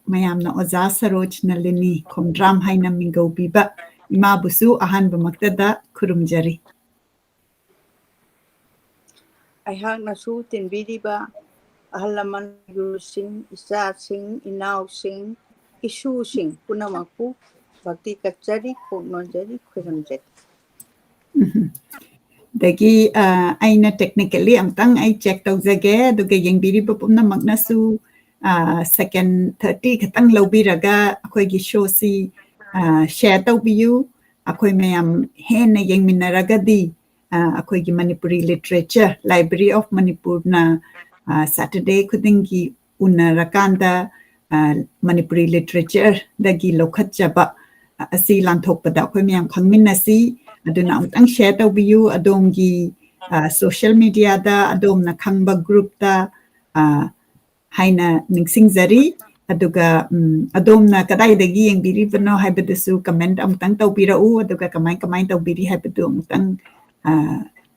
mayamna oza saroj nalini khomdram haina mingau biba ima busu ahan bamaktada kurumjari Aihak nasu tinbiriba ahalaman yusing isa sing inaw sing isu sing punamaku bakti kachari kunonjari kurumjari dagi aina technically amtang ai check tawjage aduga yengbiriba pumna magnasu second 30 khatang lobiraga akhoi gi show si share tawbiyu akhoi mayam hena yengminaraga di akhoi gi Manipuri literature library of Manipur na Saturday khudingi unarakanda Manipuri literature dagi lokhatjaba asi lanthokpada akhoi mayam khangminnasi aduna amtang share tawbiyu adomgi social media da adomna khangba group da haina ningsingzari aduga adomna kadaidagi yengbiribano haibadasu comment amtang tawbirau aduga kamai tawbiri haibadu amtang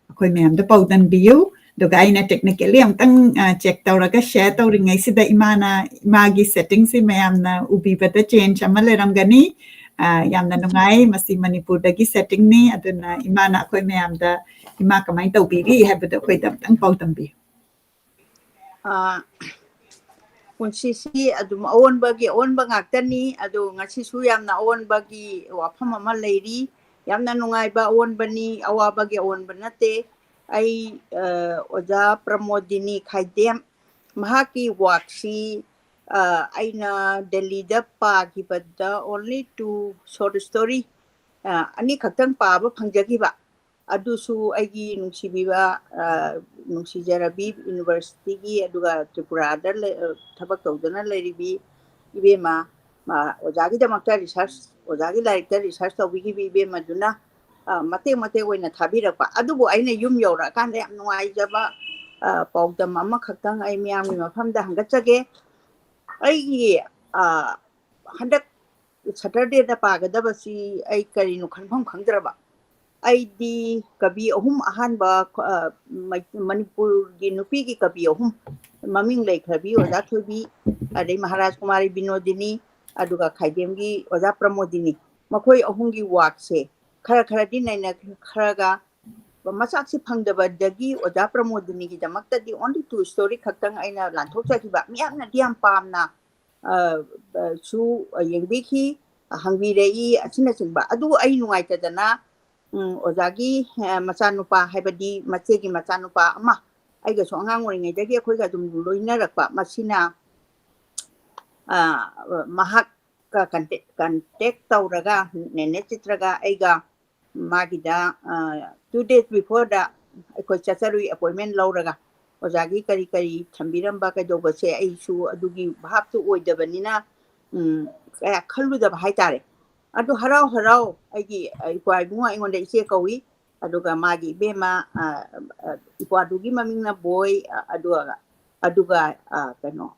akhoi mayam da paudan biyu aduga aina technically amtang check tawraga share tawringai sida imagi settings si mayamna ubibada change amaleramgani yamna nungai masi Manipur dagi setting ni aduna imana akhoi mayamda ima kamai tawbiri haibada akhoi damtang pautambi punsisi adum aonbagi aonba ngaktani adu ngasisu yamna aonbagi wafam ama leiri yamna nungaiba aonbani awabagi aonba nate ai oja Promodini Khaidem mahaki waksi aina Delhi da pagibada only two short story ani khaktang paba phangjagiba adusu aigi nungsibiba nungsijarabi university gi aduga Tripura da thabak tawdana leiribi ibema ojagi da makta research ojagi like research tawbigi ibema duna mate oina thabirakpa adubu aina yum yora kan yam nuaijaba pawdam ama khaktang ai miyamni mafamda hangatjage aigi handak Saturday da pagadabasi ai karinu khanpham khangdraba aidi kabi ahum ahanba Manipur gi nupi gi kabi ahum maming leikhabi Eche Thoibi adai Maharaj Kumari Binodini aduga Khaidem gi Oja Promodini makhoi ahum gi wakse khara dinaina kharaga masaksi phangdaba dagi Oja Promodini gi damakta di only two story khaktang aina lanthokjakiba miyamna diam pamna su yengbiki hangbirei asina singba adu ai nuaitadana ojagi machanupa haibadi machegi machanupa ama aiga so angang oringai dagi akhoi ga dum loinarakpa masina mahak ka contact tawraga nene chitraga aiga magida 2 days before da akhoi chacharui appointment lauraga ojagi kari thambiramba ka dobase aisu adugi bhaptu oidabanina kaya khalludaba haitare adu harau aigi ikwai bunga ingonda ise kawi aduga magi bema ikwadugi mamingna boy aduga kano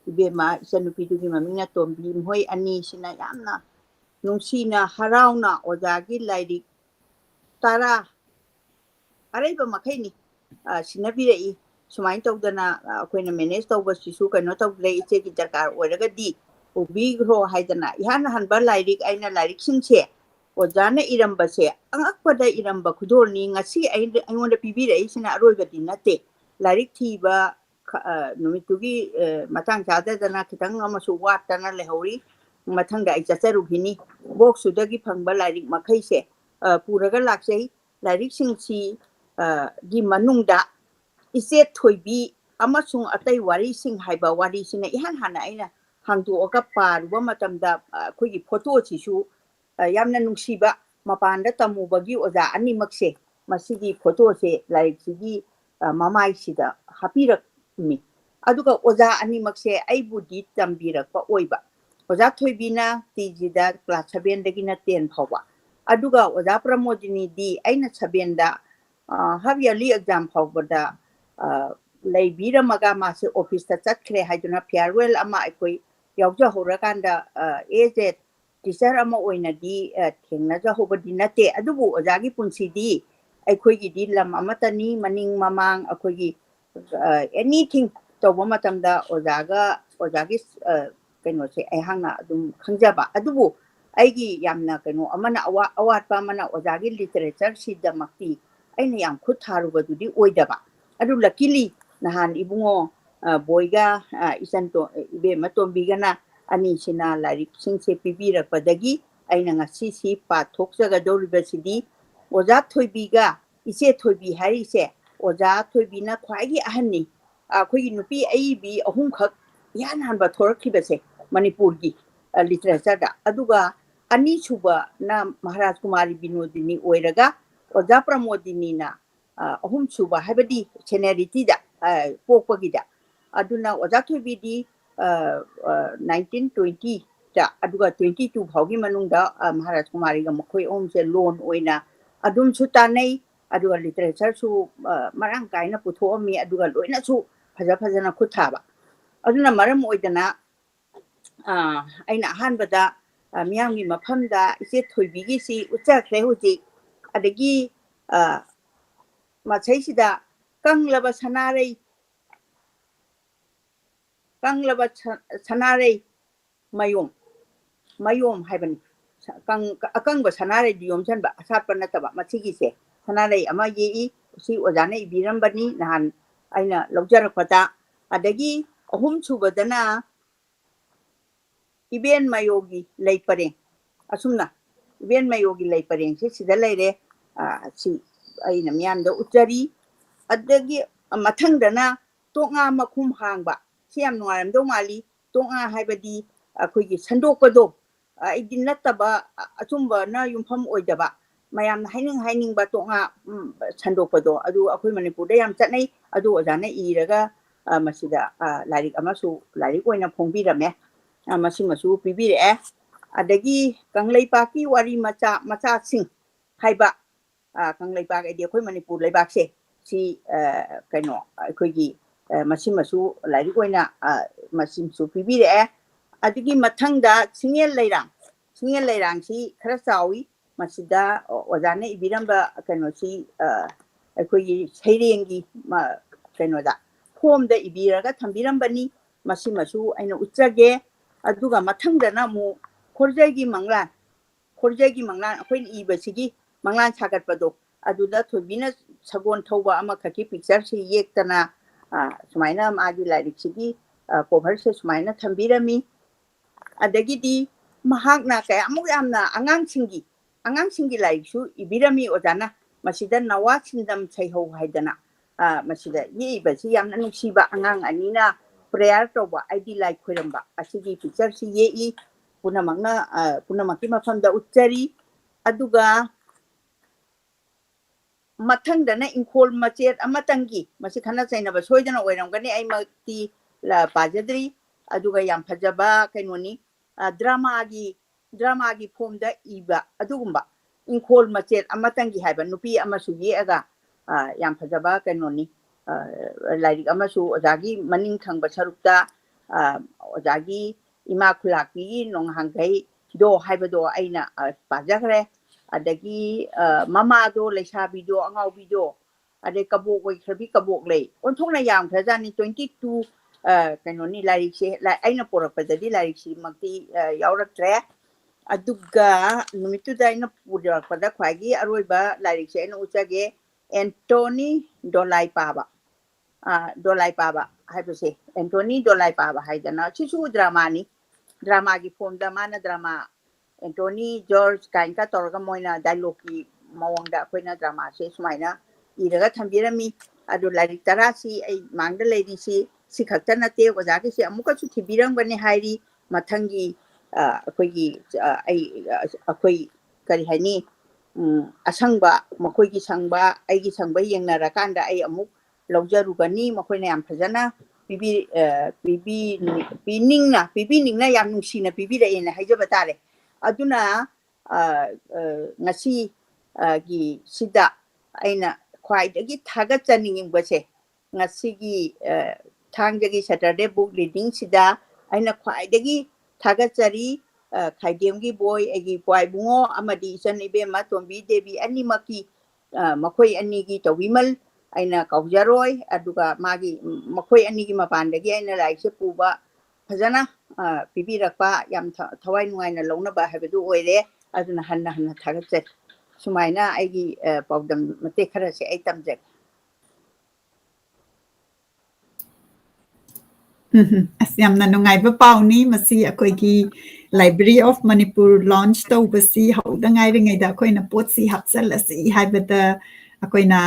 bema isanupidugi mamingna tombi mhoi ani sina yamna nungsina harauna ojagi lairi tara araiba makhaini sinabirei sumain tawdana akoina manage tawba sisu kano tawle iche gi darkar oiragadi ubigro haidana ihana hanba lairik aina lairik singse ojana irambase angakpada iramba khudolni ngasi aingonda pibirei sina aroibadi nate lairik thiba numitugi matang chadadana kitang amasu watana lehori mathangda ai chacharuhini boxudagi phangba lairik makhaise puraga laksei lairik singsi gi manungda Eche Thoibi amasung atai wari sing haiba wari sina ihan hana aina hangdu oka paruba matamda khoigi photo chisu yamna nungsiba mapanda tamubagi oja animakse masigi photo se like sigi mamai sida hapirak mi aduga oja animakse aibudi tambirakpa oiba Oja Thoibina tijida class 7 dagina 10 phawa aduga Oja Promodini di aina 7 da half yearly exam phawbada leibira maga mase office ta chatkre haiduna farewell ama aikoi yawja horakanda eje teacher ama oina di thengna ja hobadi nate adubu ojagi punsi di aikoi gi di lam amatani maning mamang akoi gi anything toba matamda ojagi ꯀꯩꯅꯣꯁꯦ ꯑꯩꯍꯥꯛꯅ ꯑꯗꯨꯝ ꯈꯪꯖꯕ ꯑꯗꯨꯕꯨ ꯑꯩꯒꯤ ꯌꯥꯝꯅ ꯀꯩꯅꯣ ꯑꯃꯅ ꯑꯋꯥꯠꯄ ꯑꯃꯅ ꯑꯣꯖꯥꯒꯤ ꯂꯤꯇꯔꯦꯆꯔꯁꯤꯗꯃꯛꯇꯤ ꯑꯩꯅ ꯌꯥꯝ ꯈꯨꯠ ꯊꯥꯔꯨꯕꯗꯨꯗꯤ ꯑꯣꯏꯗꯕ ꯑꯗꯨ ꯂꯛꯀꯤꯂꯤ ꯅꯍꯥꯟ 이붕어 ꯕꯣꯏꯒ 이베ꯝꯃ ꯇꯣꯝꯕꯤꯒꯅ ꯑꯅꯤꯁꯤꯅ ꯂꯥꯏꯔꯤꯛꯁꯤꯡꯁꯦ ꯄꯤꯕꯤꯔꯛꯄꯗꯒꯤ ꯑꯩꯅ ꯉꯁꯤꯁꯤ ꯄꯥꯊꯣꯛꯆꯒꯗꯧꯔꯤꯕꯁꯤꯗꯤ ꯑꯣꯖꯥ ꯊꯣꯏꯕꯤꯒ ꯏꯆꯦ ꯊꯣꯏꯕꯤ ꯍꯥꯏꯔꯤꯁꯦ ꯑꯣꯖꯥ ꯊꯣꯏꯕꯤꯅ ꯈ꯭ꯋꯥꯏꯒꯤ ꯑꯍꯟꯅꯤ ꯑꯩꯈꯣꯏꯒꯤ ꯅꯨꯄꯤ ꯑꯏꯕꯤ ꯑꯍꯨꯝꯈꯛ ꯏꯍꯥꯟ ꯍꯥꯟꯕ ꯊꯣꯔꯛꯈꯤꯕꯁꯦ ꯃꯅꯤꯄꯨꯔꯒꯤ ꯂꯤꯇꯔꯦꯆꯔꯗ ꯑꯗꯨꯒ ꯑꯅꯤꯁꯨꯕꯅ ꯃꯍꯥꯔꯥꯖ ꯀꯨꯃꯥꯔꯤ ꯕꯤꯅꯣꯗꯤꯅꯤ ꯑꯣꯏꯔꯒ ꯑꯣꯖꯥ ꯄ꯭ꯔꯃꯣꯗꯤꯅꯤꯅ ꯑꯍꯨꯝꯁꯨꯕ ꯍꯥꯏꯕꯗꯤ ꯁꯦꯅꯤꯌꯔꯤꯇꯤꯗ ꯄꯣꯛꯄꯒꯤꯗ ꯑꯗꯨꯅ ꯑꯣꯖꯥ ꯊꯣꯏꯕꯤꯗꯤ 1920ꯗ ꯑꯗꯨꯒ 22 ꯐꯥꯎꯒꯤ ꯃꯅꯨꯡꯗ ꯃꯍꯥꯔꯥꯖ ꯀꯨꯃꯥꯔꯤꯒ ꯃꯈꯣꯏ ꯑꯍꯨꯝꯁꯦ ꯂꯣꯟ ꯑꯣꯏꯅ ꯑꯗꯨꯝꯁꯨ ꯇꯥꯟꯅꯩ ꯑꯗꯨꯒ ꯂꯤꯇꯔꯦꯆꯔꯁꯨ ꯃꯔꯥꯡ ꯀꯥꯏꯅ ꯄꯨꯊꯣꯛꯑꯝꯃꯤ ꯑꯗꯨꯒ ꯂꯣꯏꯅꯁꯨ ꯐꯖꯅ ꯈꯨꯠ ꯊꯥꯕ ꯑꯗꯨꯅ ꯃꯔꯝ ꯑꯣꯏꯗꯅ ꯑꯩꯅ ꯑꯍꯥꯟꯕꯗ ꯃꯤꯌꯥꯝꯒꯤ ꯃꯐꯝꯗ ꯏꯆꯦ ꯊꯣꯏꯕꯤꯒꯤꯁꯤ ꯎꯠꯆꯈ꯭ꯔꯦ ꯍꯧꯖꯤꯛ ꯑꯗꯒꯤ ꯃꯁꯩꯁꯤꯗ ꯀꯪꯂꯕ ꯁꯅꯥꯔꯩ ꯃꯌꯣꯝ ꯍꯥꯏꯕꯅꯤ ꯑꯀꯪꯕ ꯁꯅꯥꯔꯩꯗꯤ ꯌꯣꯝꯁꯤꯟꯕ ꯑꯁꯥꯠꯄ ꯅꯠꯇꯕ ꯃꯁꯤꯒꯤꯁꯦ ꯁꯅꯥꯔꯩ ꯑꯃ ꯌꯦꯛꯏ ꯁꯤ ꯑꯣꯖꯥꯅ 이비ꯔꯝꯕꯅꯤ ꯅꯍꯥꯟ ꯑꯩꯅ ꯂꯧꯖꯔꯛꯄꯗ ꯑꯗꯒꯤ ꯑꯍꯨꯝꯁꯨꯕꯗꯅ 이벤 ꯃꯌꯣꯒꯤ ꯂꯩ ꯄꯔꯦꯡ ꯑꯁꯨꯝꯅ 이벤 ꯃꯌꯣꯒꯤ ꯂꯩ ꯄꯔꯦꯡꯁꯦ ꯁꯤꯗ ꯂꯩꯔꯦ ꯁꯤ ꯑꯩꯅ ꯃꯤꯌꯥꯝꯗ ꯎꯠꯆꯔꯤ ꯑꯗꯒꯤ ꯃꯊꯪꯗꯅ ꯇꯣꯛꯉꯥ ꯃꯈꯨꯝ ꯍꯥꯡꯕ ꯁꯤ ꯌꯥꯝ ꯅꯨꯡꯉꯥꯏꯔꯝꯗꯧ ꯃꯥꯜꯂꯤ ꯇꯣꯛꯉꯥ ꯍꯥꯏꯕꯗꯤ ꯑꯩꯈꯣꯏꯒꯤ ꯁꯟꯗꯣꯛꯄꯗꯣ ꯑꯩꯗꯤ ꯅꯠꯇꯕ ꯑꯆꯨꯝꯕꯅ ꯌꯨꯝꯐꯝ ꯑꯣꯏꯗꯕ ꯃꯌꯥꯝꯅ ꯍꯥꯏꯅꯤꯡꯕ ꯇꯣꯛꯉꯥ ꯁꯟꯗꯣꯛꯄꯗꯣ ꯑꯗꯨ ꯑꯩꯈꯣꯏ ꯃꯅꯤꯄꯨꯔꯗ ꯌꯥꯝ ꯆꯠꯅꯩ ꯑꯗꯨ ꯑꯣꯖꯥꯅ ꯏꯔꯒ ꯃꯁꯤꯗ ꯂꯥꯏꯔꯤꯛ ꯑꯣꯏꯅ ꯐꯣꯡꯕꯤꯔꯝꯃꯦ ꯃꯁꯤꯃꯁꯨ ꯄꯤꯕꯤꯔꯛꯑꯦ ꯑꯗꯒꯤ ꯀꯪꯂꯩꯄꯥꯛꯀꯤ ꯋꯥꯔꯤ ꯃꯆꯥꯁꯤꯡ ꯍꯥꯏꯕ ꯀꯪꯂꯩꯄꯥꯛ ꯍꯥꯏꯗꯤ ꯑꯩꯈꯣꯏ ꯃꯅꯤꯄꯨꯔ ꯂꯩꯕꯥꯛꯁꯦ ꯁꯤ ꯀꯩꯅꯣ ꯑꯩꯈꯣꯏꯒꯤ ꯃꯁꯤꯃꯁꯨ ꯂꯥꯏꯔꯤꯛ ꯑꯣꯏ나 ꯃꯁꯤꯃꯁꯨ ꯄꯤꯕꯤꯔꯛꯑꯦ ꯑꯗꯒꯤ ꯃꯊꯪꯗ ꯁꯤꯡꯉꯦꯜ ꯂꯩꯔꯥꯡꯁꯤ ꯈꯔ ꯆꯥꯎꯏ ꯃꯁꯤꯗ ꯑꯣꯖꯥꯅ 이비ꯔꯝꯕ ꯀꯩꯅꯣꯁꯤ ꯑꯩꯈꯣꯏꯒꯤ ꯁꯩꯔꯦꯡꯒꯤ ꯀꯩꯅꯣꯗ ꯐꯣꯝꯗ 이비ꯔꯒ ꯊꯝꯕꯤꯔꯝꯕꯅꯤ ꯃꯁꯤꯃꯁꯨ ꯑꯩꯅ ꯎꯠꯆꯒꯦ ꯑꯗꯨꯒ ꯃꯊꯪꯗꯅ ꯑꯃꯨꯛ ꯈꯣꯔꯖꯩꯒꯤ ꯃꯪꯂꯥꯟ ꯑꯩꯈꯣꯏꯅ 이ꯕꯁꯤꯒꯤ ꯃꯪꯂꯥꯟ ꯁꯥꯒꯠꯄꯗꯣ ꯑꯗꯨꯗ ꯊꯣꯏꯕꯤꯅ ꯁꯒꯣꯜ ꯊꯧꯕ ꯑꯃꯈꯛꯀꯤ ꯄꯤꯛꯆꯔꯁꯤ ꯌꯦꯛꯇꯅ ꯁꯨꯃꯥꯏꯅ ꯃꯥꯒꯤ ꯂꯥꯏꯔꯤꯛꯁꯤꯒꯤ ꯀꯣꯚꯔꯁꯦ ꯁꯨꯃꯥꯏꯅ ꯊꯝꯕꯤꯔꯝꯃꯤ ꯑꯗꯒꯤꯗꯤ ꯃꯍꯥꯛꯅ ꯀꯌꯥꯃꯨꯛ ꯌꯥꯝꯅ ꯑꯉꯥꯡꯁꯤꯡꯒꯤ ꯂꯥꯏꯔꯤꯛꯁꯨ 이비ꯔꯝꯃꯤ ꯑꯣꯖꯥꯅ ꯃꯁꯤꯗ ꯅꯋꯥ ꯁꯤꯟꯗꯝ ꯁꯩꯍꯧ ꯍꯥꯏꯗꯅ ꯃꯁꯤꯗ ꯌꯦꯛꯏꯕꯁꯤ ꯌꯥꯝꯅ ꯅꯨꯡꯁꯤꯕ ꯑꯉꯥꯡ ꯑꯅꯤꯅ ꯄ꯭ꯔꯦꯌꯔ ꯇꯧꯕ ꯑꯩꯗꯤ ꯂꯥꯏ ꯈꯣꯏꯔꯝꯕ ꯑꯁꯤꯒꯤ ꯄꯤꯛꯆꯔꯁꯤ ꯌꯦꯛꯏ ꯄꯨꯝꯅꯃꯛꯀꯤ ꯃꯐꯝꯗ ꯎꯠꯆꯔꯤ ꯑꯗꯨꯒ ꯃꯊꯪꯗꯅ ꯏꯪꯈꯣꯜ ꯃꯆꯦꯠ ꯑꯃꯇꯪꯒꯤ ꯃꯁꯤ ꯈꯟꯅ ꯆꯩꯅꯕ ꯁꯣꯏꯗꯅ ꯑꯣꯏꯔꯝꯒꯅꯤ ꯑꯩꯃꯛꯇꯤ ꯄꯥꯖꯗ꯭ꯔꯤ ꯑꯗꯨꯒ ꯌꯥꯝ ꯐꯖꯕ ꯀꯩꯅꯣꯅꯤ ꯗ꯭ꯔꯃꯥꯒꯤ ꯐꯣꯝꯗ 이ꯕ ꯑꯗꯨꯒꯨꯝꯕ ꯏꯪꯈꯣꯜ ꯃꯆꯦꯠ ꯑꯃꯇꯪꯒꯤ ꯍꯥꯏꯕ ꯅꯨꯄꯤ ꯑꯃꯁꯨ ꯌꯦꯛꯑꯒ ꯌꯥꯝ ꯐꯖꯕ ꯀꯩꯅꯣꯅꯤ ꯂꯥꯏꯔꯤꯛ ꯑꯃꯁꯨ ꯑꯣꯖꯥꯒꯤ ꯃꯅꯤꯡ ꯊꯪꯕ ꯁꯔꯨꯛꯇ ꯑꯣꯖꯥꯒꯤ ꯏꯃꯥ ꯈꯨꯂꯥꯛꯄꯤꯒꯤ ꯅꯣꯡꯍꯥꯡꯈꯩꯗꯣ ꯍꯥꯏꯕꯗꯣ ꯑꯩꯅ ꯄꯥꯖꯈ꯭ꯔꯦ ꯑꯗꯒꯤ ꯃꯃꯥꯗꯣ ꯂꯩꯁꯥꯕꯤꯗꯣ ꯑꯉꯥꯎꯕꯤꯗꯣ ꯑꯗꯩ ꯀꯕꯣꯛ ꯑꯣꯏꯈ꯭ꯔꯕꯤ ꯀꯕꯣꯛ ꯂꯩ ꯑꯣꯟꯊꯣꯛꯅ ꯌꯥꯝꯈ꯭ꯔꯖꯥꯠꯅꯤ 22 ꯀꯩꯅꯣꯅꯤ ꯂꯥꯏꯔꯤꯛꯁꯦ ꯑꯩꯅ ꯄꯣꯔꯛꯄꯗꯗꯤ ꯂꯥꯏꯔꯤꯛꯁꯤꯃꯛꯇꯤ ꯌꯥꯎꯔꯛꯇ꯭ꯔꯦ ꯑꯗꯨꯒ ꯅꯨꯃꯤꯠꯇꯨꯗ ꯑꯩꯅ ꯄꯨꯔꯛꯄꯗ ꯈ꯭ꯋꯥꯏꯒꯤ ꯑꯔꯣꯏꯕ ꯂꯥꯏꯔꯤꯛꯁꯦ ꯑꯩꯅ ꯎꯠꯆꯒꯦ ꯑꯦꯟꯇꯣꯅꯤ ꯗꯣꯂꯥꯏ ꯄꯥꯕ ꯍꯥꯏꯕꯁꯦ ꯑꯦꯟꯇꯣꯅꯤ ꯗꯣꯂꯥꯏ ꯄꯥꯕ ꯍꯥꯏꯗꯅ ꯁꯤꯁꯨ ꯗ꯭ꯔꯃꯥꯒꯤ ꯐꯣꯝꯗ ꯃꯥꯅ ꯗ꯭ꯔꯃꯥ ꯑꯦꯟꯇꯣꯅꯤ ꯖꯣꯔꯖ ꯀꯥꯏꯅꯒ ꯇꯧꯔꯒ ꯃꯣꯏꯅ ꯗꯥꯏꯂꯣꯒꯀꯤ ꯃꯑꯣꯡꯗ ꯑꯩꯈꯣꯏꯅ ꯗ꯭ꯔꯃꯥꯁꯦ ꯁꯨꯃꯥꯏꯅ ꯏꯔꯒ ꯊꯝꯕꯤꯔꯝꯃꯤ ꯑꯗꯨ ꯂꯥꯏꯔꯤꯛ 10ꯁꯤ ꯑꯩ ꯃꯥꯡꯗ ꯂꯩꯔꯤꯁꯤ ꯁꯤ ꯈꯛꯇ ꯅꯠꯇꯦ ꯑꯣꯖꯥꯒꯤꯁꯤ ꯑꯃꯨꯛꯀꯁꯨ ꯊꯤꯕꯤꯔꯝꯒꯅꯤ ꯍꯥꯏꯔꯤ ꯃꯊꯪꯒꯤ ꯑꯩꯈꯣꯏ ꯀꯔꯤ ꯍꯥꯏꯅꯤ ꯑꯁꯪꯕ ꯃꯈꯣꯏꯒꯤ ꯁꯪꯕ ꯑꯩꯒꯤ ꯁꯪꯕ ꯌꯦꯡꯅꯔꯀꯥꯟꯗ ꯑꯩ ꯑꯃꯨꯛ ꯂꯧꯖꯔꯨꯒꯅꯤ ꯃꯈꯣꯏꯅ ꯌꯥꯝ ꯐꯖꯅ ꯄꯤꯕꯤꯅꯤꯡꯅ ꯌꯥꯝ ꯅꯨꯡꯁꯤꯅ ꯄꯤꯕꯤꯔꯛꯑꯦꯅ ꯍꯥꯏꯖꯕ ꯇꯥꯔꯦ ꯑꯗꯨꯅ ꯉꯁꯤꯒꯤ ꯁꯤꯗ ꯑꯩꯅ ꯈ꯭ꯋꯥꯏꯗꯒꯤ ꯊꯥꯒꯠꯆꯅꯤꯡꯕꯁꯦ ꯉꯁꯤꯒꯤ ꯊꯥꯡꯖꯒꯤ ꯁꯦꯇꯔꯗꯦ ꯕꯨꯛ ꯔꯤꯗꯤꯡꯁꯤꯗ ꯑꯩꯅ ꯈ꯭ꯋꯥꯏꯗꯒꯤ ꯊꯥꯒꯠꯆꯔꯤ ꯈꯥꯏꯗꯦꯝꯒꯤ ꯕꯣꯏ ꯑꯩꯒꯤ ꯏꯄ꯭ꯋꯥꯏꯕꯨꯡꯉꯣ ꯑꯃꯗꯤ ꯏꯆꯟ 이베ꯝꯃ ꯇꯣꯝꯕꯤ ꯗꯦꯕꯤ ꯑꯅꯤꯃꯛꯀꯤ ꯃꯈꯣꯏ ꯑꯅꯤꯒꯤ ꯇꯧꯕꯤꯃꯜ ꯑꯩꯅ ꯀꯥꯎꯖꯔꯣꯏ ꯑꯗꯨꯒ ꯃꯈꯣꯏ ꯑꯅꯤꯒꯤ ꯃꯄꯥꯟꯗꯒꯤ ꯑꯩꯅ ꯂꯥꯏꯔꯤꯛꯁꯦ ꯄꯨꯕ ꯐꯖꯅ ꯄꯤꯕꯤꯔꯛꯄ ꯌꯥꯝ ꯊꯋꯥꯏ ꯅꯨꯡꯉꯥꯏꯅ ꯂꯧꯅꯕ ꯍꯥꯏꯕꯗꯨ ꯑꯣꯏꯔꯦ ꯑꯗꯨꯅ ꯍꯟꯅ ꯊꯥꯒꯠꯆꯔꯤ ꯁꯨꯃꯥꯏꯅ ꯑꯩꯒꯤ ꯄꯥꯎꯗꯝ ꯃꯇꯦꯛ ꯈꯔꯁꯦ ꯑꯩ ꯇꯝꯖꯒꯦ ꯑꯁ ꯌꯥꯝꯅ ꯅꯨꯡꯉꯥꯏꯕ ꯄꯥꯎꯅꯤ ꯃꯁꯤ ꯑꯩꯈꯣꯏꯒꯤ ꯂꯥꯏꯕ꯭ꯔꯦꯔꯤ ꯑꯣꯐ ꯃꯅꯤꯄꯨꯔ ꯂꯣꯟꯆ ꯇꯧꯕꯁꯤ ꯍꯧꯗ ꯉꯥꯏꯔꯤꯉꯩꯗ ꯑꯩꯈꯣꯏꯅ ꯄꯣꯠꯁꯤ ꯍꯥꯞꯆꯜꯂꯁꯤ ꯍꯥꯏꯕꯗ ꯑꯩꯈꯣꯏꯅ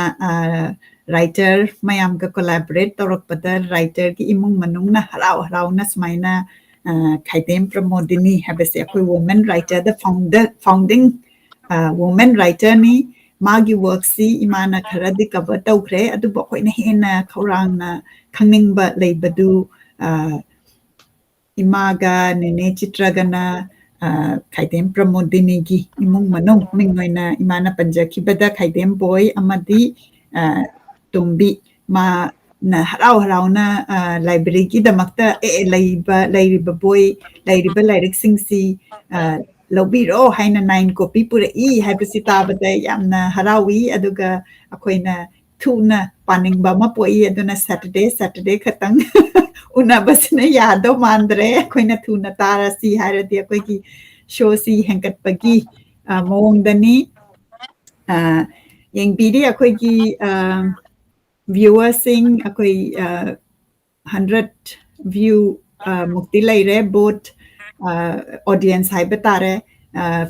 ꯔꯥꯏꯇꯔ ꯃꯌꯥꯝꯒ ꯀꯣꯂꯥꯕꯣꯔꯦꯠ ꯇꯧꯔꯛꯄꯗ ꯔꯥꯏꯇꯔꯒꯤ ꯏꯃꯨꯡ ꯃꯅꯨꯡꯅ ꯍꯔꯥꯎ ꯍꯔꯥꯎꯅ ꯁꯨꯃꯥꯏꯅ ꯈꯥꯏꯗꯦꯝ ꯄ꯭ꯔꯃꯣꯗꯤꯅꯤ ꯍꯥꯏꯕꯁꯦ ꯑꯩꯈꯣꯏ ꯋꯨꯃꯦꯟ ꯔꯥꯏꯇꯔꯗ ꯐꯥꯎꯟꯗꯤꯡ ꯋꯨꯃꯦꯟ ꯔꯥꯏꯇꯔꯅꯤ ꯃꯥꯒꯤ ꯋꯥꯔꯛꯁꯤ ꯏꯃꯥꯅ ꯈꯔꯗꯤ ꯀꯚꯔ ꯇꯧꯈ꯭ꯔꯦ ꯑꯗꯨꯕꯨ ꯑꯩꯈꯣꯏꯅ ꯍꯦꯟꯅ ꯈꯧꯔꯥꯡꯅ ꯈꯪꯅꯤꯡꯕ ꯂꯩꯕꯗꯨ ꯏꯃꯥꯒ ꯅꯦꯅꯦ ꯆꯤꯇ꯭ꯔꯒꯅ ꯈꯥꯏꯗꯦꯝ ꯄ꯭ꯔꯃꯣꯗꯤꯅꯤꯒꯤ ꯏꯃꯨꯡ ꯃꯅꯨꯡ ꯃꯤꯡ ꯑꯣꯏꯅ ꯏꯃꯥꯅ ꯄꯟꯖꯈꯤꯕꯗ ꯈꯥꯏꯗꯦꯝ ꯕꯣꯏ ꯑꯃꯗꯤ ꯇꯣꯝꯕꯤ ꯃꯥꯅ ꯍꯔꯥꯎ ꯍꯔꯥꯎꯅ ꯂꯥꯏꯕ꯭ꯔꯦꯔꯤꯒꯤꯗꯃꯛꯇ ꯂꯩꯔꯤꯕ ꯕꯣꯏ ꯂꯩꯔꯤꯕ ꯂꯥꯏꯔꯤꯛꯁꯤꯡꯁꯤ ꯂꯧꯕꯤꯔꯣ ꯍꯥꯏꯅ 9 ꯀꯣꯄꯤ ꯄꯨꯔꯛꯏ ꯍꯥꯏꯕꯁꯤ ꯇꯥꯕꯗ ꯌꯥꯝꯅ ꯍꯔꯥꯎꯏ ꯑꯗꯨꯒ ꯑꯩꯈꯣꯏꯅ ꯊꯨꯅ ꯄꯥꯅꯤꯡꯕ ꯑꯃ ꯄꯣꯛꯏ ꯑꯗꯨꯅ ꯁꯦꯇꯔꯗꯦ ꯈꯛꯇꯪ ꯎꯅꯕꯁꯤꯅ ꯌꯥꯗꯧ ꯃꯥꯟꯗ꯭ꯔꯦ ꯑꯩꯈꯣꯏꯅ ꯊꯨꯅ ꯇꯥꯔꯁꯤ ꯍꯥꯏꯔꯗꯤ ꯑꯩꯈꯣꯏꯒꯤ ꯁꯣꯁꯤ ꯍꯦꯟꯒꯠꯄꯒꯤ ꯃꯑꯣꯡꯗꯅꯤ ꯌꯦꯡꯕꯤꯔꯤ ꯑꯩꯈꯣꯏꯒꯤ ꯚ꯭ꯌꯨꯋꯔꯁꯤꯡ ꯑꯩꯈꯣꯏ 100 ꯚ꯭ꯌꯨ ꯃꯨꯛꯇꯤ ꯂꯩꯔꯦ ꯕꯣꯠ ꯑꯣꯗꯤꯌꯟꯁ ꯍꯥꯏꯕ ꯇꯥꯔꯦ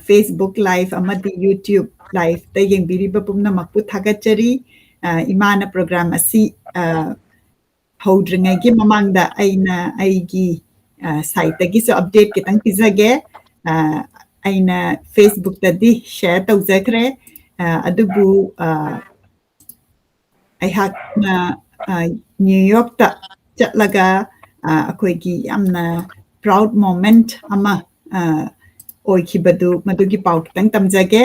ꯐꯦꯁꯕꯨꯛ ꯂꯥꯏꯚ ꯑꯃꯗꯤ ꯌꯨꯇ꯭ꯌꯨꯕ ꯂꯥꯏꯚꯇ ꯌꯦꯡꯕꯤꯔꯤꯕ ꯄꯨꯝꯅꯃꯛꯄꯨ ꯊꯥꯒꯠꯆꯔꯤ ꯏꯃꯥꯅ ꯄ꯭ꯔꯣꯒ꯭ꯔꯥꯝ ꯑꯁꯤ ꯍꯧꯗ꯭ꯔꯤꯉꯩꯒꯤ ꯃꯃꯥꯡꯗ ꯑꯩꯅ ꯑꯩꯒꯤ ꯁꯥꯏꯠꯇꯒꯤꯁꯨ ꯑꯞꯗꯦꯠ ꯈꯤꯇꯪ ꯄꯤꯖꯒꯦ ꯑꯩꯅ ꯐꯦꯁꯕꯨꯛꯇꯗꯤ ꯁꯦꯌꯔ ꯇꯧꯖꯈ꯭ꯔꯦ ꯑꯗꯨꯕꯨ ꯑꯩꯍꯥꯛꯅ ꯅ꯭ꯌꯨ ꯌꯣꯔꯛꯇ ꯆꯠꯂꯒ ꯑꯩꯈꯣꯏꯒꯤ ꯌꯥꯝꯅ ꯄ꯭ꯔꯥꯎꯗ ꯃꯣꯃꯦꯟꯠ ꯑꯃ ꯑꯣꯏꯈꯤꯕꯗꯨ ꯃꯗꯨꯒꯤ ꯄꯥꯎ ꯈꯤꯇꯪ ꯇꯝꯖꯒꯦ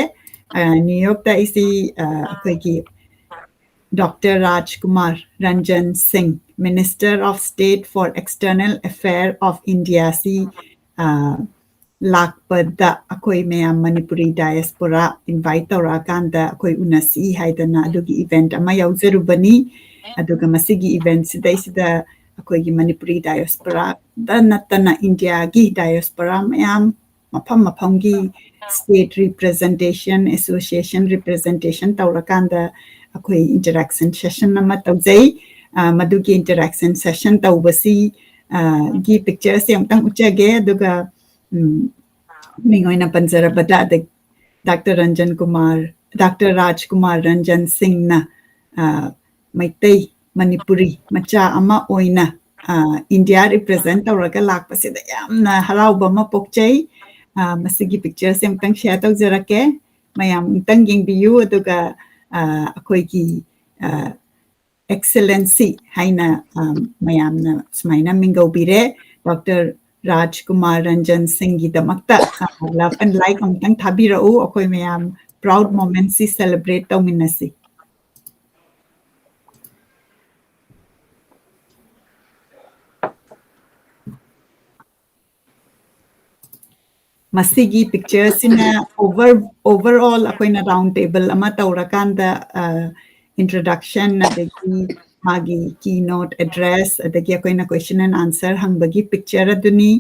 ꯅ꯭ꯌꯨ ꯌꯣꯔꯛꯇ ꯑꯩꯁꯤ ꯑꯩꯈꯣꯏꯒꯤ Dr. Rajkumar Ranjan Singh, Minister of State for External Affairs of India, si lakpada akoi mayam Manipuri diaspora invite taurakanda akoi unasi haidana adugi event ama yauzarubani aduga masigi event sidaisida akoi gi Manipuri diaspora da natana India gi diaspora mayam mafam gi state representation association representation taurakanda ꯑꯩꯈꯣꯏ interaction session ꯑꯃ ꯇꯧꯖꯩ ꯃꯗꯨꯒꯤ interaction session ꯇꯧꯕꯁꯤ ꯒꯤ ꯄꯤꯛꯆꯔꯁꯦ ꯑꯃꯨꯛꯇꯪ ꯎꯠꯆꯒꯦ ꯑꯗꯨꯒ ꯃꯤꯡ ꯑꯣꯏꯅ ꯄꯟꯖꯔꯕꯗ ꯗꯥꯛꯇꯔ ꯔꯥꯖꯀꯨꯃꯥꯔ ꯔꯟꯖꯟ ꯁꯤꯡꯅ ꯃꯩꯇꯩ ꯃꯅꯤꯄꯨꯔꯤ ꯃꯆꯥ ꯑꯃ ꯑꯣꯏꯅ ꯏꯟꯗꯤꯌꯥ ꯔꯤꯄ꯭ꯔꯖꯦꯟ ꯇꯧꯔꯒ ꯂꯥꯛꯄꯁꯤꯗ ꯌꯥꯝꯅ ꯍꯔꯥꯎꯕ ꯑꯃ ꯄꯣꯛꯆꯩ ꯃꯁꯤꯒꯤ ꯄꯤꯛꯆꯔꯁꯦ ꯑꯃꯨꯛꯇꯪ ꯁꯦꯌꯔ ꯇꯧꯖꯔꯛꯀꯦ ꯃꯌꯥꯝ ꯑꯃꯨꯛꯇꯪ ꯌꯦꯡꯕꯤꯌꯨ ꯑꯗꯨꯒ ꯑꯩꯈꯣꯏꯒꯤ ꯑꯦꯛꯁꯦꯂꯦꯟꯁꯤ ꯍꯥꯏꯅ ꯃꯌꯥꯝꯅ ꯁꯨꯃꯥꯏꯅ ꯃꯤꯡꯒꯧꯕꯤꯔꯦ ꯗꯣꯛꯇꯔ ꯔꯥꯖꯀꯨꯃꯥꯔ ꯔꯟꯖꯟ ꯁꯤꯡꯒꯤꯗꯃꯛꯇ ꯂꯚ ꯑꯦꯟ ꯂꯥꯏꯛ ꯑꯃꯨꯛꯇꯪ ꯊꯥꯕꯤꯔꯛꯎ ꯑꯩꯈꯣꯏ ꯃꯌꯥꯝ ꯄ꯭ꯔꯥꯎꯗ ꯃꯣꯃꯦꯟꯠꯁꯤ ꯁꯦꯂꯦꯕ꯭ꯔꯦꯠ ꯇꯧꯃꯤꯟꯅꯁꯤ ꯃꯁꯤꯒꯤ ꯄꯤꯛꯆꯔꯁꯤꯅ overall ꯑꯩꯈꯣꯏꯅ ꯔꯥꯎꯟ ꯇꯦꯕꯜ ꯑꯃ ꯇꯧꯔꯀꯥꯟꯗ introduction ꯑꯗꯒꯤ ꯃꯥꯒꯤ keynote address ꯑꯗꯒꯤ ꯑꯩꯈꯣꯏꯅ question and answer ꯍꯪꯕꯒꯤ picture ꯑꯗꯨꯅꯤ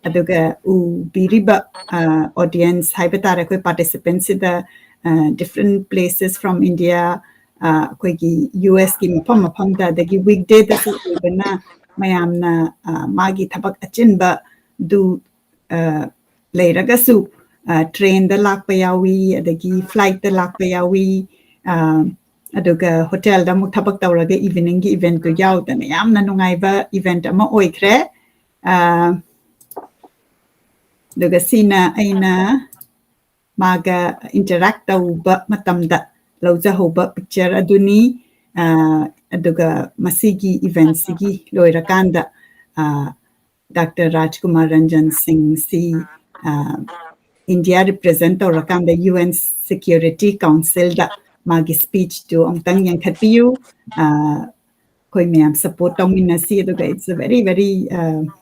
ꯑꯗꯨꯒ ꯎꯕꯤꯔꯤꯕ audience ꯍꯥꯏꯕ ꯇꯥꯔꯦ ꯑꯩꯈꯣꯏ participants-ꯁꯤꯗ different places from India ꯑꯩꯈꯣꯏꯒꯤ US-ꯀꯤ ꯃꯐꯝꯗ ꯑꯗꯒꯤ weekday-ꯗꯁꯨ ꯑꯣꯏꯕꯅ ꯃꯌꯥꯝꯅ ꯃꯥꯒꯤ ꯊꯕꯛ ꯑꯆꯤꯟꯕꯗꯨ ꯂꯩꯔꯒꯁꯨ ꯇ꯭ꯔꯦꯟꯗ ꯂꯥꯛꯄ ꯌꯥꯎꯏ ꯑꯗꯒꯤ ꯐ꯭ꯂꯥꯏꯠꯇ ꯂꯥꯛꯄ ꯌꯥꯎꯏ ꯑꯗꯨꯒ ꯍꯣꯇꯦꯜꯗ ꯑꯃꯨꯛ ꯊꯕꯛ ꯇꯧꯔꯒ ꯏꯚꯤꯅꯤꯡꯒꯤ ꯏꯚꯦꯟꯠꯇꯨ ꯌꯥꯎꯗꯅ ꯌꯥꯝꯅ ꯅꯨꯡꯉꯥꯏꯕ ꯏꯚꯦꯟꯠ ꯑꯃ ꯑꯣꯏꯈ꯭ꯔꯦ ꯑꯗꯨꯒ ꯁꯤꯅ ꯑꯩꯅ ꯃꯥꯒ ꯏꯟꯇꯔꯦꯛ ꯇꯧꯕ ꯃꯇꯝꯗ ꯂꯧꯖꯍꯧꯕ ꯄꯤꯛꯆꯔ ꯑꯗꯨꯅꯤ ꯑꯗꯨꯒ ꯃꯁꯤꯒꯤ ꯏꯚꯦꯟꯠꯁꯤꯒꯤ ꯂꯣꯏꯔꯀꯥꯟꯗ Dr. Rajkumar Ranjan Singh si India represent taurakanda UN Security Council da magi speech to amtang yankhatpiyu koi mayam support tauminasi aduga it's a very very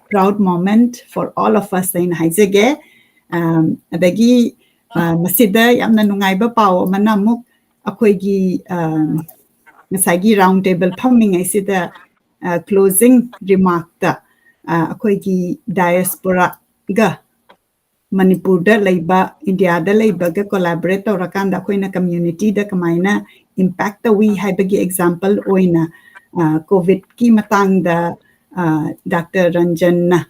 proud moment for all of us in haizege adagi masida yamna nungaiba paw amana amuk akoigi ngasagi round table phammingai sida closing remark da akhoi diaspora ga Manipur da laiba India da laiba ga collaborate tawrakanda akhoi community da kamaina impact we haibagi example oina COVID ki matang da Dr. Ranjan na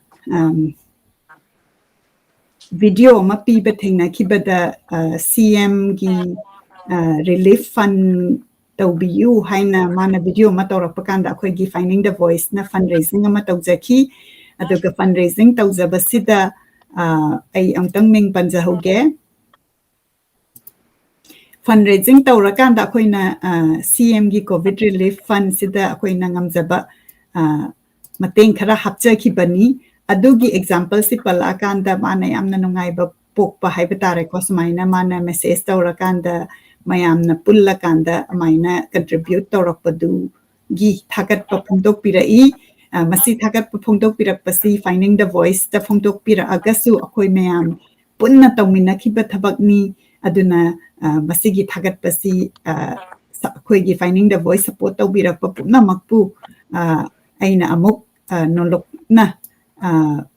video ma piba thengna kibada CM gi relief fund tawbiyu haina mana video ma tawrakpakanda akhoi gi finding the voice na fundraising ama tawjaki aduga fundraising tawjabasida ay amtang ming panjahoge fundraising tawrakanda akoina CM gi COVID relief fund sida akoina ngamjaba mateng khara hapchakibani adugi example si palakanda mana yamna nungaiba pokpa haibetare ko sumaina mana message tawrakanda mayamna pullakanda amaina contribute tawrakpadu gi thagat pa phongdok pirai masi thagat pa phongdok pirakpasi finding the voice ta phongdok pira agasu akoi mayam punna tawmina khiba thabakni aduna masigi thagat pasi akoi gi finding the voice support tawbirakpa punna makpu aina amuk nolok na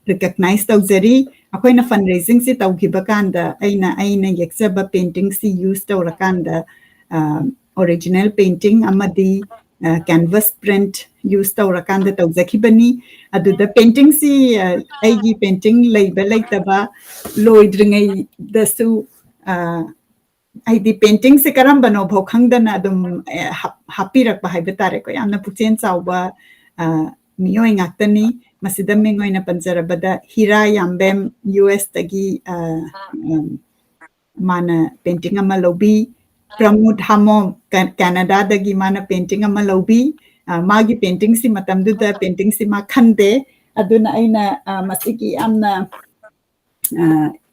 recognize tawjari akoina fundraising si tawgibakanda aina yeksaba painting si use tawrakanda original painting amadi canvas print use tawrakanda tawjakibani aduda painting si aigi painting leiba leitaba loidringai dasu aidi painting si karamba no bhokhangdana adum hapirak ba haibetare ko yamna puchen chawba miyoi ngaktani masida mengoina panjarabada hira yambem US tagi mana painting ama lobi Pramod Hamom Canada dagi mana painting ama lobi magi painting si matamduda painting si makhande aduna aina masigi amna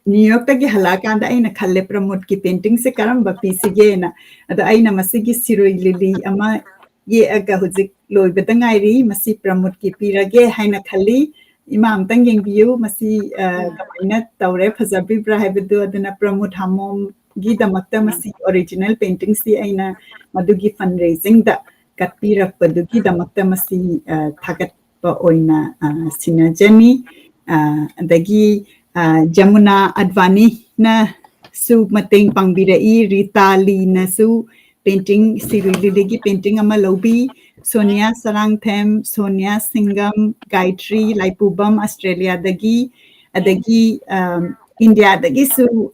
New York tagi halakanda aina khalle Pramod ki painting se karamba pisige na ada aina masigi siroi lili ama ye aga hujik loi betangairi masi Pramod ki pirage haina khali imam tangeng biu masi kamaina tawre phajabi bra habedu aduna Pramod Hamom gi damakta masi original painting si aina madugi fundraising da katpirak padugi damakta masi thagat pa oina sinajani dagi Jamuna Advani na su mateng pangbirai Ritali na su painting siriligi painting ama lobi Sonia Sarangthem Sonia Singham Gayatri Laipubam Australia dagi adagi India dagi su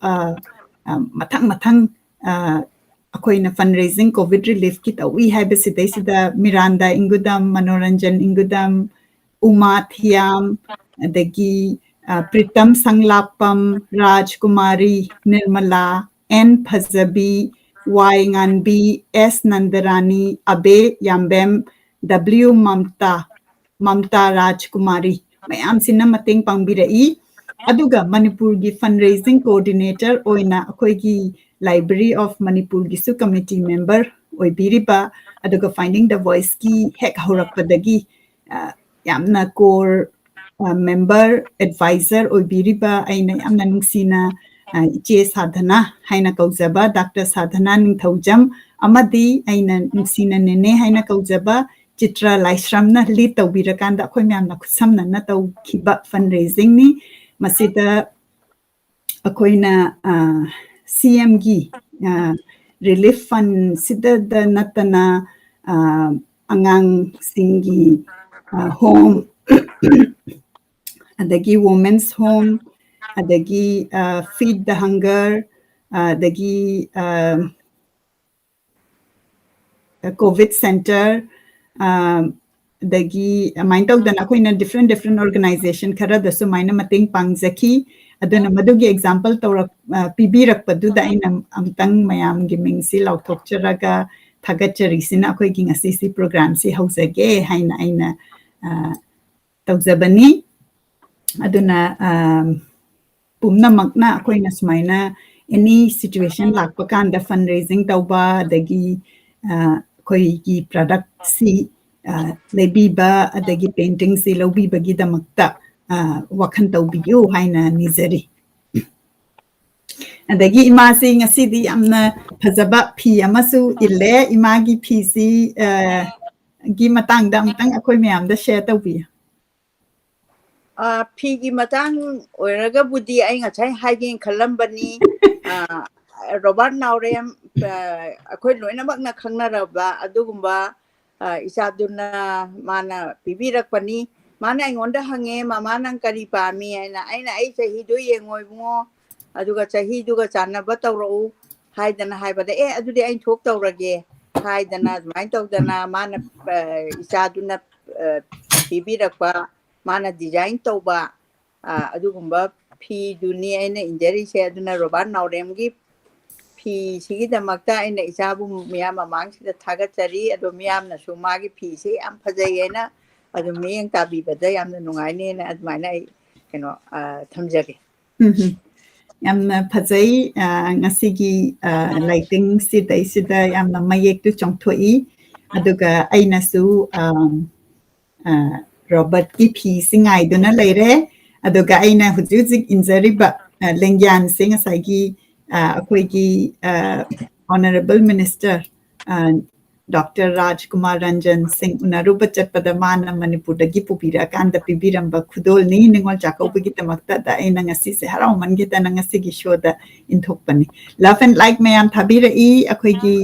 mathang akoina fundraising COVID relief ki tawi haibasida sida Miranda ingudam Manoranjan ingudam Uma Thiam adagi Pritam Sanglapam Rajkumari Nirmala N Phajabi Y Nganbi S Nandarani Abe Yambem W Mamta Rajkumari mayam sina mateng pangbirai aduga Manipur gi fundraising coordinator oina akoi gi Library of Manipur gi su committee member oibiriba aduga finding the voice ki hek horakpadagi yamna core member advisor oibiriba aina yamna nungsina iche sadhana haina kaujaba Dr. Sadhana Ningthaujam amadi aina nungsina nene haina kaujaba Chitra Laishramna lead tawbirakanda akhoi myamna khusamna na tawkhiba fundraising ni masida akoina CM gi relief fund sida da natana angang singi home adagi women's home adagi feed the hunger adagi COVID center dagi maintau dan aku ina different organization khara da su maina mateng pangjaki aduna madugi example tawra pibirak padu da ina amtang mayam gi mingsi lauthok charaga thagachari sina akoi gi ngasi program si hausage haina aina tawjabani aduna pumna makna akoi na sumaina any situation lakpa kanda fundraising tawba dagi koi gi product si lebiba adagi painting si lobiba gi damakta wakhan tawbiyu haina nizari adagi ima si ngasidi amna phajaba phi amasu ille imagi phi si gi matang da amtang akoi mayam da share tawbi ꯐꯤꯒꯤ ꯃꯇꯥꯡ ꯑꯣꯏꯔꯒꯕꯨꯗꯤ ꯑꯩ ꯉꯁꯥꯏ ꯍꯥꯏꯒꯦꯅ ꯈꯜꯂꯝꯕꯅꯤ Robert ꯅꯥꯎꯔꯦꯝ ꯑꯩꯈꯣꯏ ꯂꯣꯏꯅꯃꯛꯅ ꯈꯪꯅꯔꯕ ꯑꯗꯨꯒꯨꯝꯕ ꯏꯆꯥꯗꯨꯅ ꯃꯥꯅ ꯄꯤꯕꯤꯔꯛꯄꯅꯤ ꯃꯥꯅ ꯑꯩꯉꯣꯟꯗ ꯍꯪꯉꯦ ꯃꯃꯥ ꯅꯪ ꯀꯔꯤ ꯄꯥꯝꯃꯤ ꯍꯥꯏꯅ ꯑꯩꯅ ꯑꯩ ꯆꯍꯤꯗꯨ ꯌꯦꯡꯉꯣ ꯏꯕꯨꯡꯉꯣ ꯑꯗꯨꯒ ꯆꯍꯤꯗꯨꯒ ꯆꯥꯟꯅꯕ ꯇꯧꯔꯛꯎ ꯍꯥꯏꯗꯅ ꯍꯥꯏꯕꯗ ꯑꯗꯨꯗꯤ ꯑꯩ ꯊꯣꯛ ꯇꯧꯔꯒꯦ ꯍꯥꯏꯗꯅ ꯑꯗꯨꯃꯥꯏꯅ ꯇꯧꯗꯅ ꯃꯥꯅ ꯏꯆꯥꯗꯨꯅ ꯄꯤꯕꯤꯔꯛꯄ ꯃꯥꯅ ꯗꯤꯖꯥꯏꯟ ꯇꯧꯕ ꯑꯗꯨꯒꯨꯝꯕ ꯐꯤꯗꯨꯅꯤ ꯑꯩꯅ ꯏꯟꯖꯔꯤꯁꯦ ꯑꯗꯨꯅ ꯔꯣꯕꯥꯔꯠ ꯅꯥꯎꯔꯦꯝꯒꯤ ꯐꯤꯁꯤꯒꯤꯗꯃꯛꯇ ꯑꯩꯅ ꯏꯆꯥꯕꯨ ꯃꯤꯌꯥꯝ ꯃꯃꯥꯡꯁꯤꯗ ꯊꯥꯒꯠꯆꯔꯤ ꯑꯗꯣ ꯃꯤꯌꯥꯝꯅꯁꯨ ꯃꯥꯒꯤ ꯐꯤꯁꯦ ꯌꯥꯝ ꯐꯖꯩꯌꯦꯅ ꯑꯗꯨꯝ ꯃꯤꯠꯌꯦꯡ ꯇꯥꯕꯤꯕꯗ ꯌꯥꯝꯅ ꯅꯨꯡꯉꯥꯏꯅꯦꯅ ꯑꯗꯨꯃꯥꯏꯅ ꯑꯩ ꯀꯩꯅꯣ ꯊꯝꯖꯒꯦ ꯌꯥꯝꯅ ꯐꯖꯩ ꯉꯁꯤꯒꯤ ꯂꯥꯏꯇꯤꯡꯁꯤꯗꯩꯁꯤꯗ ꯌꯥꯝꯅ ꯃꯌꯦꯛꯇꯨ ꯆꯣꯡꯊꯣꯛꯏ ꯑꯗꯨꯒ ꯑꯩꯅꯁꯨ ꯔꯣꯕꯔꯠꯀꯤ ꯐꯤꯁꯤ ꯉꯥꯏꯗꯨꯅ ꯂꯩꯔꯦ ꯑꯗꯨꯒ ꯑꯩꯅ ꯍꯧꯖꯤꯛ ꯍꯧꯖꯤꯛ ꯏꯟꯖꯔꯤꯕ ꯂꯦꯡꯌꯥꯟꯁꯦ ꯉꯁꯥꯏꯒꯤ ꯑꯩꯈꯣꯏꯒꯤ honourable minister doctor Rajkumar Ranjan ꯁꯤꯡ ꯎꯅꯔꯨꯕ ꯆꯠꯄꯗ ꯃꯥꯅ ꯃꯅꯤꯄꯨꯔꯗꯒꯤ ꯄꯨꯕꯤꯔꯛꯑꯀꯥꯟꯗ ꯄꯤꯕꯤꯔꯝꯕ ꯈꯨꯗꯣꯜꯅꯤ ꯅꯤꯡꯉꯣꯜ ꯆꯥꯛꯀꯧꯕꯒꯤꯗꯃꯛꯇ ꯑꯩꯅ ꯉꯁꯤꯁꯦ ꯍꯔꯥꯎꯃꯟꯈꯤꯗꯅ ꯉꯁꯤꯒꯤ ꯁꯣꯗ ꯏꯟꯊꯣꯛꯄꯅꯤ ꯂꯚ ꯑꯦꯟ ꯂꯥꯏꯛ ꯃꯌꯥꯝ ꯊꯥꯕꯤꯔꯛꯏ ꯑꯩꯈꯣꯏꯒꯤ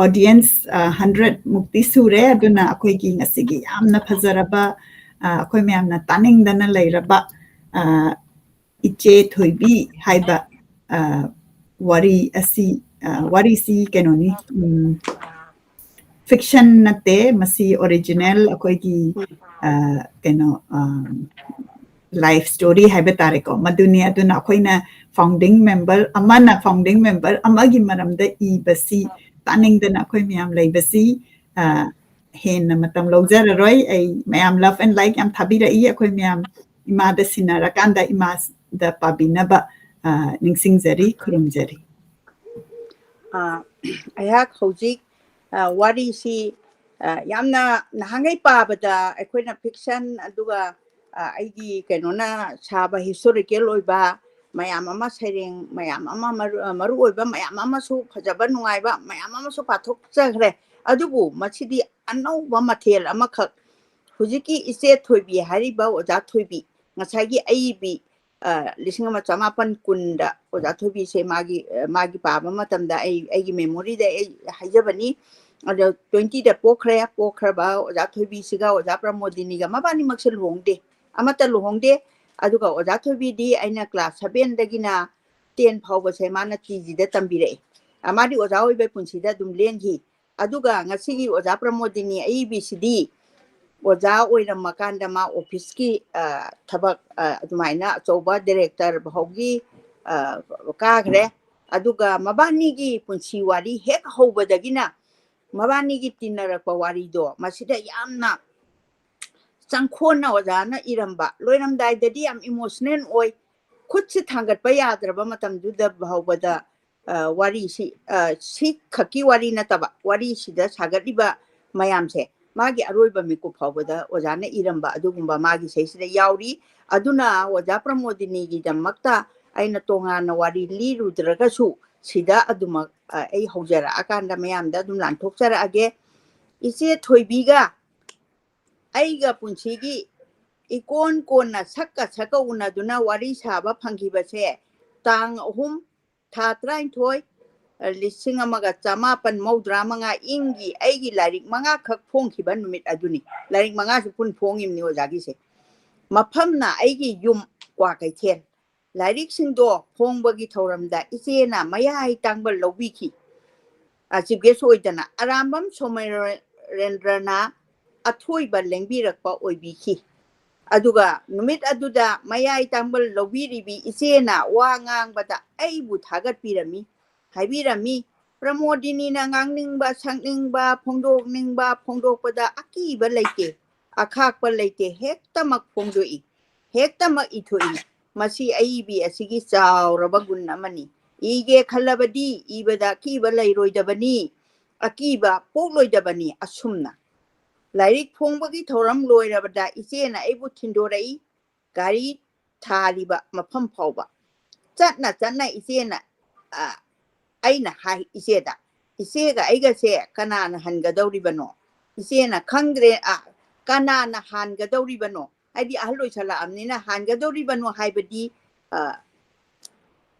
ꯑꯣꯗꯤꯌꯟꯁ 100 ꯃꯨꯛꯇꯤ ꯁꯨꯔꯦ ꯑꯗꯨꯅ ꯑꯩꯈꯣꯏꯒꯤ ꯉꯁꯤꯒꯤ ꯌꯥꯝꯅ ꯐꯖꯔꯕ ꯑꯩꯈꯣꯏ ꯃꯌꯥꯝꯅ ꯇꯥꯅꯤꯡꯗꯅ ꯂꯩꯔꯕ ꯏꯆꯦ ꯊꯣꯏꯕꯤ ꯍꯥꯏꯕ ꯋꯥꯔꯤ ꯑꯁꯤ ꯋꯥꯔꯤꯁꯤ ꯀꯩꯅꯣꯅꯤ ꯐꯤꯛꯁꯟ ꯅꯠꯇꯦ ꯃꯁꯤ ꯑꯣꯔꯤꯖꯤꯅꯦꯜ ꯑꯩꯈꯣꯏꯒꯤ ꯀꯩꯅꯣ ꯂꯥꯏꯐ ꯁ꯭ꯇꯣꯔꯤ ꯍꯥꯏꯕ ꯇꯥꯔꯦꯀꯣ ꯃꯗꯨꯅꯤ ꯑꯗꯨꯅ ꯑꯩꯈꯣꯏꯅ ꯐꯥꯎꯟꯗꯤꯡ ꯃꯦꯝꯕꯔ ꯑꯃꯅ ꯐꯥꯎꯟꯗꯤꯡ ꯃꯦꯝꯕꯔ ꯑꯃꯒꯤ ꯃꯔꯝꯗ ꯏꯕꯁꯤ ꯇꯥꯅꯤꯡꯗꯅ ꯑꯩꯈꯣꯏ ꯃꯌꯥꯝ ꯂꯩꯕꯁꯤ ꯍꯦꯟꯅ ꯃꯇꯝ ꯂꯧꯖꯔꯔꯣꯏ ꯑꯩ ꯃꯌꯥꯝ ꯂꯚ ꯑꯦꯟ ꯂꯥꯏꯛ ꯌꯥꯝ ꯊꯥꯕꯤꯔꯛꯏ ꯑꯩꯈꯣꯏ ꯃꯌꯥꯝ ꯏꯃꯥꯗ ꯁꯤꯟꯅꯔꯀꯥꯟꯗ ꯏꯃꯥꯗ ꯄꯥꯕꯤꯅꯕ ꯅꯤꯡꯁꯤꯡꯖꯔꯤ ꯈꯨꯔꯨꯝꯖꯔꯤ ꯑꯩꯍꯥꯛ ꯍꯧꯖꯤꯛ ꯋꯥꯔꯤꯁꯤ ꯌꯥꯝꯅ ꯅꯍꯥꯟꯒꯩ ꯄꯥꯕꯗ ꯑꯩꯈꯣꯏꯅ ꯐꯤꯛꯁꯟ ꯑꯗꯨꯒ ꯑꯩꯒꯤ ꯀꯩꯅꯣꯅ ꯁꯥꯕ ꯍꯤꯁꯇꯣꯔꯤꯀꯦꯜ ꯑꯣꯏꯕ ꯃꯌꯥꯝ ꯑꯃ ꯁꯩꯔꯦꯡ ꯃꯌꯥꯝ ꯑꯃ ꯃꯔꯨ ꯑꯣꯏꯕ ꯃꯌꯥꯝ ꯑꯃꯁꯨ ꯐꯖꯕ ꯅꯨꯡꯉꯥꯏꯕ ꯃꯌꯥꯝ ꯑꯃꯁꯨ ꯄꯥꯊꯣꯛꯆꯈ꯭ꯔꯦ ꯑꯗꯨꯕꯨ ꯃꯁꯤꯗꯤ ꯑꯅꯧꯕ ꯃꯊꯦꯜ ꯑꯃꯈꯛ ꯍꯧꯖꯤꯛꯀꯤ ꯏꯆꯦ ꯊꯣꯏꯕꯤ ꯍꯥꯏꯔꯤꯕ ꯑꯣꯖꯥ ꯊꯣꯏꯕꯤ ꯉꯁꯥꯏꯒꯤ ꯑꯏꯕꯤ 1910 ꯑꯣꯖꯥ ꯊꯣꯏꯕꯤꯁꯦ ꯃꯥꯒꯤ ꯄꯥꯕ ꯃꯇꯝꯗ ꯑꯩꯒꯤ ꯃꯦꯃꯣꯔꯤꯗ ꯑꯩ ꯍꯥꯏꯖꯕꯅꯤ ꯑꯗꯣ 20ꯗ ꯄꯣꯛꯈ꯭ꯔꯕ ꯑꯣꯖꯥ ꯊꯣꯏꯕꯤꯁꯤꯒ ꯑꯣꯖꯥ ꯄ꯭ꯔꯃꯣꯗꯤꯅꯤꯒ ꯃꯕꯥꯅꯤꯃꯛꯁꯦ ꯂꯨꯍꯣꯡꯗꯦ ꯑꯃꯠꯇ ꯂꯨꯍꯣꯡꯗꯦ ꯑꯗꯨꯒ ꯑꯣꯖꯥ ꯊꯣꯏꯕꯤꯗꯤ ꯑꯩꯅ ꯀ꯭ꯂꯥꯁ 7ꯗꯒꯤꯅ 10 ꯐꯥꯎꯕꯁꯦ ꯃꯥꯅ TGꯗ ꯇꯝꯕꯤꯔꯛꯏ ꯃꯥꯗꯤ ꯑꯣꯖꯥ ꯑꯣꯏꯕ ꯄꯨꯟꯁꯤꯗ ꯑꯗꯨꯝ ꯂꯦꯟꯈꯤ ꯑꯗꯨꯒ ꯉꯁꯤꯒꯤ ꯑꯣꯖꯥ ꯄ꯭ꯔꯃꯣꯗꯤꯅꯤ ꯑꯏꯕꯤꯁꯤꯗꯤ ꯑꯣꯖꯥ ꯑꯣꯏꯔꯝꯃꯀꯥꯟꯗ ꯃꯥ ꯑꯣꯐꯤꯁꯀꯤ ꯊꯕꯛ ꯑꯗꯨꯃꯥꯏꯅ ꯑꯆꯧꯕ ꯗꯤꯔꯦꯛꯇꯔ ꯐꯥꯎꯒꯤ ꯀꯥꯈ꯭ꯔꯦ ꯑꯗꯨꯒ ꯃꯕꯥꯅꯤꯒꯤ ꯄꯨꯟꯁꯤ ꯋꯥꯔꯤ ꯍꯦꯛ ꯍꯧꯕꯗꯒꯤꯅ ꯃꯕꯥꯅꯤꯒꯤ ꯇꯤꯟꯅꯔꯛꯄ ꯋꯥꯔꯤꯗꯣ ꯃꯁꯤꯗ ꯌꯥꯝꯅ ꯆꯪꯈꯣꯟꯅ ꯑꯣꯖꯥꯅ ꯏꯔꯝꯕ ꯂꯣꯏꯔꯝꯗꯥꯏꯗꯗꯤ ꯌꯥꯝ ꯏꯃꯣꯁꯅꯦꯜ ꯑꯣꯏ ꯈꯨꯠꯁꯤ ꯊꯥꯡꯒꯠꯄ ꯌꯥꯗ꯭ꯔꯕ ꯃꯇꯝꯗꯨꯗ ꯐꯥꯎꯕꯗ ꯋꯥꯔꯤꯁꯤ ꯁꯤ ꯈꯛꯀꯤ ꯋꯥꯔꯤ ꯅꯠꯇꯕ ꯋꯥꯔꯤꯁꯤꯗ ꯁꯥꯒꯠꯂꯤꯕ ꯃꯌꯥꯝꯁꯦ ꯃꯥꯒꯤ ꯑꯔꯣꯏꯕ ꯃꯤꯀꯨꯞ ꯐꯥꯎꯕꯗ ꯑꯣꯖꯥꯅ ꯏꯔꯝꯕ ꯑꯗꯨꯒꯨꯝꯕ ꯃꯥꯒꯤ ꯏꯁꯩꯁꯤꯗ ꯌꯥꯎꯔꯤ ꯑꯗꯨꯅ ꯑꯣꯖꯥ ꯄ꯭ꯔꯃꯣꯗꯤꯅꯤꯒꯤꯗꯃꯛꯇ ꯑꯩꯅ ꯇꯣꯉꯥꯟꯅ ꯋꯥꯔꯤ ꯂꯤꯔꯨꯗ꯭ꯔꯒꯁꯨ ꯁꯤꯗ ꯑꯗꯨꯃꯛ ꯑꯩ ꯍꯧꯖꯔꯛꯑꯀꯥꯟꯗ ꯃꯌꯥꯝꯗ ꯑꯗꯨꯝ ꯂꯥꯟꯊꯣꯛꯆꯔꯛꯑꯒꯦ ꯏꯆꯦ ꯊꯣꯏꯕꯤꯒ ꯑꯩꯒ ꯄꯨꯟꯁꯤꯒꯤ ꯏꯀꯣꯟ ꯀꯣꯟꯅ ꯁꯛꯀ ꯎꯅꯗꯨꯅ ꯋꯥꯔꯤ ꯁꯥꯕ ꯐꯪꯈꯤꯕꯁꯦ ꯇꯥꯡ 3 ꯊꯥ 19 1995 ꯏꯪꯒꯤ ꯑꯩꯒꯤ ꯂꯥꯏꯔꯤꯛ 5 ꯈꯛ ꯐꯣꯡꯈꯤꯕ ꯅꯨꯃꯤꯠ ꯑꯗꯨꯅꯤ ꯂꯥꯏꯔꯤꯛ 5ꯁꯨ ꯄꯨꯟ ꯐꯣꯡꯉꯤꯕꯅꯤ ꯑꯣꯖꯥꯒꯤꯁꯦ ꯃꯐꯝꯅ ꯑꯩꯒꯤ ꯌꯨꯝ ꯀ꯭ꯋꯥꯀꯩꯊꯦꯜ ꯂꯥꯏꯔꯤꯛꯁꯤꯡꯗꯣ ꯐꯣꯡꯕꯒꯤ ꯊꯧꯔꯝꯗ ꯏꯆꯦꯅ ꯃꯌꯥꯏ ꯇꯥꯡꯕ ꯂꯧꯕꯤꯈꯤ ꯆꯤꯐ ꯒꯦꯁ ꯑꯣꯏꯗꯅ ꯑꯔꯥꯝꯕꯝ ꯁꯣꯃꯦꯔꯦꯟꯗ꯭ꯔꯅ ꯑꯊꯣꯏꯕ ꯂꯦꯡꯕꯤꯔꯛꯄ ꯑꯣꯏꯕꯤꯈꯤ ꯑꯗꯨꯒ ꯅꯨꯃꯤꯠ ꯑꯗꯨꯗ ꯃꯌꯥꯏ ꯇꯥꯡꯕ ꯂꯧꯕꯤꯔꯤꯕꯤ ꯏꯆꯦꯅ ꯋꯥ ꯉꯥꯡꯕꯗ ꯑꯩꯕꯨ ꯊꯥꯒꯠꯄꯤꯔꯝꯃꯤ ꯍꯥꯏꯕꯤꯔꯝꯃꯤ ꯄ꯭ꯔꯃꯣꯗꯤꯅꯤꯅ ꯉꯥꯡꯅꯤꯡꯕ ꯁꯛꯅꯤꯡꯕ ꯐꯣꯡꯗꯣꯛꯅꯤꯡꯕ ꯐꯣꯡꯗꯣꯛꯄꯗ ꯑꯀꯤꯕ ꯂꯩꯇꯦ ꯑꯈꯥꯛꯄ ꯂꯩꯇꯦ ꯍꯦꯛꯇꯃꯛ ꯐꯣꯡꯗꯣꯛꯏ ꯍꯦꯛꯇꯃꯛ ꯏꯊꯣꯛꯏ ꯃꯁꯤ ꯑꯏꯕꯤ ꯑꯁꯤꯒꯤ ꯆꯥꯎꯔꯕ ꯒꯨꯟ ꯑꯃꯅꯤ ꯏꯒꯦ ꯈꯜꯂꯕꯗꯤ ꯏꯕꯗ ꯑꯀꯤꯕ ꯂꯩꯔꯣꯏꯗꯕꯅꯤ ꯑꯀꯤꯕ ꯄꯣꯛꯂꯣꯏꯗꯕꯅꯤ ꯑꯁꯨꯝꯅ ꯂꯥꯏꯔꯤꯛ ꯐꯣꯡꯕꯒꯤ ꯊꯧꯔꯝ ꯂꯣꯏꯔꯕꯗ ꯏꯆꯦꯅ ꯑꯩꯕꯨ ꯊꯤꯟꯗꯣꯔꯛꯏ ꯒꯥꯔꯤ ꯊꯥꯔꯤꯕ ꯃꯐꯝ ꯐꯥꯎꯕ ꯆꯠꯅ ꯏꯆꯦꯅ ꯑꯩꯅ ꯍꯥꯏ ꯏꯆꯦꯗ ꯏꯆꯦꯒ ꯑꯩꯒꯁꯦ ꯀꯅꯥꯅ ꯍꯟꯒꯗꯧꯔꯤꯕꯅꯣ ꯏꯆꯦꯅ ꯈꯪꯗ꯭ꯔꯦ ꯀꯅꯥꯅ ꯍꯥꯟꯒꯗꯧꯔꯤꯕꯅꯣ ꯍꯥꯏꯗꯤ ꯑꯍꯜ ꯑꯣꯏꯁꯜꯂꯛꯑꯕꯅꯤꯅ ꯍꯥꯟꯒꯗꯧꯔꯤꯕꯅꯣ ꯍꯥꯏꯕꯗꯤ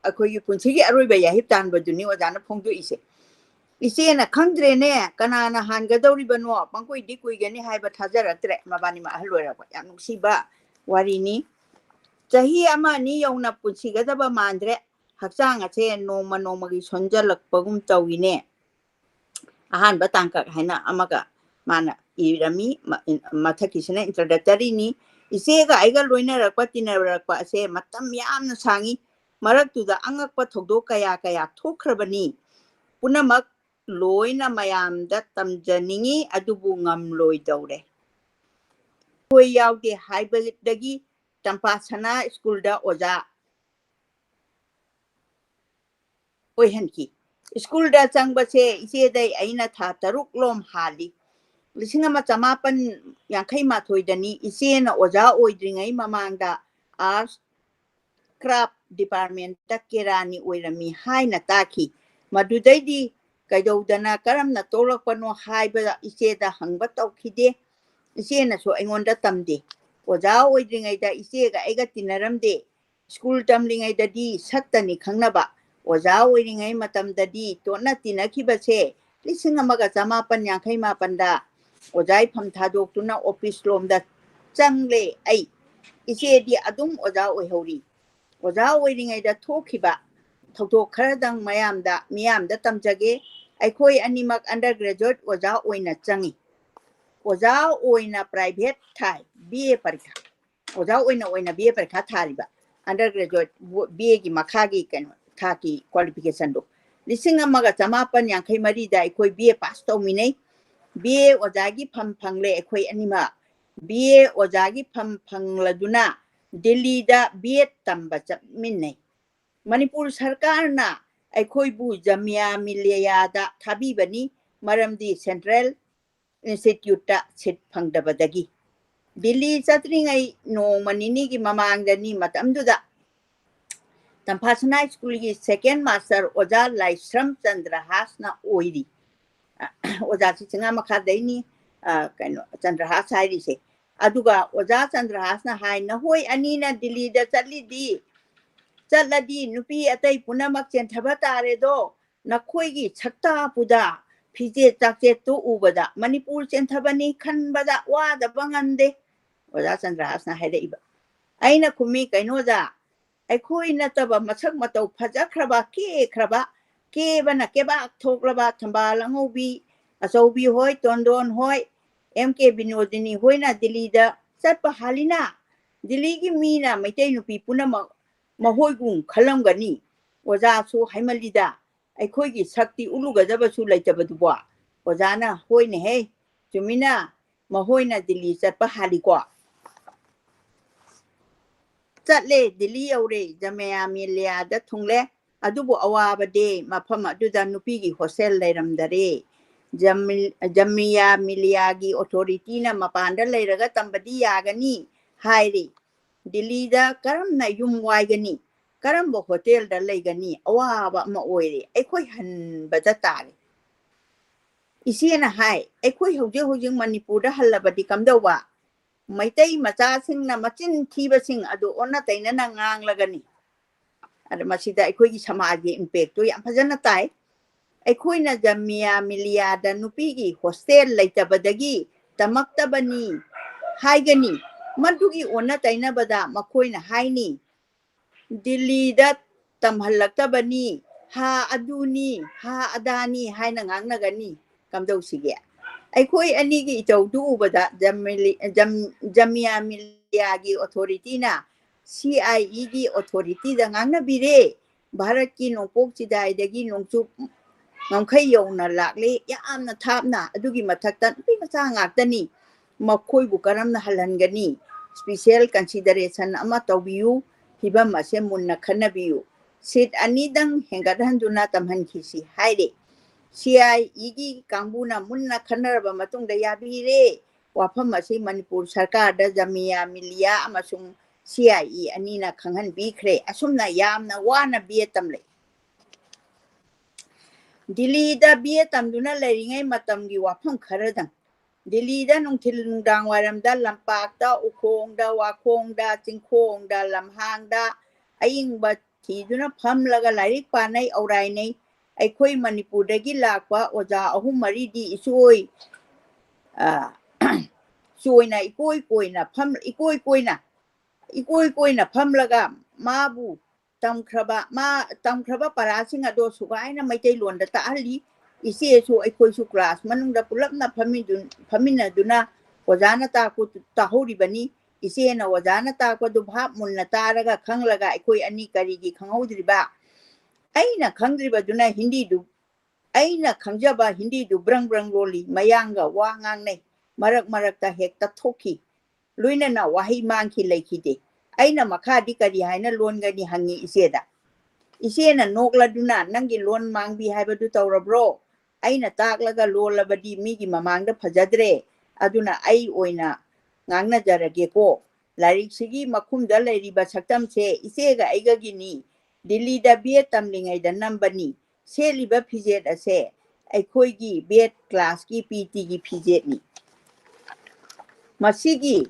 ꯑꯩꯈꯣꯏꯒꯤ ꯄꯨꯟꯁꯤꯒꯤ ꯑꯔꯣꯏꯕ ꯌꯥꯍꯤꯞ ꯇꯥꯟꯕꯗꯨꯅꯤ ꯑꯣꯖꯥꯅ ꯐꯣꯡꯗꯣꯛꯏꯁꯦ ꯏꯆꯦꯅ ꯈꯪꯗ꯭ꯔꯦꯅꯦ ꯀꯅꯥꯅ ꯍꯥꯟꯒꯗꯧꯔꯤꯕꯅꯣ ꯄꯪꯀꯨꯏꯗꯤ ꯀꯨꯏꯒꯅꯤ ꯍꯥꯏꯕ ꯊꯥꯖꯔꯛꯇ꯭ꯔꯦ ꯃꯕꯥꯅꯤꯃꯛ ꯑꯍꯜ ꯑꯣꯏꯔꯛꯄ ꯌꯥꯝ ꯅꯨꯡꯁꯤꯕ ꯋꯥꯔꯤꯅꯤ ꯆꯍꯤ ꯑꯃ ꯑꯅꯤ ꯌꯧꯅ ꯄꯨꯟꯁꯤꯒꯗꯕ ꯃꯥꯟꯗ꯭ꯔꯦ ꯍꯛꯆꯥꯡ ꯑꯁꯦ ꯅꯣꯡꯃ ꯅꯣꯡꯃꯒꯤ ꯁꯣꯟꯖꯜꯂꯛꯄꯒꯨꯝ ꯇꯧꯏꯅꯦ ꯑꯍꯥꯟꯕ ꯇꯥꯡꯀꯛ ꯍꯥꯏꯅ ꯑꯃꯒ ꯃꯥꯅ ꯏꯔꯝꯃꯤ ꯃꯊꯛꯀꯤꯁꯤꯅ ꯏꯟꯇ꯭ꯔꯣꯗꯛꯇꯔꯤꯅꯤ ꯏꯆꯦꯒ ꯑꯩꯒ ꯂꯣꯏꯅꯔꯛꯄ ꯇꯤꯟꯅꯔꯛꯄ ꯑꯁꯦ ꯃꯇꯝ ꯌꯥꯝꯅ ꯁꯥꯡꯉꯤ ꯃꯔꯛꯇꯨꯗ ꯑꯉꯛꯄ ꯊꯧꯗꯣꯛ ꯀꯌꯥ ꯀꯌꯥ ꯊꯣꯛꯈ꯭ꯔꯕꯅꯤ ꯄꯨꯝꯅꯃꯛ ꯂꯣꯏꯅ ꯃꯌꯥꯝꯗ ꯇꯝꯖꯅꯤꯡꯉꯤ ꯑꯗꯨꯕꯨ ꯉꯝꯂꯣꯏꯗꯧꯔꯦ ꯑꯩꯈꯣꯏ ꯌꯥꯎꯗꯦ ꯍꯥꯏꯕꯗꯒꯤ ꯇꯝꯄꯥꯁꯅꯥ ꯁ꯭ꯀꯨꯜꯗ ꯑꯣꯖꯥ ꯑꯣꯏꯍꯟꯈꯤ ꯁ꯭ꯀꯨꯜꯗ ꯆꯪꯕꯁꯦ ꯏꯆꯦꯗꯩ ꯑꯩꯅ ꯊꯥ 6 ꯂꯣꯝ ꯍꯥꯜꯂꯤ 1982ꯗꯅꯤ ꯏꯆꯦꯅ ꯑꯣꯖꯥ ꯑꯣꯏꯗ꯭ꯔꯤꯉꯩ ꯃꯃꯥꯡꯗ ꯑꯥꯔꯠꯁ ꯀ꯭ꯔꯥꯐ ꯗꯤꯄꯥꯔꯠꯃꯦꯟꯇ ꯀꯦꯔꯥꯅꯤ ꯑꯣꯏꯔꯝꯃꯤ ꯍꯥꯏꯅ ꯇꯥꯈꯤ ꯃꯗꯨꯗꯩꯗꯤ ꯀꯩꯗꯧꯗꯅ ꯀꯔꯝꯅ ꯇꯣꯛꯂꯛꯄꯅꯣ ꯍꯥꯏꯕꯗ ꯏꯆꯦꯗ ꯍꯪꯕ ꯇꯧꯈꯤꯗꯦ ꯏꯆꯦꯅꯁꯨ ꯑꯩꯉꯣꯟꯗ ꯇꯝꯗꯦ ꯑꯣꯖꯥ ꯑꯣꯏꯗ꯭ꯔꯤꯉꯩꯗ ꯏꯆꯦꯒ ꯑꯩꯒ ꯇꯤꯟꯅꯔꯝꯗꯦ ꯁ꯭ꯀꯨꯜ ꯇꯝꯂꯤꯉꯩꯗꯗꯤ ꯁꯛꯇꯅꯤ ꯈꯪꯅꯕ ꯑꯣꯖꯥ ꯑꯣꯏꯔꯤꯉꯩ ꯃꯇꯝꯗꯗꯤ ꯇꯣꯠꯅ ꯇꯤꯟꯅꯈꯤꯕꯁꯦ 1988ꯗ ꯑꯣꯖꯥꯏꯐꯝ ꯊꯥꯗꯣꯛꯇꯨꯅ ꯑꯣꯐꯤꯁ ꯂꯣꯝꯗ ꯆꯪꯂꯦ ꯑꯩ ꯏꯆꯦꯗꯤ ꯑꯗꯨꯝ ꯑꯣꯖꯥ ꯑꯣꯏꯍꯧꯔꯤ ꯑꯣꯖꯥ ꯑꯣꯏꯔꯤꯉꯩꯗ ꯊꯣꯛꯈꯤꯕ ꯊꯧꯗꯣꯛ ꯈꯔꯗꯪ ꯃꯤꯌꯥꯝꯗ ꯇꯝꯖꯒꯦ ꯑꯩꯈꯣꯏ ꯑꯅꯤꯃꯛ ꯑꯟꯗꯔ ꯒ꯭ꯔꯦꯖꯨꯑꯦꯠ ꯑꯣꯖꯥ ꯑꯣꯏꯅ ꯆꯪꯉꯤ ꯑꯣꯖꯥ ꯑꯣꯏꯅ ꯄ꯭ꯔꯥꯏꯚꯦꯠ ꯊꯥꯏ BA ꯄꯔꯤꯈꯥ ꯑꯣꯖꯥ ꯑꯣꯏꯅ BA ꯄꯔꯤꯈꯥ ꯊꯥꯔꯤꯕ ꯑꯟꯗꯔ ꯒ꯭ꯔꯦꯖꯨꯑꯦꯠ BAꯒꯤ ꯃꯈꯥꯒꯤ ꯊꯥꯛꯀꯤ ꯀ꯭ꯋꯥꯂꯤꯐꯤꯀꯦꯁꯟꯗꯣ 1983ꯗ ꯑꯩꯈꯣꯏ BA ꯄꯥꯁ ꯇꯧꯃꯤꯟꯅꯩ BA ꯑꯣꯖꯥꯒꯤ ꯐꯝ ꯐꯪꯂꯦ ꯑꯩꯈꯣꯏ ꯑꯅꯤꯃꯛ BA ꯑꯣꯖꯥꯒꯤ ꯐꯝ ꯐꯪꯂꯗꯨꯅ ꯗꯤꯜꯂꯤꯗ BEd ꯇꯝꯕ ꯆꯠꯃꯤꯟꯅꯩ ꯃꯅꯤꯄꯨꯔ ꯁꯔꯀꯥꯔꯅ ꯑꯩꯈꯣꯏꯕꯨ ꯖꯥꯃꯤꯌꯥ ꯃꯤꯂꯤꯌꯥꯗ ꯊꯥꯕꯤꯕꯅꯤ ꯃꯔꯝꯗꯤ ꯁꯦꯟꯇ꯭ꯔꯦꯜ ꯏꯟꯁꯇꯤꯇ꯭ꯌꯨꯠꯇ ꯁꯤꯠ ꯐꯪꯗꯕꯗꯒꯤ ꯗꯤꯜꯂꯤ ꯆꯠꯇ꯭ꯔꯤꯉꯩ ꯅꯣꯡꯃ ꯅꯤꯅꯤꯒꯤ ꯃꯃꯥꯡꯗꯅꯤ ꯃꯇꯝꯗꯨꯗ ꯇꯝꯐꯥꯁꯅꯥ ꯁ꯭ꯀꯨꯜꯒꯤ ꯁꯦꯀꯦꯟ ꯃꯥꯁꯇꯔ ꯑꯣꯖꯥ ꯂꯥꯏꯁ꯭ꯔꯝ ꯆꯟꯗ꯭ꯔꯍꯥꯁꯅ ꯑꯣꯏꯔꯤ ꯑꯣꯖꯥꯁꯤ ꯆꯤꯡꯉꯥ ꯃꯈꯥꯗꯩꯅꯤ ꯆꯟꯗ꯭ꯔꯍꯥꯁ ꯍꯥꯏꯔꯤꯁꯦ ꯑꯗꯨꯒ ꯑꯣꯖꯥ ꯆꯟꯗ꯭ꯔꯍꯥꯁꯅ ꯍꯥꯏ ꯅꯈꯣꯏ ꯑꯅꯤꯅ ꯗꯤꯜꯂꯤꯗ ꯆꯠꯂꯗꯤ ꯅꯨꯄꯤ ꯑꯇꯩ ꯄꯨꯝꯅꯃꯛ ꯆꯦꯟꯊꯕ ꯇꯥꯔꯦꯗꯣ ꯅꯈꯣꯏꯒꯤ ꯁꯛꯇꯥꯄꯨꯗ ꯐꯤꯖꯦꯠ ꯆꯥꯛꯆꯦꯠꯇꯨ ꯎꯕꯗ ꯃꯅꯤꯄꯨꯔ ꯆꯦꯟꯊꯕꯅꯤ ꯈꯟꯕꯗ ꯋꯥꯗꯕ ꯉꯝꯗꯦ ꯑꯣꯖꯥ ꯆꯟꯗ꯭ꯔꯍꯥꯁꯅ ꯍꯥꯏꯔꯛꯏꯕ ꯑꯩꯅ ꯈꯨꯝꯃꯤ ꯀꯩꯅꯣꯗ ꯑꯩꯈꯣꯏ ꯅꯠꯇꯕ ꯃꯁꯛ ꯃꯇꯧ ꯐꯖꯈ꯭ꯔꯕ ꯀꯦꯕꯅ ꯀꯦꯕꯥꯛ ꯊꯣꯛꯂꯕ ꯊꯝꯕꯥꯜ ꯑꯉꯧꯕꯤ ꯑꯆꯧꯕꯤ ꯍꯣꯏ ꯇꯣꯟꯗꯣꯟ ꯍꯣꯏ MK ꯕꯤꯅꯣꯗꯤꯅꯤ ꯍꯣꯏꯅ ꯗꯤꯜꯂꯤꯗ ꯆꯠꯄ ꯍꯥꯜꯂꯤꯅ ꯗꯤꯜꯂꯤꯒꯤ ꯃꯤꯅ ꯃꯩꯇꯩ ꯅꯨꯄꯤ ꯄꯨꯝꯅꯃꯛ ꯃꯈꯣꯏꯒꯨꯝ ꯈꯜꯂꯝꯒꯅꯤ ꯑꯣꯖꯥꯁꯨ ꯍꯩꯃꯜꯂꯤꯗ ꯑꯩꯈꯣꯏꯒꯤ ꯁꯛꯇꯤ ꯎꯠꯂꯨꯒꯗꯕꯁꯨ ꯂꯩꯇꯕꯗꯨꯕꯣ ꯑꯣꯖꯥꯅ ꯍꯣꯏꯅꯦꯍꯦ ꯆꯨꯝꯃꯤꯅ ꯃꯈꯣꯏꯅ ꯗꯤꯜꯂꯤ ꯆꯠꯄ ꯍꯥꯜꯂꯤꯀꯣ ꯆꯠꯂꯦ ꯗꯤꯜꯂꯤ ꯌꯧꯔꯦ ꯖꯥꯃꯤꯌꯥ ꯃꯤꯂꯤꯌꯥꯗ ꯊꯨꯡꯂꯦ ꯑꯗꯨꯕꯨ ꯑꯋꯥꯕꯗꯤ ꯃꯐꯝ ꯑꯗꯨꯗ ꯅꯨꯄꯤꯒꯤ ꯍꯣꯁꯇꯦꯜ ꯂꯩꯔꯝꯗꯔꯦ ꯖꯥꯃꯤꯌꯥ ꯃꯤꯂꯤꯌꯥꯒꯤ ꯑꯣꯊꯣꯔꯤꯇꯤꯅ ꯃꯄꯥꯟꯗ ꯂꯩꯔꯒ ꯇꯝꯕꯗꯤ ꯌꯥꯒꯅꯤ ꯍꯥꯏꯔꯤ ꯗꯤꯜꯂꯤꯗ ꯀꯔꯝꯅ ꯌꯨꯝ ꯋꯥꯏꯒꯅꯤ ꯀꯔꯝꯕ ꯍꯣꯇꯦꯜꯗ ꯂꯩꯒꯅꯤ ꯑꯋꯥꯕ ꯑꯃ ꯑꯣꯏꯔꯦ ꯑꯩꯈꯣꯏ ꯍꯟꯕꯗ ꯇꯥꯔꯦ ꯏꯆꯦꯅ ꯍꯥꯏ ꯑꯩꯈꯣꯏ ꯍꯧꯖꯤꯛ ꯃꯅꯤꯄꯨꯔꯗ ꯍꯜꯂꯕꯗꯤ ꯀꯝꯗꯧꯕ ꯃꯩꯇꯩ ꯃꯆꯥꯁꯤꯡꯅ ꯃꯆꯤꯟ ꯊꯤꯕꯁꯤꯡ ꯑꯗꯨ ꯑꯣꯟꯅ ꯇꯩꯅꯅ ꯉꯥꯡꯂꯒꯅꯤ ꯑꯗ ꯃꯁꯤꯗ ꯑꯩꯈꯣꯏꯒꯤ ꯁꯃꯥꯖꯒꯤ ꯏꯝꯄꯦꯛꯇꯨ ꯌꯥꯝ ꯐꯖꯅ ꯇꯥꯏ ꯑꯩꯈꯣꯏꯅ ꯖꯥꯃꯤꯌꯥ ꯃꯤꯂꯤꯌꯥꯗ ꯅꯨꯄꯤꯒꯤ ꯍꯣꯁꯇꯦꯜ ꯂꯩꯇꯕꯗꯒꯤ ꯇꯝꯃꯛꯇꯕꯅꯤ ꯍꯥꯏꯒꯅꯤ ꯃꯗꯨꯒꯤ ꯑꯣꯟꯅ ꯇꯩꯅꯕꯗ ꯃꯈꯣꯏꯅ ꯍꯥꯏꯅꯤ ꯗꯤꯜꯂꯤꯗ ꯇꯝꯍꯜꯂꯛꯇꯕꯅꯤ ꯍꯥ ꯑꯗꯨꯅꯤ ꯍꯥ ꯑꯗꯥꯅꯤ ꯍꯥꯏꯅ ꯉꯥꯡꯅꯒꯅꯤ ꯀꯝꯗꯧꯁꯤꯒꯦ ꯑꯩꯈꯣꯏ ꯑꯅꯤꯒꯤ ꯏꯆꯧꯗꯨ ꯎꯕꯗ ꯖꯥꯃꯤꯌꯥ ꯃꯤꯂꯤꯌꯥꯒꯤ ꯑꯣꯊꯣꯔꯤꯇꯤꯅ CIEꯒꯤ ꯑꯣꯊꯣꯔꯤꯇꯤꯗ ꯉꯥꯡꯅꯕꯤꯔꯦ ꯚꯥꯔꯠꯀꯤ ꯅꯣꯡꯄꯣꯛ ꯆꯤꯗꯥꯏꯗꯒꯤ ꯅꯣꯡꯆꯨꯞ ꯉꯝꯈꯩ ꯌꯧꯅ ꯂꯥꯛꯂꯦ ꯌꯥꯝꯅ ꯊꯥꯞꯅ ꯑꯗꯨꯒꯤ ꯃꯊꯛꯇ ꯅꯨꯄꯤ ꯃꯆꯥ ꯉꯥꯛꯇꯅꯤ ꯃꯈꯣꯏꯕꯨ ꯀꯔꯝꯅ ꯍꯜꯍꯟꯒꯅꯤ ꯁ꯭ꯄꯤꯁꯦꯜ ꯀꯟꯁꯤꯗꯔꯦꯁꯟ ꯑꯃ ꯇꯧꯕꯤꯌꯨ ꯐꯤꯕꯝ ꯑꯁꯦ ꯃꯨꯟꯅ ꯈꯟꯅꯕꯤꯌꯨ ꯁꯤꯠ 2ꯗꯪ ꯍꯦꯟꯒꯠꯍꯟꯗꯨꯅ ꯇꯝꯍꯟꯈꯤꯁꯤ ꯍꯥꯏꯔꯦ CIEꯒꯤ ꯀꯥꯡꯕꯨꯅ ꯃꯨꯟꯅ ꯈꯟꯅꯔꯕ ꯃꯇꯨꯡꯗ ꯌꯥꯕꯤꯔꯦ ꯋꯥꯐꯝ ꯑꯁꯤ ꯃꯅꯤꯄꯨꯔ ꯁꯔꯀꯥꯔꯗ ꯖꯥꯃꯤꯌꯥ ꯃꯤꯂꯤꯌꯥ ꯑꯃꯁꯨꯡ CIE ꯑꯅꯤꯅ ꯈꯪꯍꯟꯕꯤꯈ꯭ꯔꯦ ꯑꯁꯨꯝꯅ ꯌꯥꯝꯅ ꯋꯥꯅ BEd ꯇꯝꯂꯛꯏ ꯗꯤꯜꯂꯤꯗ BEd ꯇꯝꯗꯨꯅ ꯂꯩꯔꯤꯉꯩ ꯃꯇꯝꯒꯤ ꯋꯥꯐꯝ ꯈꯔꯗꯪ Delhi nung tilundang waramda lampakta ukongda wakongda chingkongda lamhangda aying ba thiduna phamlaga lairik panai aurainai aikhoi Manipur dagi lakwa oja ahum mari di isoi soina ikoi koina phamlaga mabu tamkraba parasing ado sugaina maitai londa taali isi su aikoi su class manungda pulapna phamina duna wajana ta ku tahori bani isi na wajana ta ko du bhap munna taraga khanglaga aikoi ani karigi khanghaudriba aina khangdriba duna hindi du aina khangjaba hindi du brang loli mayanga wa ngangnei marak ta hekta thoki luina na wahi mangki lekhide aina makha di kari haina lon gani hangi iseda isena nokla duna nangi lon mangbi haibadu tawrabro aina taklaga lolabadi migi mamangda phajadre aduna ai oina ngangna jarage ko larik sigi makhumda leiriba saktam se isega aiga gini Delhi da biet tamlingai da nambani se liba phijet ase aikhoi gi biet class ki pt gi phijet ni masigi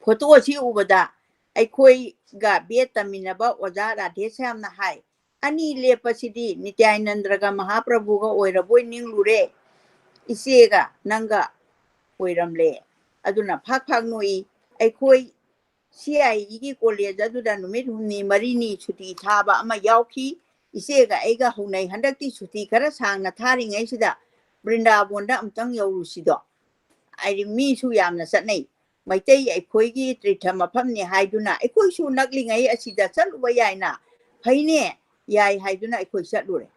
photo si ubada aikhoi ga biet taminaba oja radhe samna hai ani lepasidi nityanandraga mahaprabhu ga oiraboi ninglure isega nanga oiramle aduna phak noi aikhoi CI gi college aduda numit humni marini chuti thaba ama yauki isega aiga hunai handakti chuti kara sangna tharingai sida Brindabonda amtang yaurusido ai mi su yamna satnei maitai aikhoi gi tritham mafamni haiduna aikhoi su naklingai asida chaluba yaina phaine yai haiduna aikhoi chatlure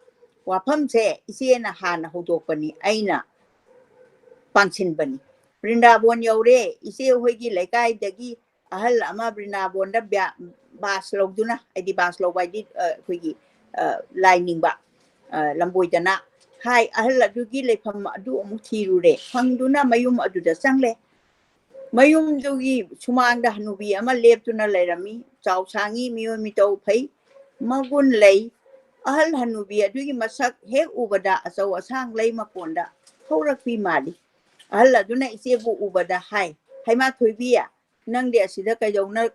wafamse isena hana hodokpani aina pangsin bani Brindabon yaure ise hoigi laikai dagi ahal ama Brindabon da bas logduna aidi bas logwaidi hoigi lining ba lamboidana hai ahal adugi lepham adu amuthirure phangduna mayum aduda changle mayum dugi sumangda hanubi ama leptuna leirami chawsangi miyo mitau phai magun lei ahal hanubi adugi masak hek ubada asaw asang lei makonda haurakpi mali ahal aduna isebu ubada hai haima thoibiya nangde asida kajauna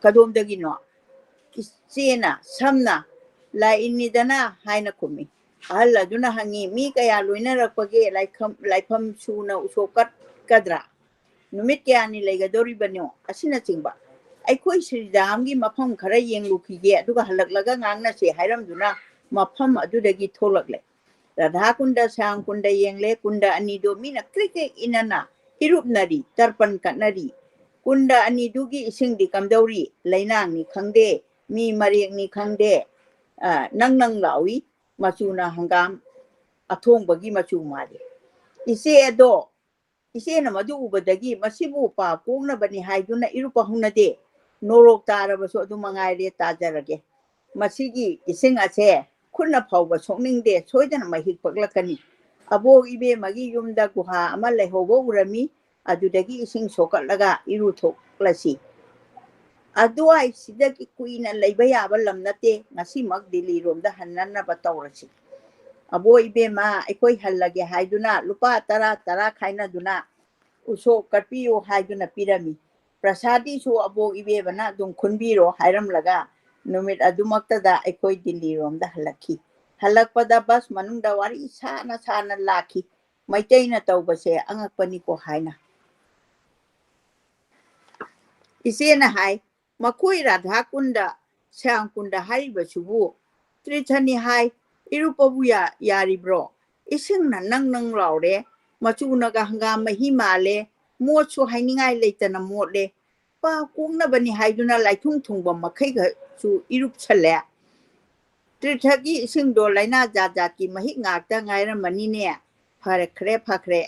kadomdagi no isena samna la inidana haina kumi ahal aduna hangi mi kaya loina rakpage laifam suna usokat kadra numit kyani leigadori banyo asina chingba aikhoi sridamgi mafam khara yenglukige aduga halaklaga ngangna se hairamduna mafam adudagi tholakle Radha kunda sang kunda yengle kunda anido mina krike inana hirupnari tarpan katnari kunda anidugi isingdi kamdauri lainang ni khangde mi mariek ni khangde nang lawi machuna hangam athong bagi machu mari ise na madu ubadagi masibu pa kongna bani haiduna irupa hunade norok tarabaso adu mangaire tajarage masigi ising ase kunna phawba sokningde soidana mahik paglakani abo ibe magi yumda guha ama lehobo urami adudagi ising sokatlaga iru thoklasi aduai sidagi kuina leiba yaba lamnate ngasimak Delhi romda hannana batawrasi abo ibe ma aikoi hallage haiduna lupa tara khaina duna uso katpiyo haiduna pirami prasadi su abo ibe bana dum khunbiro hairam laga numit adumakta da aikoi Delhi romda halakhi halakpada bas manungda wari sana laki maitaina tawbase angakpani ko haina isena hai makoi Radha kunda sang kunda hariba subu trithani hai irupabu yaribro isingna nang laure machuna ga hangam mahimale mochu hainingai leitana motle pa kungna bani haiduna laithung thungba makhai ga su irup chale trithagi ising do laina jajaki mahi ngakta ngaira manine phare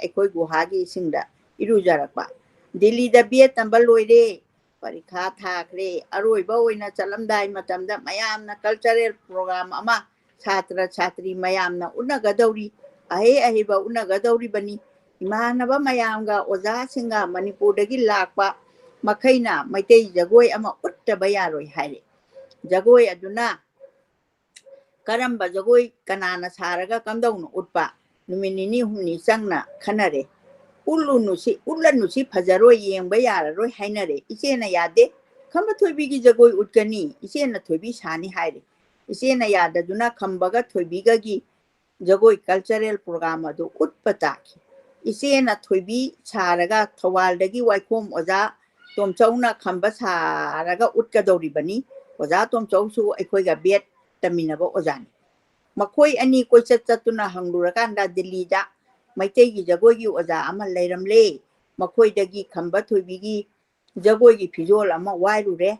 aikoi guhagi isingda irujarakpa Delhi da biet tambal loire parikha thakre aroiba oina chalamdai matamda mayamna cultural program ama chhatra chhatri mayamna unagadawri ahiba unagadawri bani imanaba mayamga oja singa Manipur dagi lakpa makhaina maitei jagoi ama uttaba yaroi haire jagoi aduna karamba jagoi kanana saraga kamdawna utpa नुमिनिनी हुमनी चंगना खनरे उल्लनुसी फजरोय येंबा याररोय हाइनरे इचेना यादे खंबा थोइबी की जगोय उटकनी इचेना थोइबी सानी हाइरे इचेना याददुना खंबागा थोइबीगा की जगोय cultural programme अदो उटपताखी इचेना Thoibi सारगा थवालदगी Viacom ओजा तोमचौना खंबा सारगा उटकदौरिबनी ओजा तोमचौसु अखोइगा बेट तमिनबा ओजानी मखोई अनी कोइचत चतुना हंगलुरकांदा दिल्लीदा मैतेगी जगोगी ओजा अमा लेरमले मखोइदगी खंबा थोइबीगी जगोगी फिजोल अमा वाइरुरे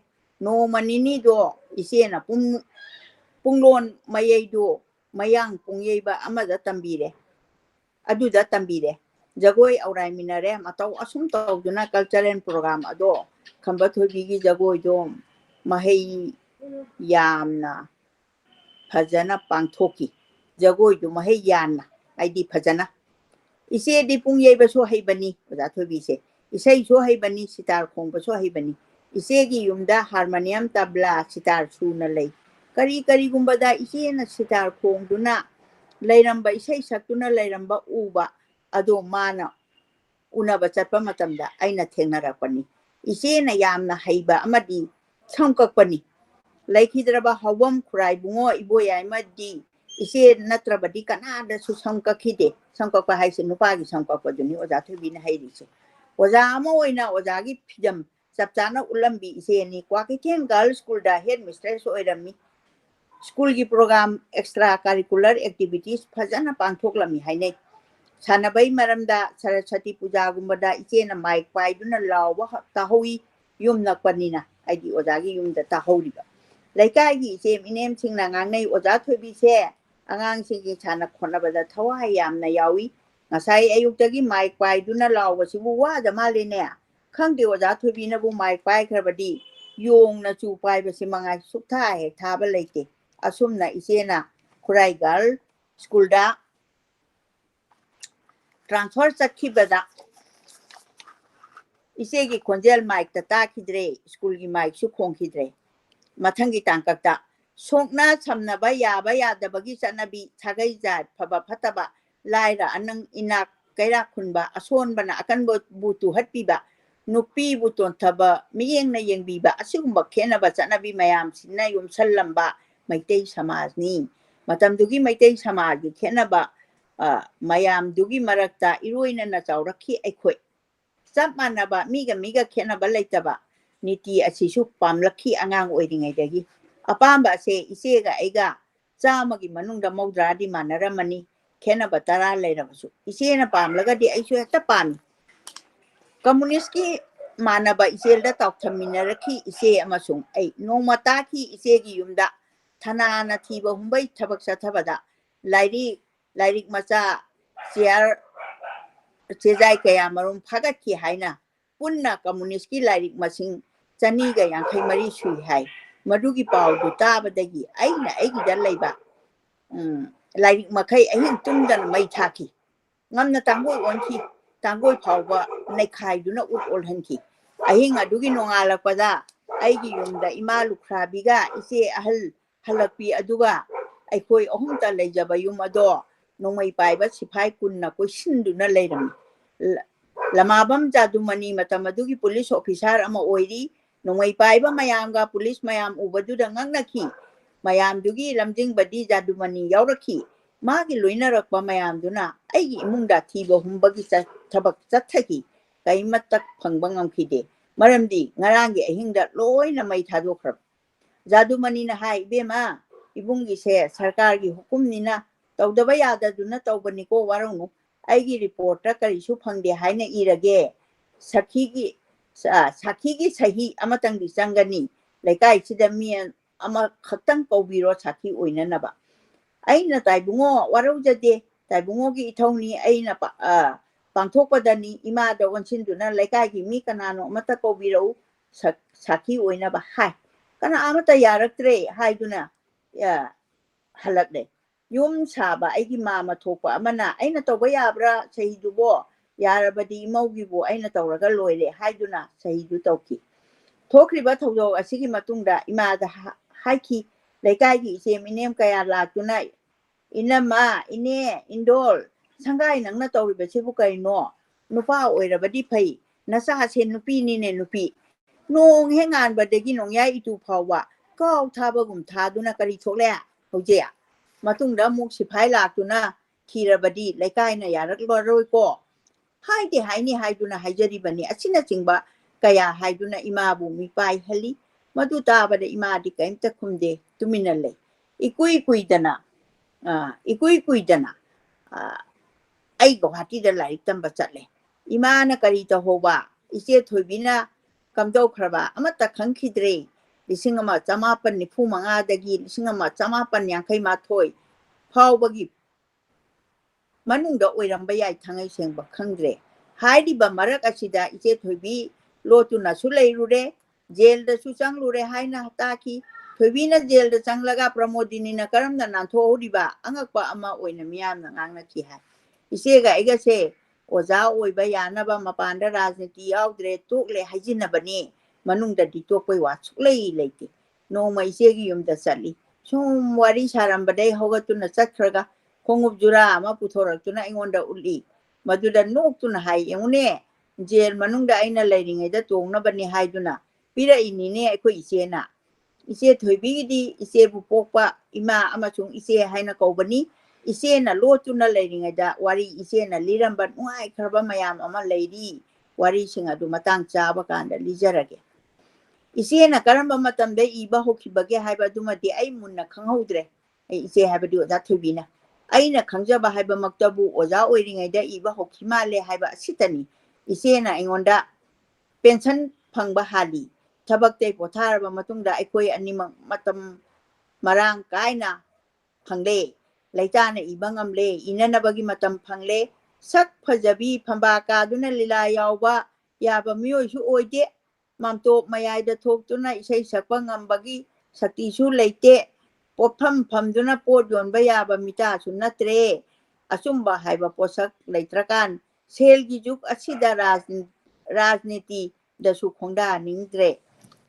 नोमनिनी दो इसेना पुंगलोन मयैदो मयांग पुंगयैबा अमादा तंबीरे अदुदा तंबीरे Jagoi Aurai मिनरे मतौ assume तौदुना cultural programme अदो खंबा थोइबीगी जगोइदो महै यामना फजना पांथोकी जगोइदो महै याना आइदी फजना इसे दी पुंगयैबसो हैबनी ओजा थोइबीसे इसैसो हैबनी सितार खोंबसो हैबनी इसेगी युमदा हारमोनियम तबला सितार सुना लई करी करी गुंबदा इसेना सितार खोंदुना लैरंबा इसै सक्तुना लैरंबा उबा अदो माना उनबा चटपा मतमदा आइना थेंगनरपनी इसेना यामना हैबा अमदी संककपनी लैखिद्रबा हवम खुराइबुंगो इबोयाइमदी इसे नत्रबदी कनादसु संकखिदे संककपा हाइसे नुपागी संककपदुनी ओजा थोइबीना हैरिसे ओजा अमा ओइना ओजागी फिजम चपचाना उलंबी इसेनी क्वाकिथेन गर्ल्स स्कूल दा हेड मिस्ट्रेस ओइरमी स्कूल की प्रोग्राम एक्स्ट्रा करिकुलर एक्टिविटीज फजना पांथोकलमी हाइनै सानबई मरमदा सरस्वती पूजा गुंबदा इचेना माइक पाइदुना लावबा ताहौई युम नकपनिना आइदी ओजागी युमदा ताहौरिबा लैकागी इचे मिनेम सिंगना ngangnei ओजा थोइबीसे आंगांसिंगी साना खोनबदा थवाइ यामना यावी ngasai ayuktagi mic paiduna lawbasibu wada malene khangde oja thobinabu mic pai khrabadi yongna chu paibasi mangai suktha he thaba leite asumna isena khurai girl school da transfer chakhibada isegi khonjel mic ta khidre school gi mic su khongkhidre mathangi tangkakta sokna samna ba yadabagi chanabi thagai jat phaba phataba laira anang inak kaira khunba asonbana akanbo butu hatpiba nupi buton thaba miyengna yengbiba asigumba khenaba chanabi mayam sinna yumsallamba maitei samajni matamdugi maitei samajgi khenaba mayam dugi marakta iroina na chaurakhi aikhoi chapmanaba miga khenaba leitaba niti asisu pamlakhi angang oiringaidagi apamba se isega aiga chamagi manungda maudradi manaramani खेनबा तरा लेरबसु इसेना पामलगदी आइसु हेक्ता पामी communist की मानबा इसेलदा ताउथमिनरखी इसे अमसुंग आई नोमता की इसेगी युमदा थनाना थीबा हुंबै थबक सथबदा lyric मचा share चेजाई कया मरुम फगत की हाइना पुन्ना communist की lyric मसिंग चनीगा यांखै मरी सुई हाइ मदुगी पाउदु ताबदगी आइना आइगिदा लैबा लाइक मखै अहिं तुमदन मै थाकी ngamna tangoi onki tangoi phawba naikhai duna ut olhanki ahinga dugi nongala pada aigi yumda ima lukhrabiga ise ahal halakpi aduga aikoi ahumta leijaba yum ado nongmai paiba siphai kunna koisinduna leirami lamabam jadumani matamadugi police officer ama oiri nongmai paiba mayamga police mayam ubaduda ngangnaki mayam dugi lamjing badi jadumani yauraki मागी लोइनरकपा मयामदुना आइगी इमुंगदा थीबा हुंबगी थबक चथगी कइमतक फंगबा ngamखिदे मरमदी ngaranggi अहिंगदा लोइना मै थादोखरब जादुमनीना high बेमा इबुंगी से सरकारगी हुकुमनिना तौदबा याददुना तौबनिको वारंगनु आइगी reporter करिसु फंगदे हाइना इरगे साखीगी सही अमतंगदी चंगनी लेकाइ सिदा मियन अमा खतंग कौबिरो साखी ओइननबा aina taibungo warujade taibungo gi ithoni aina pangthokpadani imada wansinduna laikagi mi kanano mata kobiro sakhi oina ba hai kana amata yaraktre haiduna ya halakde yum saba aigi mama thokpa amana aina toba yabra sahidubo yarabadi maugibo aina tawraga loire haiduna sahidu tawki thokriba thawjo asigi matungda imada haiki laikagi ise minem kaya latuna inama ine indol Sangai nang na tawribasibu kayno nupa oirabadi phai nasa se nupi ni ne nupi nong hengan badagi nong yai itu phawa kaw thabagum thaduna kari thole hoje matungda muk siphai laktuna khirabadi laikai na yarak loroi ko haide haini haiduna haijari bani achina chingba kaya haiduna imabu mipai hali madu tabada imadi kaimta khumde tuminale ikui kuidana ai Guwahati da larik tamba chatle imana kari ta hoba Eche Thoibina kamdau khraba amata khangkhidre lisingama chamapan nifu manga dagi lisingama chamapan yangkai mathoi phawbagi manungda oiramba yai thangai sengba khangdre haidi ba marak asida Eche Thoibi lotuna sulairure jail da su changlure haina hataki Thoibina jail da changlaga Promodini na karamda nantho horiba angakpa ama oina miyamna ngangna ki hai Echega egase oja oiba yanaba mapanda rajniti yaudre tokle hajinabani manungda di tokpai wa suklei leite noma Echegi yumda chali sum wari sarambadai hogatuna chakhraga khongup jura ama puthoraktuna aingonda uli maduda noktuna hai engune jail manungda aina lairingaida tongnabani haiduna pira inine aikoi Echena Eche Thoibi di Eche bu pokpa ima amachung Eche haina kaubani Echena lotuna lairingaida wari Echena liramba nuai khraba mayam ama lairi wari singa du matang chaba kanda lijarage Echena karamba matamda iba hokhibage haiba dumadi ai munna khanghaudre ai Eche haibadi oja Thoibina aina khangjaba haiba maktabu oja oiringaida iba hokhimale haiba asitani Echena aingonda pension phangba hali thabakte potharaba matungda aikoi animang matam marang kaina phangle laitana ibangamle inanabagi matam phangle sak phajabi phambaka duna lila yawba yaba miyoi su oide mamto mayaida thoktuna isai sakpa ngambagi sakti su leite popham phamduna pot yonba yaba mita su natre asumba haiba posak leitrakan selgi juk asida rajniti da su khongda ningdre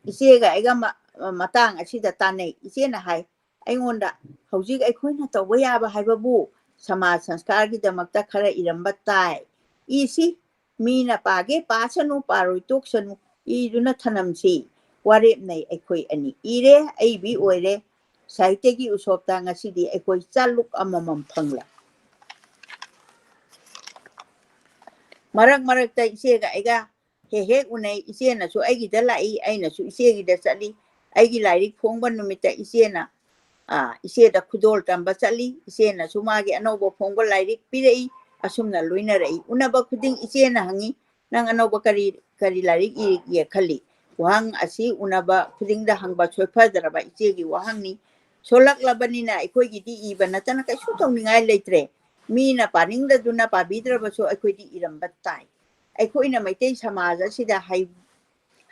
Echega ega matang asida tanei Echena hai aingonda hojik aikhoina tawba yaba haibabu samaj sanskar gi damakta khara iramba tai isi mina page pasanu paroi toksanu iduna thanamsi warep nei aikhoi ani ire aibi oire sahitya gi usopta ngasidi aikhoi chaluk amamam phangla marak ta Echega ega he unai Echena su aigi da lai aina su Echegi da chali aigi lairik phongba numita Echena Eche da khudol tamba chali Echena su magi anoba phongba lairik pirei asumna loinarei unaba khuding Echena hangi nang anoba kari lairik ye khali wahang asi unaba khuding da hangba choipadraba Echegi wahangni solak labanina aikoi gi di iba natana kaisu tawningai leitre mina paningda duna pabidraba so aikoi di iramba tai ꯑꯩꯈꯣꯏꯅ ꯃꯩꯇꯩ ꯁꯃꯥꯖ ꯑꯁꯤꯗ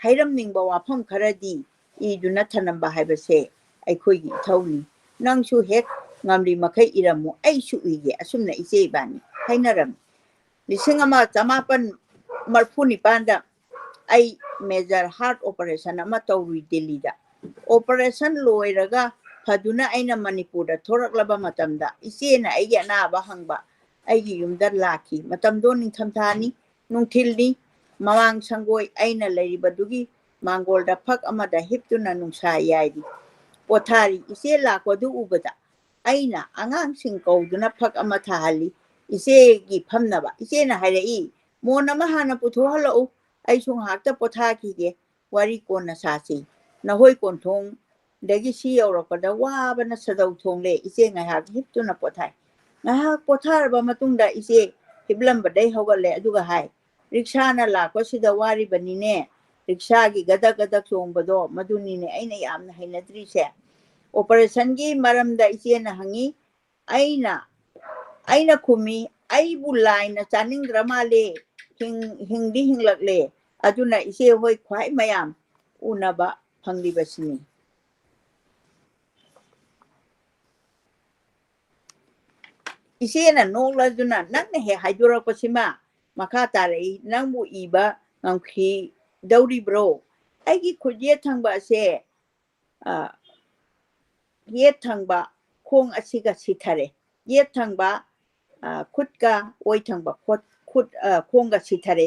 ꯍꯥꯏꯔꯝꯅꯤꯡꯕ ꯋꯥꯐꯝ ꯈꯔꯗꯤ ꯏꯗꯨꯅ ꯊꯅꯝꯕ ꯍꯥꯏꯕꯁꯦ ꯑꯩꯈꯣꯏꯒꯤ ꯏꯊꯧꯅꯤ ꯅꯪꯁꯨ ꯍꯦꯛ ꯉꯝꯂꯤ ꯃꯈꯩ ꯏꯔꯝꯃꯨ ꯑꯩꯁꯨ ꯏꯒꯦ ꯑꯁꯨꯝꯅ ꯏꯆꯦ ꯏꯕꯥꯅꯤ ꯍꯥꯏꯅꯔꯝꯃꯤ 1947ꯗ ꯑꯩ ꯃꯦꯖꯔ ꯍꯥꯔꯠ ꯑꯣꯄꯔꯦꯁꯟ ꯑꯃ ꯇꯧꯔꯨꯏ ꯗꯦꯜꯂꯤꯗ ꯑꯣꯄꯔꯦꯁꯟ ꯂꯣꯏꯔꯒ ꯐꯗꯨꯅ ꯑꯩꯅ ꯃꯅꯤꯄꯨꯔꯗ ꯊꯣꯔꯛꯂꯕ ꯃꯇꯝꯗ ꯏꯆꯦꯅ ꯑꯩꯒꯤ ꯑꯅꯥꯕ ꯍꯪꯕ ꯑꯩꯒꯤ ꯌꯨꯝꯗ ꯂꯥꯛꯈꯤ ꯃꯇꯝꯗꯣ ꯅꯤꯡꯊꯝꯊꯥꯅꯤ ꯅꯨꯡꯊꯤꯜꯅꯤ ꯃꯃꯥꯡ ꯁꯪꯒꯣꯏ ꯑꯩꯅ ꯂꯩꯔꯤꯕꯗꯨꯒꯤ ꯃꯥꯡꯒꯣꯜꯗ ꯐꯛ ꯑꯃꯗ ꯍꯤꯞꯇꯨꯅ ꯅꯨꯡꯁꯥ ꯌꯥꯏꯔꯤ ꯄꯣꯊꯥꯔꯤ ꯏꯆꯦ ꯂꯥꯛꯄꯗꯨ ꯎꯕꯗ ꯑꯩꯅ ꯑꯉꯥꯡꯁꯤꯡ ꯀꯧꯗꯨꯅ ꯐꯛ ꯑꯃ ꯊꯥꯍꯜꯂꯤ ꯏꯆꯦꯒꯤ ꯐꯝꯅꯕ ꯏꯆꯦꯅ ꯍꯥꯏꯔꯛꯏ ꯃꯣꯟ ꯑꯃ ꯍꯥꯟꯅ ꯄꯨꯊꯣꯛꯍꯜꯂꯛꯎ ꯑꯩꯁꯨ ꯉꯥꯏꯍꯥꯛꯇ ꯄꯣꯊꯥꯈꯤꯒꯦ ꯋꯥꯔꯤ ꯀꯣꯟꯅ ꯁꯥꯁꯤ ꯅꯍꯣꯏ ꯀꯣꯟꯊꯣꯡꯗꯒꯤ ꯁꯤ ꯌꯧꯔꯛꯄꯗ ꯋꯥꯕꯅ ꯁꯗꯧ ꯊꯣꯡꯂꯦ ꯏꯆꯦ ꯉꯥꯏꯍꯥꯛ ꯍꯤꯞꯇꯨꯅ ꯄꯣꯊꯥꯏ ꯉꯥꯏꯍꯥꯛ ꯄꯣꯊꯥꯔꯕ ꯃꯇꯨꯡꯗ ꯏꯆꯦ ꯍꯤꯞꯂꯝꯕꯗꯩ ꯍꯧꯒꯠꯂꯦ ꯑꯗꯨꯒ ꯍꯥꯏ ꯔꯤꯛꯁꯥꯅ ꯂꯥꯛꯄꯁꯤꯗ ꯋꯥꯔꯤꯕꯅꯤꯅꯦ ꯔꯤꯛꯁꯥꯒꯤ ꯒꯗꯛ ꯒꯗꯛ ꯆꯣꯡꯕꯗꯣ ꯃꯗꯨꯅꯤꯅꯦ ꯑꯩꯅ ꯌꯥꯝꯅ ꯍꯩꯅꯗ꯭ꯔꯤꯁꯦ ꯑꯣꯄꯔꯦꯁꯟꯒꯤ ꯃꯔꯝꯗ ꯏꯆꯦꯅ ꯍꯪꯉꯤ ꯑꯩꯅ ꯈꯨꯝꯃꯤ ꯑꯩꯕꯨ ꯂꯥꯏꯅ ꯆꯥꯅꯤꯡꯗ꯭ꯔ ꯃꯥꯜꯂꯦ ꯍꯤꯡꯗꯤ ꯍꯤꯡꯂꯛꯂꯦ ꯑꯗꯨꯅ ꯏꯆꯦ ꯍꯣꯏ ꯈ꯭ꯋꯥꯏ ꯃꯌꯥꯝ ꯎꯅꯕ ꯐꯪꯂꯤꯕꯁꯤꯅꯤ ꯏꯆꯦꯅ ꯅꯣꯛꯂꯗꯨꯅ ꯅꯪꯅ ꯍꯦꯛ ꯍꯥꯏꯗꯣꯔꯛꯄꯁꯤꯃ ꯃꯈꯥ ꯇꯥꯔꯛꯏ ꯅꯪꯕꯨ ꯏꯕ ꯉꯝꯈꯤꯗꯧꯔꯤꯕ꯭ꯔꯣ ꯑꯩꯒꯤ ꯈꯨꯠꯌꯦꯠ ꯊꯪꯕ ꯑꯁꯦ ꯌꯦꯠ ꯊꯪꯕ ꯈꯣꯡ ꯑꯁꯤꯒ ꯁꯤꯊꯔꯦ ꯌꯦꯠ ꯊꯪꯕ ꯈꯨꯠꯀ ꯑꯣꯏ ꯊꯪꯕ ꯈꯣꯡꯒ ꯁꯤꯊꯔꯦ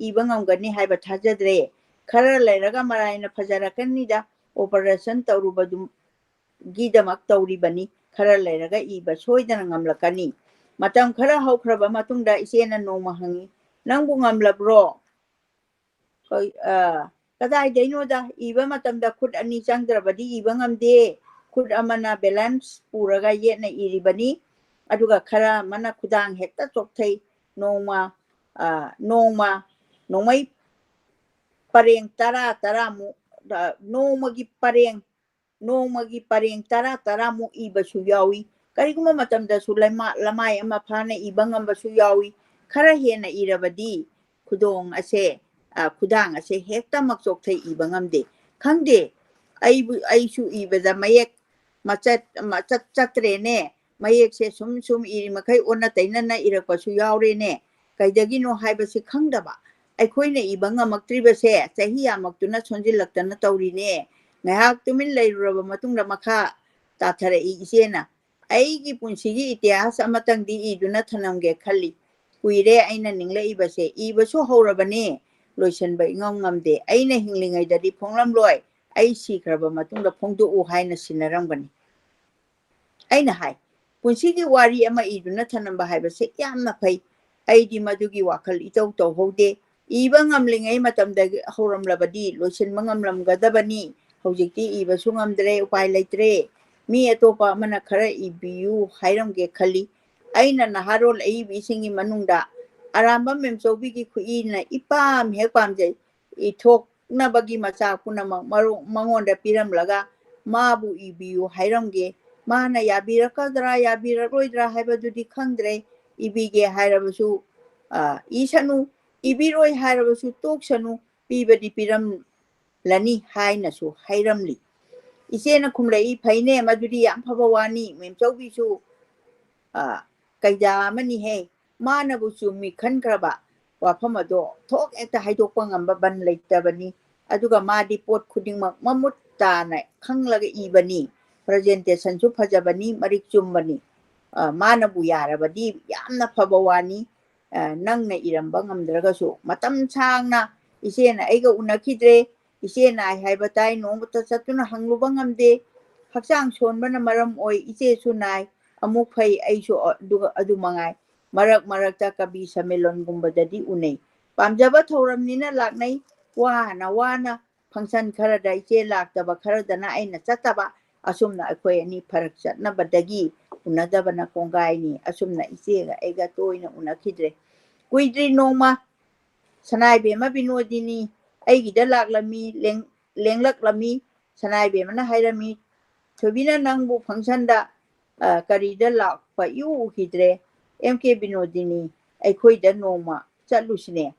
ꯏꯕ ꯉꯝꯒꯅꯤ ꯍꯥꯏꯕ ꯊꯥꯖꯗ꯭ꯔꯦ ꯈꯔ ꯂꯩꯔꯒ ꯃꯔꯥꯏꯅ ꯐꯖꯔꯛꯀꯅꯤꯗ ꯑꯣꯄꯔꯦꯁꯟ ꯇꯧꯔꯨꯕꯗꯨꯒꯤꯗꯃꯛ ꯇꯧꯔꯤꯕꯅꯤ ꯈꯔ ꯂꯩꯔꯒ ꯏꯕ ꯁꯣꯏꯗꯅ ꯉꯝꯂꯛꯀꯅꯤ ꯃꯇꯝ ꯈꯔ ꯍꯧꯈ꯭ꯔꯕ ꯃꯇꯨꯡꯗ ꯏꯆꯦꯅ ꯅꯣꯡꯃ ꯍꯪꯉꯤ ꯅꯪꯕꯨ ꯉꯝꯂꯕ꯭ꯔꯣ ꯀꯗꯥꯏꯗꯩꯅꯣꯗ ꯏꯕ ꯃꯇꯝꯗ ꯈꯨꯠ ꯑꯅꯤ ꯆꯪꯗ꯭ꯔꯕꯗꯤ ꯏꯕ ꯉꯝꯗꯦ ꯈꯨꯠ ꯑꯃꯅ ꯕꯦꯂꯦꯟꯁ ꯄꯨꯔꯒ ꯌꯦꯠꯅ ꯏꯔꯤꯕꯅꯤ ꯑꯗꯨꯒ ꯈꯔ ꯑꯃꯅ ꯈꯨꯗꯥꯡ ꯍꯦꯛꯇ ꯆꯣꯛꯊꯩ ꯅꯣꯡꯃꯩ ꯄꯔꯦꯡ ꯇꯔꯥꯃꯨꯛ ꯅꯣꯡꯃꯒꯤ ꯄꯔꯦꯡ ꯇꯔꯥꯃꯨꯛ ꯏꯕꯁꯨ ꯌꯥꯎꯏ ꯀꯔꯤꯒꯨꯝꯕ ꯃꯇꯝꯗꯁꯨ ꯂꯃꯥꯏ ꯑꯃ ꯐꯥꯅ ꯏꯕ ꯉꯝꯕꯁꯨ ꯌꯥꯎꯏ khara hena irabadi khudong ase khudang ase hektamak chokthai iba ngamde khangde aisu ibada mayek machat chatre ne mayek se sum iri makai onna taina na irakpasu yaure ne kaidagi no haibase khangdaba ꯑꯩꯈꯣꯏꯅ ꯏꯕ ꯉꯝꯃꯛꯇ꯭ꯔꯤꯕꯁꯦ ꯆꯍꯤ ꯌꯥꯝꯃꯛꯇꯨꯅ ꯁꯣꯟꯖꯤꯜꯂꯛꯇꯅ ꯇꯧꯔꯤꯅꯦ ꯉꯥꯏꯍꯥꯛ ꯇꯨꯃꯤꯟ ꯂꯩꯔꯨꯔꯕ ꯃꯇꯨꯡꯗ ꯃꯈꯥ ꯇꯥꯊꯔꯛꯏ ꯏꯆꯦꯅ ꯑꯩꯒꯤ ꯄꯨꯟꯁꯤꯒꯤ ꯏꯇꯤꯍꯥꯁ ꯑꯃꯇꯪꯗꯤ ꯏꯗꯨꯅ ꯊꯅꯝꯒꯦ ꯈꯜꯂꯤ ꯀꯨꯏꯔꯦ ꯑꯩꯅ ꯅꯤꯡꯂꯛꯏꯕꯁꯦ ꯏꯕꯁꯨ ꯍꯧꯔꯕꯅꯦ ꯂꯣꯏꯁꯟꯕ ꯏꯉꯝ ꯉꯝꯗꯦ ꯑꯩꯅ ꯍꯤꯡꯂꯤꯉꯩꯗꯗꯤ ꯐꯣꯡꯂꯝꯂꯣꯏ ꯑꯩ ꯁꯤꯈ꯭ꯔꯕ ꯃꯇꯨꯡꯗ ꯐꯣꯡꯗꯣꯛꯎ ꯍꯥꯏꯅ ꯁꯤꯟꯅꯔꯝꯒꯅꯤ ꯑꯩꯅ ꯍꯥꯏ ꯄꯨꯟꯁꯤꯒꯤ ꯋꯥꯔꯤ ꯑꯃ ꯏꯗꯨꯅ ꯊꯅꯝꯕ ꯍꯥꯏꯕꯁꯦ ꯌꯥꯝꯅ ꯐꯩ ꯑꯩꯗꯤ ꯃꯗꯨꯒꯤ ꯋꯥꯈꯜ ꯏꯇꯧ ꯇꯧꯍꯧꯗꯦ ꯏꯕ ꯉꯝꯂꯤꯉꯩ ꯃꯇꯝꯗ ꯍꯧꯔꯝꯂꯕꯗꯤ ꯂꯣꯏꯁꯤꯟꯕ ꯉꯝꯂꯝꯒꯗꯕꯅꯤ ꯍꯧꯖꯤꯛꯇꯤ ꯏꯕꯁꯨ ꯉꯝꯗ꯭ꯔꯦ ꯎꯄꯥꯏ ꯂꯩꯇ꯭ꯔꯦ ꯃꯤ ꯑꯇꯣꯞꯄ ꯑꯃꯅ ꯈꯔ ꯏꯕꯤꯌꯨ ꯍꯥꯏꯔꯝꯒꯦ ꯈꯜꯂꯤ ꯑꯩꯅ ꯅꯍꯥꯔꯣꯜ ꯑꯏꯕꯤꯁꯤꯡꯒꯤ ꯃꯅꯨꯡꯗ ꯑꯔꯥꯝꯕꯝ ꯃꯦꯝꯆꯧꯕꯤꯒꯤ ꯈꯨꯠꯏꯅ ꯏꯄꯥꯝ ꯍꯦꯛ ꯄꯥꯝꯖꯩ ꯏꯊꯣꯛꯅꯕꯒꯤ ꯃꯆꯥꯛ ꯄꯨꯝꯅꯃꯛ ꯃꯉꯣꯟꯗ ꯄꯤꯔꯝꯂꯒ ꯃꯥꯕꯨ ꯏꯕꯤꯌꯨ ꯍꯥꯏꯔꯝꯒꯦ ꯃꯥꯅ ꯌꯥꯕꯤꯔꯛꯀꯗ꯭ꯔꯥ ꯌꯥꯕꯤꯔꯛꯂꯣꯏꯗ꯭ꯔꯥ ꯍꯥꯏꯕꯗꯨꯗꯤ ꯈꯪꯗ꯭ꯔꯦ ꯏꯕꯤꯒꯦ ꯍꯥꯏꯔꯕꯁꯨ ꯏꯁꯅꯨ 이비로이 하여버수 똑서누 삐버디 삐럼라니 하이나수 하이럼리 이제는 쿰레이 파이네 마두리 얌파바와니 멤쩌비수 까이자마니 해 마나부수 미칸크라바 와파마도 톡 액타 하이독방 암바반 레이타바니 아두가 마디 폿 쿠딩막 마뭇따나 캉라가 이바니 프레젠테이션수 파자바니 마릭줌바니 마나부 야라바디 얌나 파바와니 ꯅꯪꯅ ꯏꯔꯝꯕ ꯉꯝꯗ꯭ꯔꯒꯁꯨ ꯃꯇꯝ ꯁꯥꯡꯅ ꯏꯆꯦꯅ ꯑꯩꯒ ꯎꯅꯈꯤꯗ꯭ꯔꯦ ꯏꯆꯦꯅ ꯑꯩ ꯍꯥꯏꯕ ꯇꯥꯏ ꯅꯣꯡꯃꯇ ꯆꯠꯇꯨꯅ ꯍꯪꯂꯨꯕ ꯉꯝꯗꯦ ꯍꯛꯆꯥꯡ ꯁꯣꯟꯕꯅ ꯃꯔꯝ ꯑꯣꯏ ꯏꯆꯦꯁꯨ ꯅꯥꯏ ꯑꯃꯨꯛ ꯐꯩ ꯑꯩꯁꯨ ꯑꯗꯨ ꯃꯉꯥꯏ ꯃꯔꯛꯇ ꯀꯕꯤ ꯁꯝꯃꯦꯂꯣꯟꯒꯨꯝꯕꯗꯗꯤ ꯎꯅꯩ ꯄꯥꯝꯖꯕ ꯊꯧꯔꯝꯅꯤꯅ ꯂꯥꯛꯅꯩ ꯋꯥꯅ ꯐꯪꯁꯟ ꯈꯔꯗ ꯏꯆꯦ ꯂꯥꯛꯇꯕ ꯈꯔꯗꯅ ꯑꯩꯅ ꯆꯠꯇꯕ ꯑꯁꯨꯝꯅ ꯑꯩꯈꯣꯏ ꯑꯅꯤ ꯐꯔꯛ ꯆꯠꯅꯕꯗꯒꯤ ꯎꯅꯗꯕꯅ ꯀꯣꯡꯒꯥꯏꯅꯤ ꯑꯁꯨꯝꯅ ꯏꯆꯦꯒ ꯑꯩꯒ ꯇꯣꯏꯅ ꯎꯅꯈꯤꯗ꯭ꯔꯦ ꯀꯨꯏꯗ꯭ꯔꯤ ꯅꯣꯡꯃ ꯁꯅꯥꯏꯕꯦꯝꯃ ꯕꯤꯅꯣꯗꯤꯅꯤ ꯑꯩꯒꯤꯗ ꯂꯥꯛꯂꯝꯃꯤ ꯂꯦꯡꯂꯛꯂꯝꯃꯤ ꯁꯅꯥꯏꯕꯦꯝꯃꯅ ꯍꯥꯏꯔꯝꯃꯤ ꯊꯣꯏꯕꯤꯅ ꯅꯪꯕꯨ ꯐꯪꯁꯟꯗ ꯀꯔꯤꯗ ꯂꯥꯛꯄ ꯎꯈꯤꯗ꯭ꯔꯦ ꯑꯦꯝ.ꯀꯦ. ꯕꯤꯅꯣꯗꯤꯅꯤ ꯑꯩꯈꯣꯏꯗ ꯅꯣꯡꯃ ꯆꯠꯂꯨꯁꯤꯅꯦ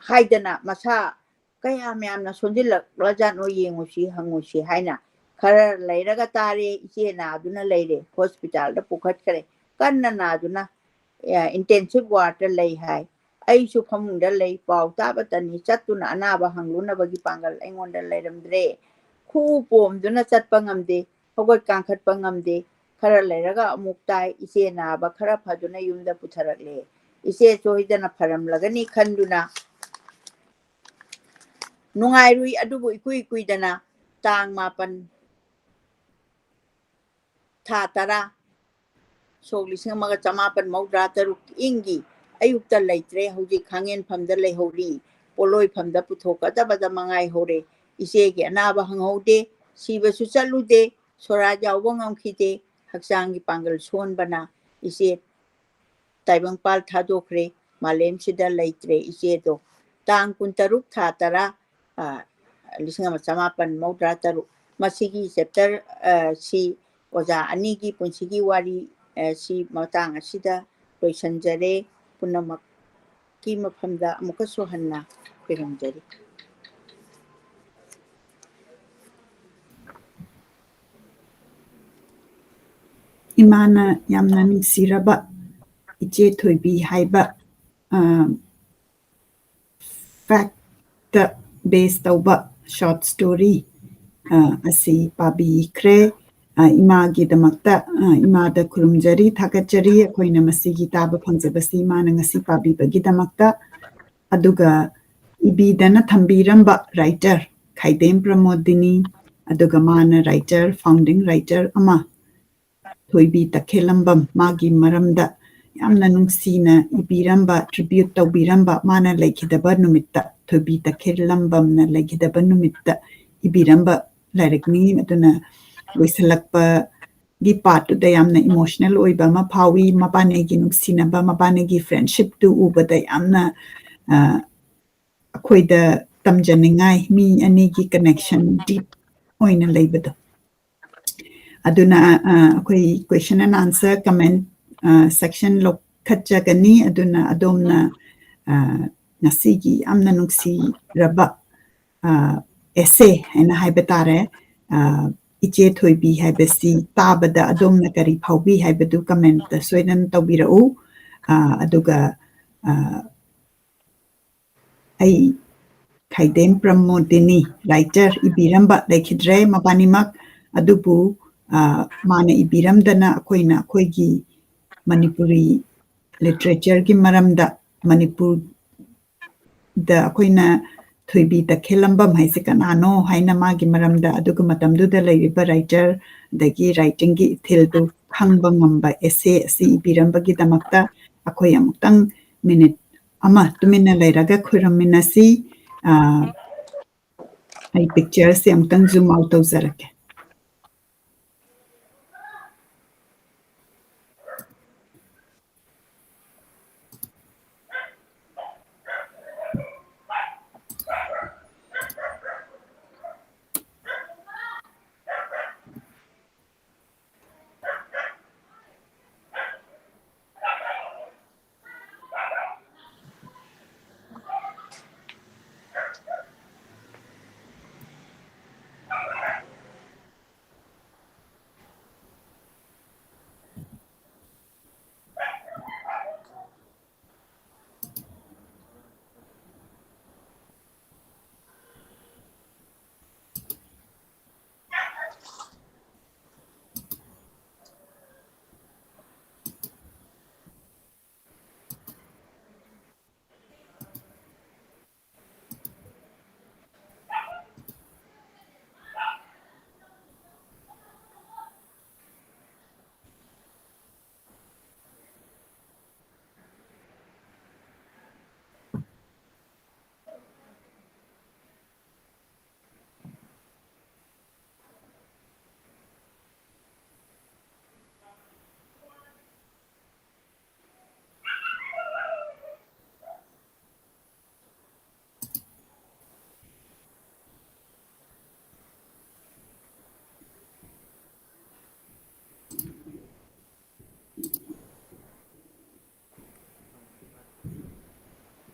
ꯍꯥꯏꯗꯅ ꯃꯁꯥ ꯀꯌꯥꯝ ꯌꯥꯝꯅ ꯁꯣꯟꯖꯤꯜꯂꯛꯂꯖꯥꯠꯅꯣ ꯌꯦꯡꯉꯨꯁꯤ ꯍꯪꯉꯨꯁꯤ ꯍꯥꯏꯅ ꯈꯔ ꯂꯩꯔꯒ ꯇꯥꯔꯦ ꯏꯆꯦ ꯅꯥꯗꯨꯅ ꯂꯩꯔꯦ ꯍꯣꯁꯄꯤꯇꯥꯜꯗ ꯄꯨꯈꯠꯈ꯭ꯔꯦ ꯀꯟꯅ ꯅꯥꯗꯨꯅ intensive water lay hai aisu phamungda lay pau taba tani chattuna anaba hanglunabagi pangal aingonda layramdre khu pomduna chatpa ngamde hogot kankhatpa ngamde khara layraga amuk tai ise naba khara phaduna yumda putharakle ise choidana pharamlagani khanduna nungairui adubu ikuidana tang mapan tha tara ꯁꯣꯛ 1856 ꯏꯪꯒꯤ ꯑꯌꯨꯛꯇ ꯂꯩꯇ꯭ꯔꯦ ꯍꯧꯖꯤꯛ ꯈꯥꯡꯉꯦꯟꯐꯝꯗ ꯂꯩꯍꯧꯔꯤ ꯄꯣꯂꯣꯏꯐꯝꯗ ꯄꯨꯊꯣꯛꯀꯗꯕꯗ ꯃꯉꯥꯏꯍꯧꯔꯦ ꯏꯆꯦꯒꯤ ꯑꯅꯥꯕ ꯍꯪꯍꯧꯗꯦ ꯁꯤꯕꯁꯨ ꯆꯠꯂꯨꯗꯦ ꯁꯣꯔꯥꯠ ꯌꯥꯎꯕ ꯉꯝꯈꯤꯗꯦ ꯍꯛꯆꯥꯡꯒꯤ ꯄꯥꯡꯒꯜ ꯁꯣꯟꯕꯅ ꯏꯆꯦ ꯇꯥꯏꯕꯪꯄꯥꯜ ꯊꯥꯗꯣꯛꯈ꯭ꯔꯦ ꯃꯥꯂꯦꯝꯁꯤꯗ ꯂꯩꯇ꯭ꯔꯦ ꯏꯆꯦꯗꯣ ꯇꯥꯡ 13 ꯊꯥ 10 1863 ꯃꯁꯤꯒꯤ ꯆꯦꯞꯇꯔ ꯁꯤ ꯑꯣꯖꯥ ꯑꯅꯤꯒꯤ ꯄꯨꯟꯁꯤꯒꯤ ꯋꯥꯔꯤ ꯁꯤ ꯃꯇꯥꯡ ꯑꯁꯤꯗ ꯂꯣꯏꯁꯟꯖꯔꯦ ꯄꯨꯝꯅꯃꯛꯀꯤ ꯃꯐꯝꯗ ꯑꯃꯨꯛꯀꯁꯨ ꯍꯟꯅ ꯈꯣꯏꯔꯝꯖꯔꯤ Imana yamna nuksiraba Eche Thoibi haiba fact based tauba short story asi pabi kre imagi damakta imada kurumjari thakachari akoina masigi taba phangjabasi mana ngasi pabi bagi damakta aduga ibidana thambiramba writer Khaidem Promodini aduga mana writer founding writer ama Thoibi takhelambam magi maramda yamna nungsina ibiramba tribute tawbiramba mana laikhidaba numitta Thoibi takhelambam na laikhidaba numitta ibiramba lairikni aduna loisalakpa gi part to yamna emotional oiba ma phawi mabane gi nungsinaba mabane gi friendship to ubada yamna akoida tamjaningai mi ani gi connection deep oina leibado aduna akoi question and answer comment section lo khatjagani aduna adomna nasigi amna nungsi raba essay ena haibatare Eche Thoibi haibasi tabada adomna kari phaubi haibadu comment soidan tawbirau aduga ai Khaidem Promodini writer ibiramba laikhidre mabanimak adubu mana ibiramdana akoina akoigi Manipuri literature gi maramda Manipur da akoina Thoibi takhelambam haise kanano haina magi maramda aduga matamduda leiriba writer dagi writing gi thildu khangba ngamba essay asi ibiramba gi damakta akoi amuktang minute ama tumina leiraga khuraminasi ai picture se amtang zoom out tawzarake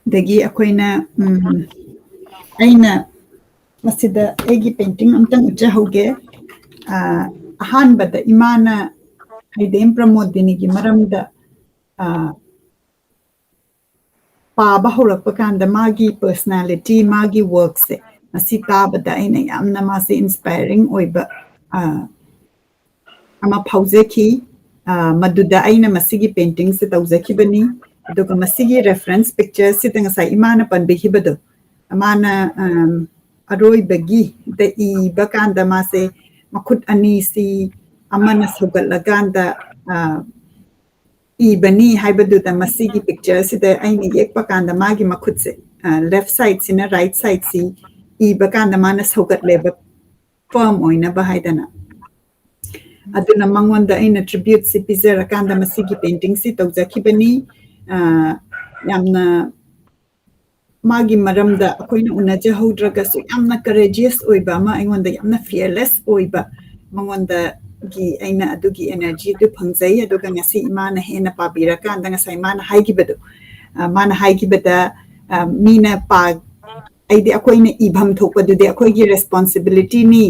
dagi akoina aina masida egi painting amtang ucha hoge ahanbada imana Khaidem Promodini gi maramda paaba horakpa kanda magi personality magi work se masi tabada aina yamna masi inspiring oiba ama phauzeki maduda aina masigi painting se tawzaki bani aduga masigi reference pictures se tanga sai imana panbehibado amana aroi bagi da I bakanda mase makut ani si amana sogalaganda ibani haibadu da masigi pictures se da aini yek bakanda magi makut se left side sina right side si ibakanda mana sogat leba firm oina bahaidana aduna mangonda aina tribute si pizera kanda masigi painting si tawzaki bani yamna magi maramda akoina unaja hodraga so yamna courageous oiba ma aingonda yamna fearless oiba mangonda gi aina adugi energy du phangjai aduga ngasi imana hena pabira kanda ngasa imana haigibadu mana haigibada mina pa aide akoina ibham thokpadu de akoigi responsibility ni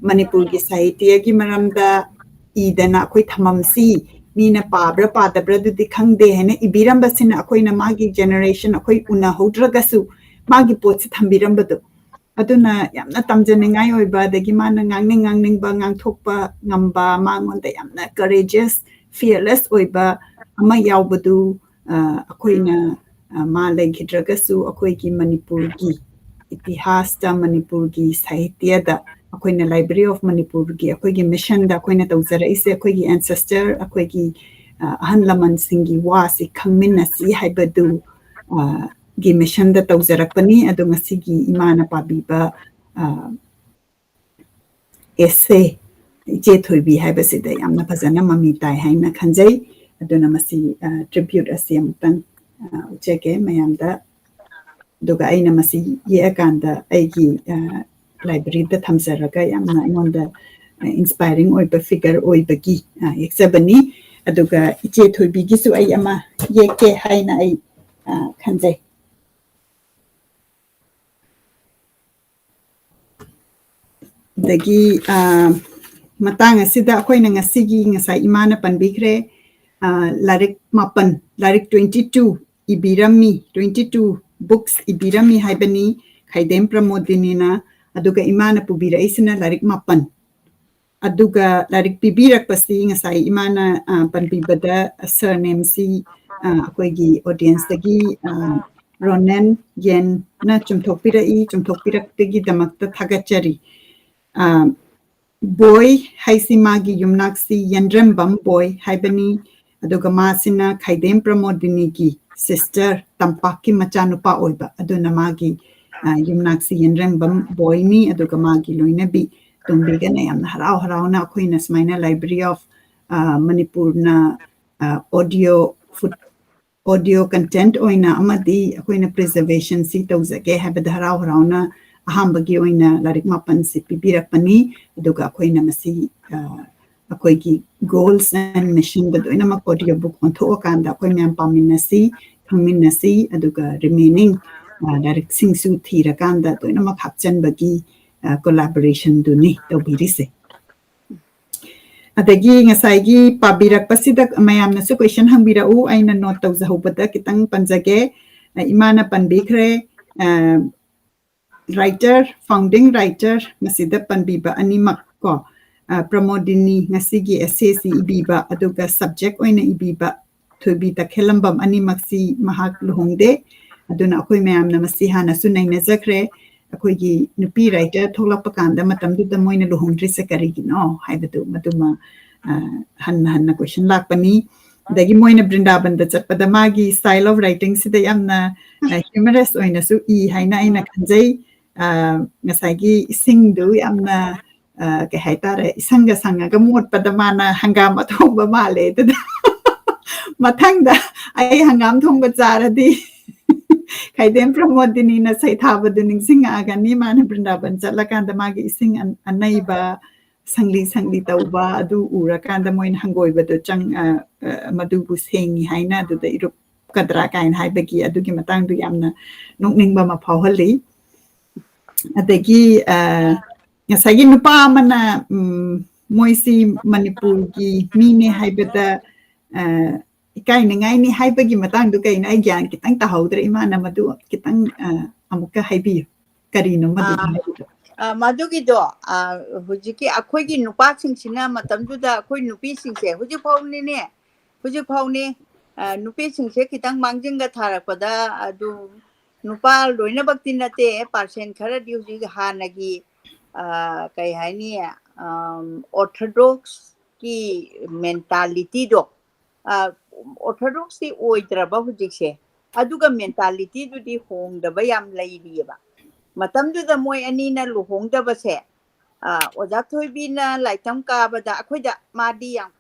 Manipur gi sahitya gi maramda idana akoi thamamsi mina pabra padabra dudi khangde hena ibiramba sina akoina magi generation akoi una hodragasu magi potsi thambiramba do aduna yamna tamjaningai oiba dagi mana ngangning ba ngangthokpa ngamba mangonda yamna courageous fearless oiba ama yaubadu akoina ma legidragasu akoigi Manipur gi itihas ta Manipur gi sahitya da akoina Library of Manipur gi akoigi mission da akoina tawzara ise akoigi ancestor akoigi ahan laman singi wasi khangminna si haibadu gi mission da tawzarakpani adu ngasigi imana pabiba Eche Thoibi haibasida yamna phajana mami tai haina khanjai aduna masi tribute asi amtang ucheke mayamda duga aina masi ye akanda aigi library da thamjaraga yamna ingonda inspiring oiba figure oibagi exabani aduga Eche Thoibi gisu ai ama yeke haina ai khanjai dagi matang asida akoina ngasigi ngasai imana panbikre larik mapan larik 22 ibirami 22 books ibirami haibani Khaidem Promodini na aduga imana pubira isina larik mapan aduga larik pibirak pasti ngasai imana panbibada surname si akoigi audience dagi Ronen yen na chumthokpirak dagi damakta thagachari boy haisi magi yumnaksi yandrembam boy haibani aduga masina Khaidem Promodini gi sister tampaki machanupa oiba aduna magi yumnaksi yandrembam boy ni aduga magi loinabi tumbiga na yamna harau na akoina smaina Library of Manipur na audio content oina amadi akoina preservation si tawzage habada harau na ahambagi oina larik mapan si pibirakpani aduga akoina masi akoigi goals and mission da doina mak audio book ontho kanda akoi myam paminasi khangminasi aduga remaining larik singsu thirakanda doina mak hapchan bagi collaboration duni tawbirise adagi ngasaigi pabirakpasida mayamna su question hangbirau aina note tawzahubada kitang panjage imana panbikre writer founding writer ngasida panbiba animak ko Promodini ngasigi essay si ibiba aduga subject oina ibiba Thoibi ta khelambam animak si mahak luhongde aduna akoi mayamna masi hana su naina jakre akoigi nupi writer tholakpa kanda matamdu da moina luhongdri se karigino haibadu maduma hanna question lakpani dagi moina Brindaban da chatpada magi style of writing sida yamna humorous oina su haina aina khanjai ngasagi singdu yamna ke haitare isanga ga motpada mana hangam athongba male da mathangda ai hangam thongba charadi Khaidem Promodini na sai thabadu ningsinga agani mana Brindaban chatlakanda magi ising anaiba sangli tauba adu urakanda moin hangoiba do chang madubu sengi haina adu da irup kadra kain haibagi adugi matang du yamna nokningba ma phawhali adagi ngasagi nupa mana moisi Manipur gi mine haibada ikai ningai ni haibagi matang du kaina ai gyan kitang tahaudre imana madu kitang amuka haibi karino madu madugido hujiki akoigi nupa singsina matamduda akoi nupi singse huji phawni nupi singse kitang mangjinga tharapada adu nupa loina bakti nate percent khara di huji hanagi kai haini orthodox ki mentality do orthodox ti oidraba hujikse aduga mentality du di hongdaba yam lairiba matamduda moy anina luhongdaba se oja Thoibina laitam kabada akhoida madi yang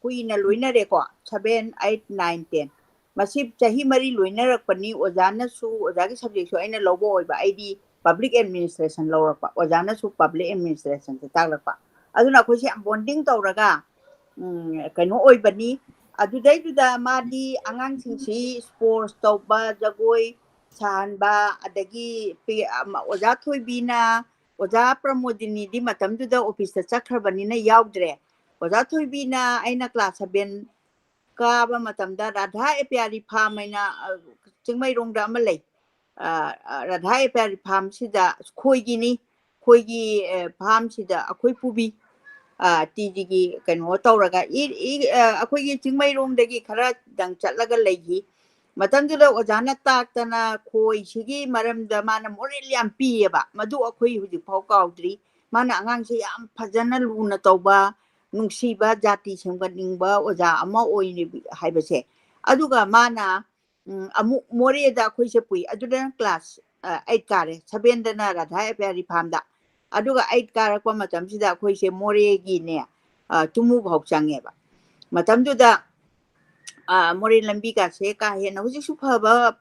kuina loinare ko 7 8 9 10 masib chahi mari loinarakpani ojana su ojagi subject su aina lobo oiba id public administration lawrakpa ojana su public administration se taglakpa aduna khosi bonding tawraga kaino oibani adudaiduda madi angang singsi sports tawba jagoi sanba adagi oja Thoibina oja Promodini di matamduda office chakhrabani na yaudre oja Thoibina aina class 7 kaba matamda radha epyari phamaina chingmai rongda amalai radhai per pham sida khoi gi ni khoi gi pham sida akhoi pubi ti ji gi kaino tawraga akhoi gi chingmai rom dagi khara dang chatlaga leigi matamduda ojana taktana khoi sigi maramda mana morel yam pieba madu akhoi huji phau kaudri mana angang se yam phajana luna tawba nungsiba jati semgadingba oja ama oini haibase aduga mana amu more da khoi se pui aduda class 8 kare 7 dana radha peri phamda aduga 8 kare ko matam sida khoi se more gi ne tumu bhau changeba matam duda more lambi ka se ka he na huji su phaba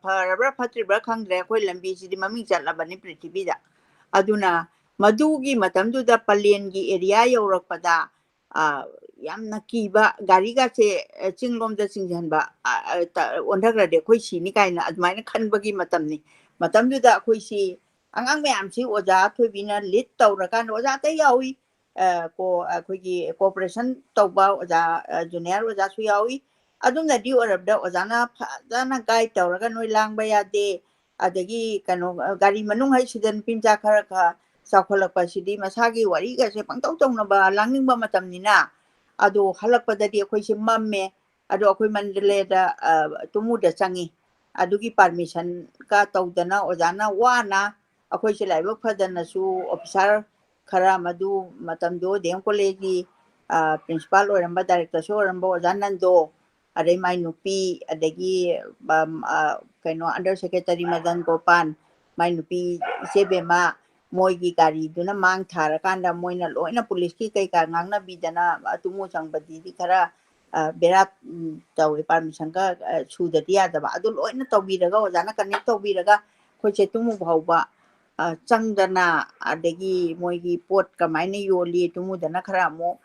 phara phatribra khangre khoi lambi sidi mami chatlabani prithvi da aduna madugi matam duda palen gi area yorakpada yamna kiba gari ga che chinglom da chingjanba ondagra de khoi si ni kaina admaina khanbagi matamni matamdu da khoi si angang mayam si oja thoibina lead tawrakan oja ta yawi ko khoi gi cooperation tawba oja junior oja su yawi adumna di orabda ojana jana guide tawraga noi langba yade adagi kano gari manung hai sidan pinja khara kha saukhalakpa sidi masagi wari ga se pangtaw tawnaba langningba matamnina ado halakpadadi akhoi se mamme ado akhoi mandale da tumuda changi adugi permission ka tawdana ojana wana akhoi se laibak phadana su officer khara madu matamdo dem college gi principal oramba director so oramba ojanando adai mai nupi adagi kaino under secretary madan gopan mai nupi sebema moigi gari duna mang thara kanda moina loina police ki kai ka ngangna bidana atumu changbadi di khara berat tawi permission ka suda dia da ba adu loina tawbiraga ojana connect tawbiraga khoche tumu bhauba changdana adagi moigi pot kamaina yoli tumu dana khara mo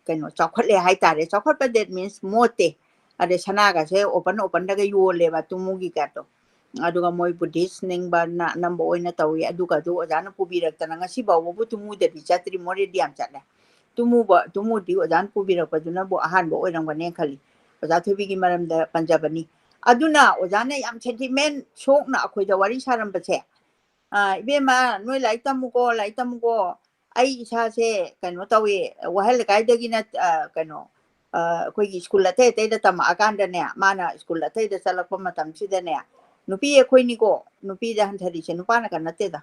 kaino chakhotle hai tare chakhotpa that means mote ade sanaga se open daga yole ba tumu gi kato aduga moi buddhist ningba na number oina tawi aduga do ojana pubirak tana ngasi bawo bu tumu de bi chatri more diam chatla tumu di ojan pubirak paduna bo ahan bo oirang bane khali oja thobi gi maram da panjabani aduna ojana yam sentiment sok na akhoi da wari saram bache ibema noi lai tamuko ai isa se kaino tawi wahal kai dagi na kaino khoi gi school la te da tama akanda ne mana school la te da salakpa matam sida ne nupi khoi ni ko nupi da han thari se nupa na kan te da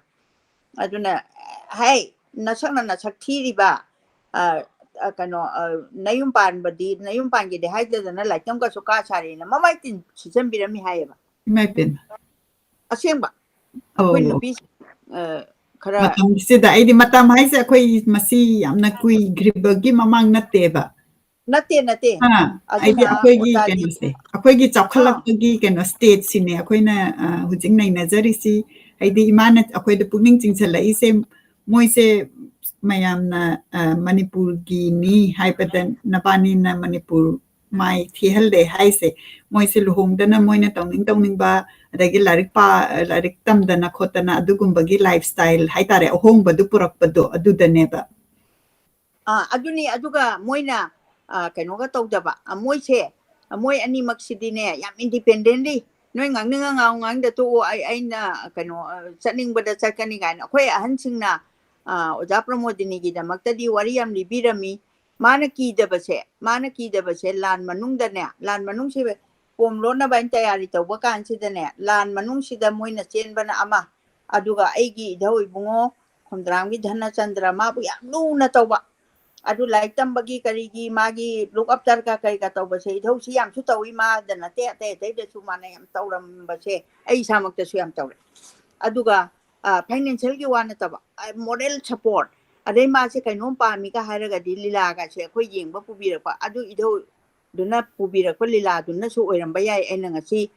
aduna hai nasak thiri ba kano nayum pan gi de hai da na lai tam ka so ka sari na mamai tin sisam birami hai ba mai pen asem ba khoi nupi khara matam sida ai di matam hai se khoi masi yamna kui gribagi mamang natte ba nate ai di akhoi gi keno se akhoi gi chakhalak gi keno state sine akhoi na hujing nai nazari si ai di imana akhoi da pungning chingchala I se moi se mayam na manipur gi ni haipadan napani na manipur mai thihal de hai se moi se luhong dana moi na tawning ba adagi larik tam dana khotana adugumba gi lifestyle hai tare ahong badu purak badu adu dane ba aduni aduga moina kaino ga tawdaba moi ani maksidine yam independently noi ngang da to aina kaino chatning bada chatkani gaina khoi ahan singna oja pramodini gi damakta di wari yam libirami mana ki dabase lan manung da ne lan manung se pomlo na bain tayari tawba kan sidane lan manung sida moina chenbana ama aduga aigi dhoi bungo khomdram gi dhana chandra ma bu yam luna tawba adu lai tambagi karigi magi look after ka kai ka tawba se idhau si yam su tawi ma dana te da su mana yam tawram ba se ai samak ta su yam tawre aduga financial gi wana taba moral support adai ma se kainom pa mi ka haraga di lila ga se khoi yengba pubirak pa adu idhau duna pubirak pa lila duna su oiram ba yai aina ngasi